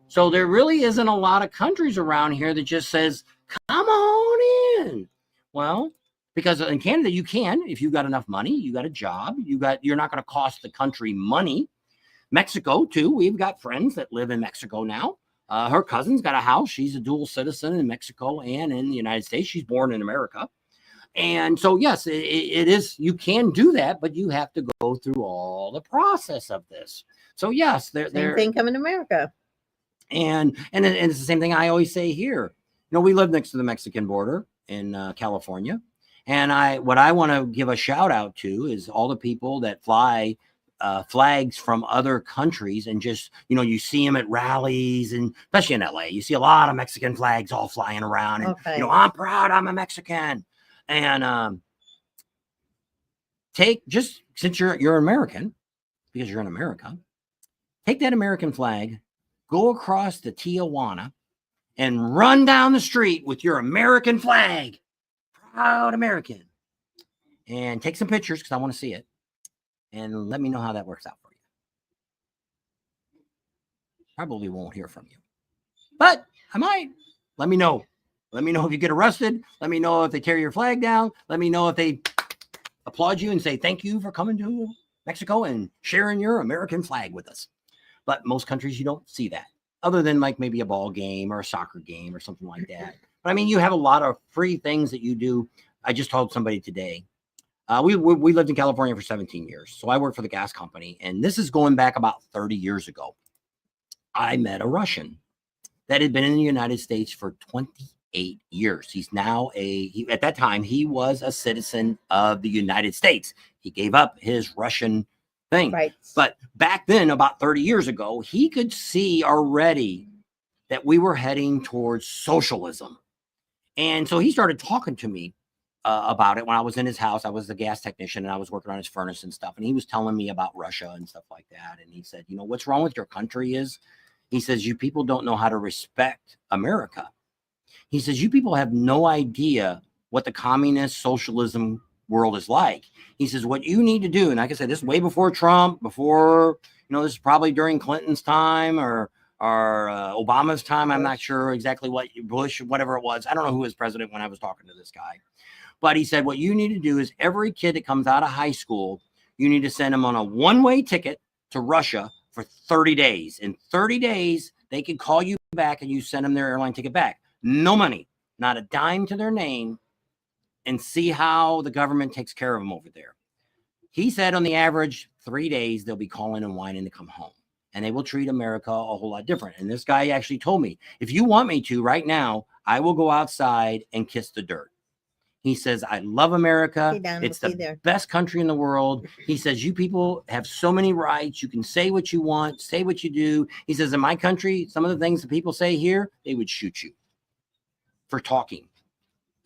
So there really isn't a lot of countries around here that just says, come on in. Well, because in Canada, you can, if you got enough money, you got a job, you're not going to cost the country money. Mexico too. We've got friends that live in Mexico now. Her cousin's got a house. She's a dual citizen in Mexico and in the United States. She's born in America. And so, yes, it is. You can do that, but you have to go through all the process of this. So, yes, Same thing coming to America. And it's the same thing I always say here. We live next to the Mexican border in California. And what I want to give a shout out to is all the people that fly flags from other countries and just, you see them at rallies and especially in LA, you see a lot of Mexican flags all flying around and, I'm proud I'm a Mexican. And since you're American, because you're in America, take that American flag, go across to Tijuana and run down the street with your American flag, proud American, and take some pictures because I want to see it. And let me know how that works out for you. Probably won't hear from you, but I might. Let me know. Let me know if you get arrested. Let me know if they tear your flag down. Let me know if they applaud you and say thank you for coming to Mexico and sharing your American flag with us. But most countries, you don't see that, other than like maybe a ball game or a soccer game or something like that. But I mean, you have a lot of free things that you do. I just told somebody today. We lived in California for 17 years. So I worked for the gas company. And this is going back about 30 years ago. I met a Russian that had been in the United States for 28 years. He's now at that time, he was a citizen of the United States. He gave up his Russian thing. Right. But back then, about 30 years ago, he could see already that we were heading towards socialism. And so he started talking to me about it when I was in his house. I was the gas technician and I was working on his furnace and stuff. And he was telling me about Russia and stuff like that. And he said, what's wrong with your country is, he says, you people don't know how to respect America. He says, you people have no idea what the communist socialism world is like. He says, what you need to do, and like I said, this is way before Trump, before, this is probably during Clinton's time or Obama's time. I'm not sure exactly what Bush, whatever it was. I don't know who was president when I was talking to this guy. But he said, what you need to do is every kid that comes out of high school, you need to send them on a one-way ticket to Russia for 30 days. In 30 days, they can call you back and you send them their airline ticket back. No money, not a dime to their name, and see how the government takes care of them over there. He said on the average, 3 days, they'll be calling and whining to come home. And they will treat America a whole lot different. And this guy actually told me, if you want me to right now, I will go outside and kiss the dirt. He says, I love America. Okay, Don, It's we'll see the you there. best country in the world. He says, you people have so many rights. You can say what you want, say what you do. He says, in my country, some of the things that people say here, they would shoot you for talking.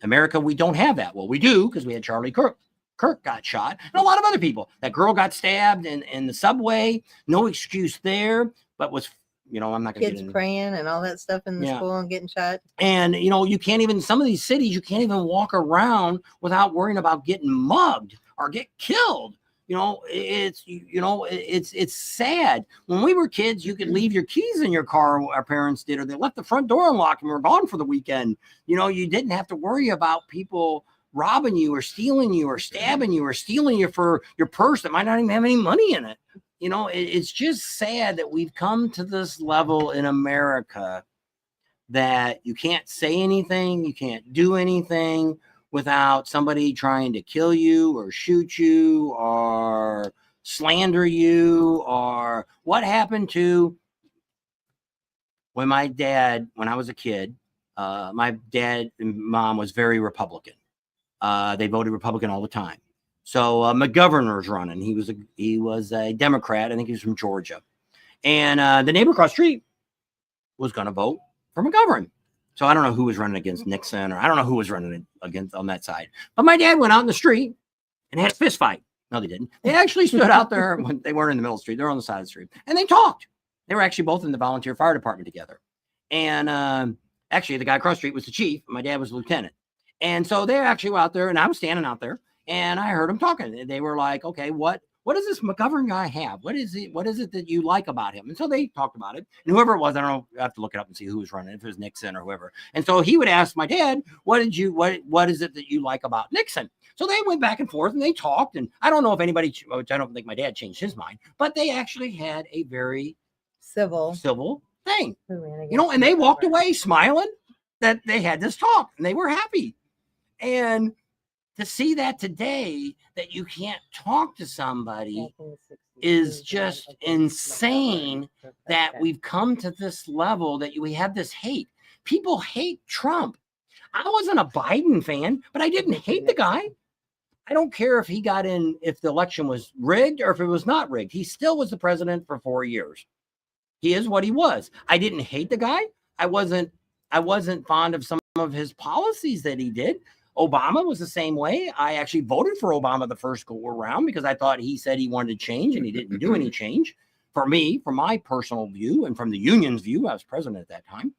America, we don't have that. Well, we do because we had Charlie Kirk. Kirk got shot, and a lot of other people. That girl got stabbed in the subway. No excuse there, but was, I'm not going to get Kids into praying and all that stuff in the Yeah. school and getting shot. And, you can't even, some of these cities, you can't even walk around without worrying about getting mugged or get killed. It's sad. When we were kids, you could leave your keys in your car, our parents did, or they left the front door unlocked and we were gone for the weekend. You didn't have to worry about people robbing you or stealing you or stabbing you or stealing you for your purse that might not even have any money in it. It's just sad that we've come to this level in America that you can't say anything, you can't do anything without somebody trying to kill you or shoot you or slander you. Or what happened to when I was a kid, my dad and mom was very Republican. They voted Republican all the time. So McGovernor's running. He was a Democrat. I think he was from Georgia. And the neighbor across the street was going to vote for McGovern. So I don't know who was running against Nixon, or I don't know who was running against on that side. But my dad went out in the street and had a fist fight. No, they didn't. They actually stood out there when they weren't in the middle of the street. They were on the side of the street. And they talked. They were actually both in the volunteer fire department together. And actually, the guy across the street was the chief. My dad was the lieutenant. And so they actually were out there, and I was standing out there, and I heard them talking. They were like, okay, what does this McGovern guy have? What is it that you like about him? And so they talked about it. And whoever it was, I don't know, I have to look it up and see who was running, if it was Nixon or whoever. And so he would ask my dad, what is it that you like about Nixon? So they went back and forth and they talked. And I don't know if anybody, which I don't think my dad changed his mind, but they actually had a very civil thing, and they walked away smiling that they had this talk and they were happy. And to see that today, that you can't talk to somebody is just insane, that we've come to this level that we have this hate. People hate Trump. I wasn't a Biden fan, but I didn't hate the guy. I don't care if he got in, if the election was rigged or if it was not rigged. He still was the president for 4 years. He is what he was. I didn't hate the guy. I wasn't fond of some of his policies that he did. Obama was the same way. I actually voted for Obama the first go around because I thought he said he wanted to change and he didn't do any change. For me, from my personal view and from the union's view, I was president at that time.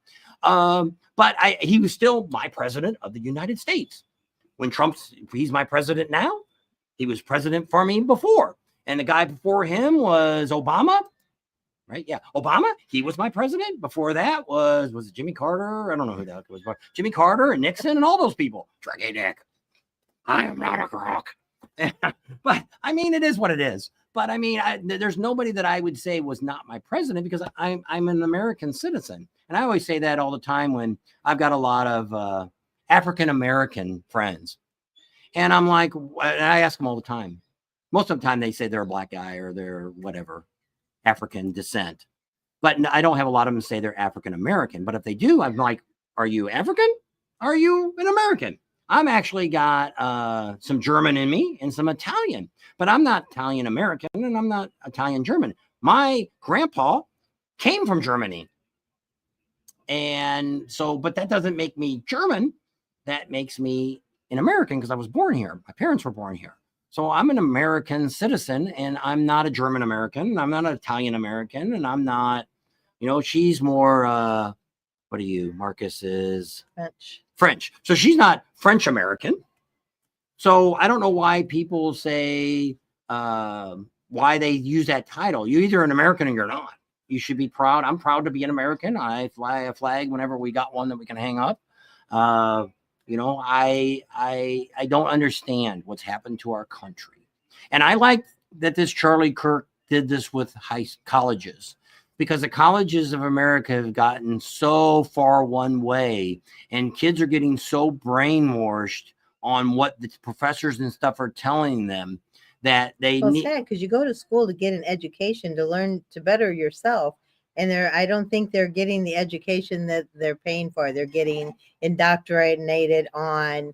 But he was still my president of the United States. When he's my president now, he was president for me before. And the guy before him was Obama. Right? Yeah. Obama, he was my president. Before that was it Jimmy Carter? I don't know who that was. Jimmy Carter and Nixon and all those people. Draggy Dick. I am not a crook. But I mean, it is what it is. But I mean, there's nobody that I would say was not my president because I'm an American citizen. And I always say that all the time when I've got a lot of African-American friends. And I'm like, I ask them all the time. Most of the time they say they're a black guy or they're whatever. African descent, but I don't have a lot of them say they're African American. But if they do, I'm like, are you African? Are you an American? I'm actually got some German in me and some Italian, but I'm not Italian American and I'm not Italian German. My grandpa came from Germany, and so, but that doesn't make me German. That makes me an American because I was born here. My parents were born here. So I'm an American citizen and I'm not a German American. I'm not an Italian American and I'm not, she's more, what are you? Marcus is French. So she's not French American. So I don't know why people say, why they use that title. You're either an American or you're not. You should be proud. I'm proud to be an American. I fly a flag whenever we got one that we can hang up. I don't understand what's happened to our country. And I like that this Charlie Kirk did this with colleges, because the colleges of America have gotten so far one way and kids are getting so brainwashed on what the professors and stuff are telling them that they need. It's sad because you go to school to get an education, to learn to better yourself. And I don't think they're getting the education that they're paying for. They're getting indoctrinated on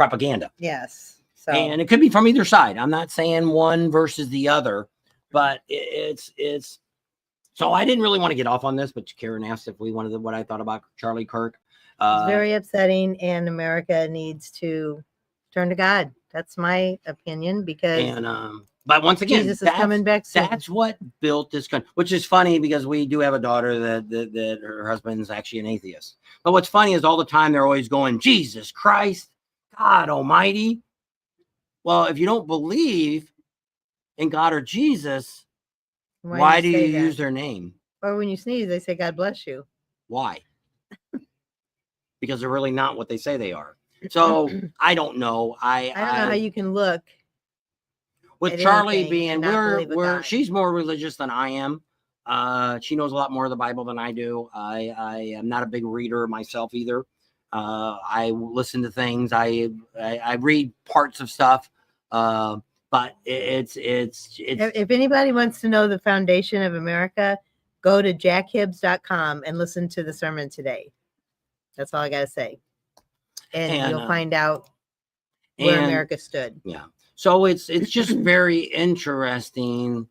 propaganda. Yes. So And it could be from either side. I'm not saying one versus the other, but it's so I didn't really want to get off on this, but Karen asked if we wanted what I thought about Charlie Kirk. it's very upsetting, and America needs to turn to God. That's my opinion, because and but once again, Jesus is coming back soon. That's what built this country, which is funny because we do have a daughter that her husband's actually an atheist. But what's funny is all the time they're always going, Jesus Christ, God Almighty. Well, if you don't believe in God or Jesus, why do you use their name? Or when you sneeze, they say, God bless you. Why? Because they're really not what they say they are. So I don't know. I don't know how you can look with at Charlie anything being and not believe a God. she's more religious than I am. She knows a lot more of the Bible than I do. I am not a big reader myself either. I listen to things. I read parts of stuff. But it's If anybody wants to know the foundation of America, go to jackhibbs.com and listen to the sermon today. That's all I got to say. And you'll find out where America stood. Yeah. So it's just very interesting.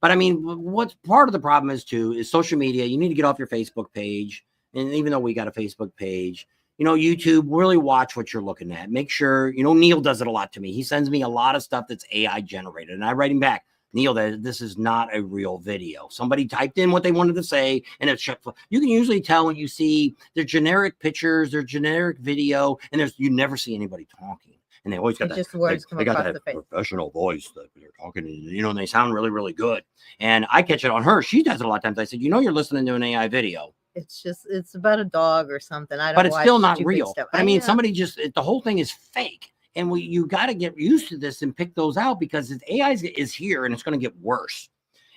But I mean, what's part of the problem is too is social media. You need to get off your Facebook page. And even though we got a Facebook page, YouTube, really watch what you're looking at. Make sure, Neil does it a lot to me. He sends me a lot of stuff that's AI generated. And I write him back, Neil, this is not a real video. Somebody typed in what they wanted to say, and it's you can usually tell when you see their generic pictures, their generic video, and you never see anybody talking. And they always got just words come across the face. Professional voice that they're talking, and they sound really, really good. And I catch it on her. She does it a lot of times. I said, you're listening to an AI video. It's about a dog or something. I don't. But it's still not real. Stuff. But I mean, somebody the whole thing is fake, and you got to get used to this and pick those out because AI is here and it's going to get worse.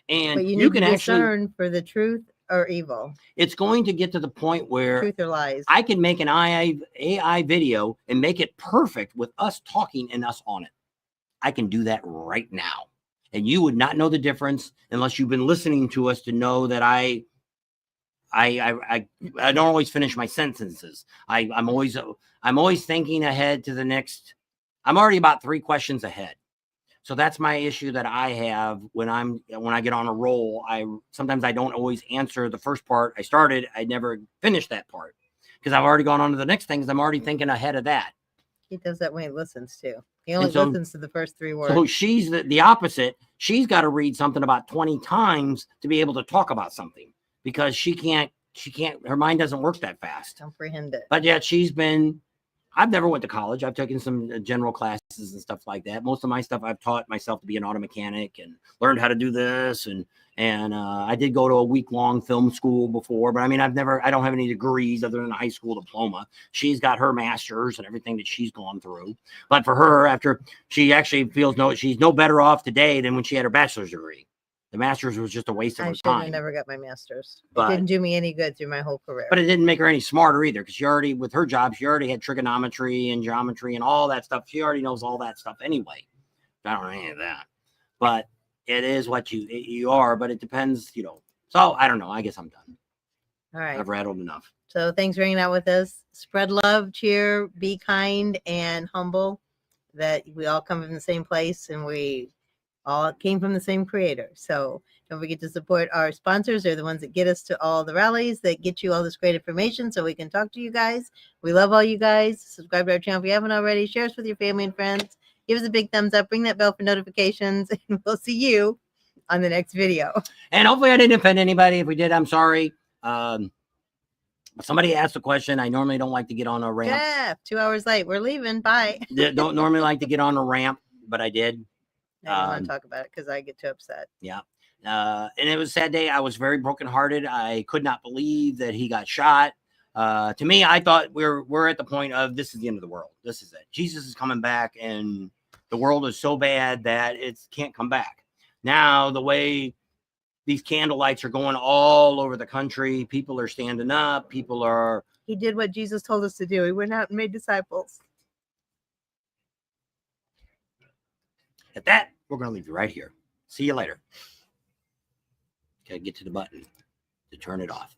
And but you can discern for the truth or evil. It's going to get to the point where truth or lies. I can make an AI video and make it perfect with us talking and us on it. I can do that right now, and you would not know the difference unless you've been listening to us to know that I don't always finish my sentences. I'm always thinking ahead to the next. I'm already about 3 questions ahead. So that's my issue that I have when I get on a roll. Sometimes I don't always answer the first part I started. I never finish that part because I've already gone on to the next thing because I'm already thinking ahead of that. He does that when he listens too. He only listens to the first 3 words. So she's the opposite. She's got to read something about 20 times to be able to talk about something because she can't, her mind doesn't work that fast. Comprehend it. But yet I've never went to college. I've taken some general classes and stuff like that. Most of my stuff I've taught myself to be an auto mechanic and learned how to do this. And I did go to a week-long film school before, but I mean, I don't have any degrees other than a high school diploma. She's got her master's and everything that she's gone through. But for her, after she actually feels she's no better off today than when she had her bachelor's degree. The master's was just a waste of her time. I never got my master's. It didn't do me any good through my whole career. But it didn't make her any smarter either because with her job, she already had trigonometry and geometry and all that stuff. She already knows all that stuff anyway. I don't know any of that. But it is what you are, but it depends, So I don't know. I guess I'm done. All right. I've rattled enough. So thanks for hanging out with us. Spread love, cheer, be kind and humble. That we all come from the same place and we all came from the same creator. So don't forget to support our sponsors. They're the ones that get us to all the rallies, that get you all this great information so we can talk to you guys. We love all you guys. Subscribe to our channel if you haven't already. Share us with your family and friends. Give us a big thumbs up. Ring that bell for notifications. And we'll see you on the next video. And hopefully I didn't offend anybody. If we did, I'm sorry. Somebody asked a question. I normally don't like to get on a ramp. Yeah, 2 hours late. We're leaving. Bye. Don't normally like to get on a ramp, but I did. I don't want to talk about it because I get too upset. Yeah. And it was a sad day. I was very brokenhearted. I could not believe that he got shot. To me, I thought we're at the point of this is the end of the world. This is it. Jesus is coming back, and the world is so bad that it can't come back. Now, the way these candle lights are going all over the country, people are standing up. He did what Jesus told us to do. He went out and made disciples. At that, we're going to leave you right here. See you later. Okay, get to the button to turn it off.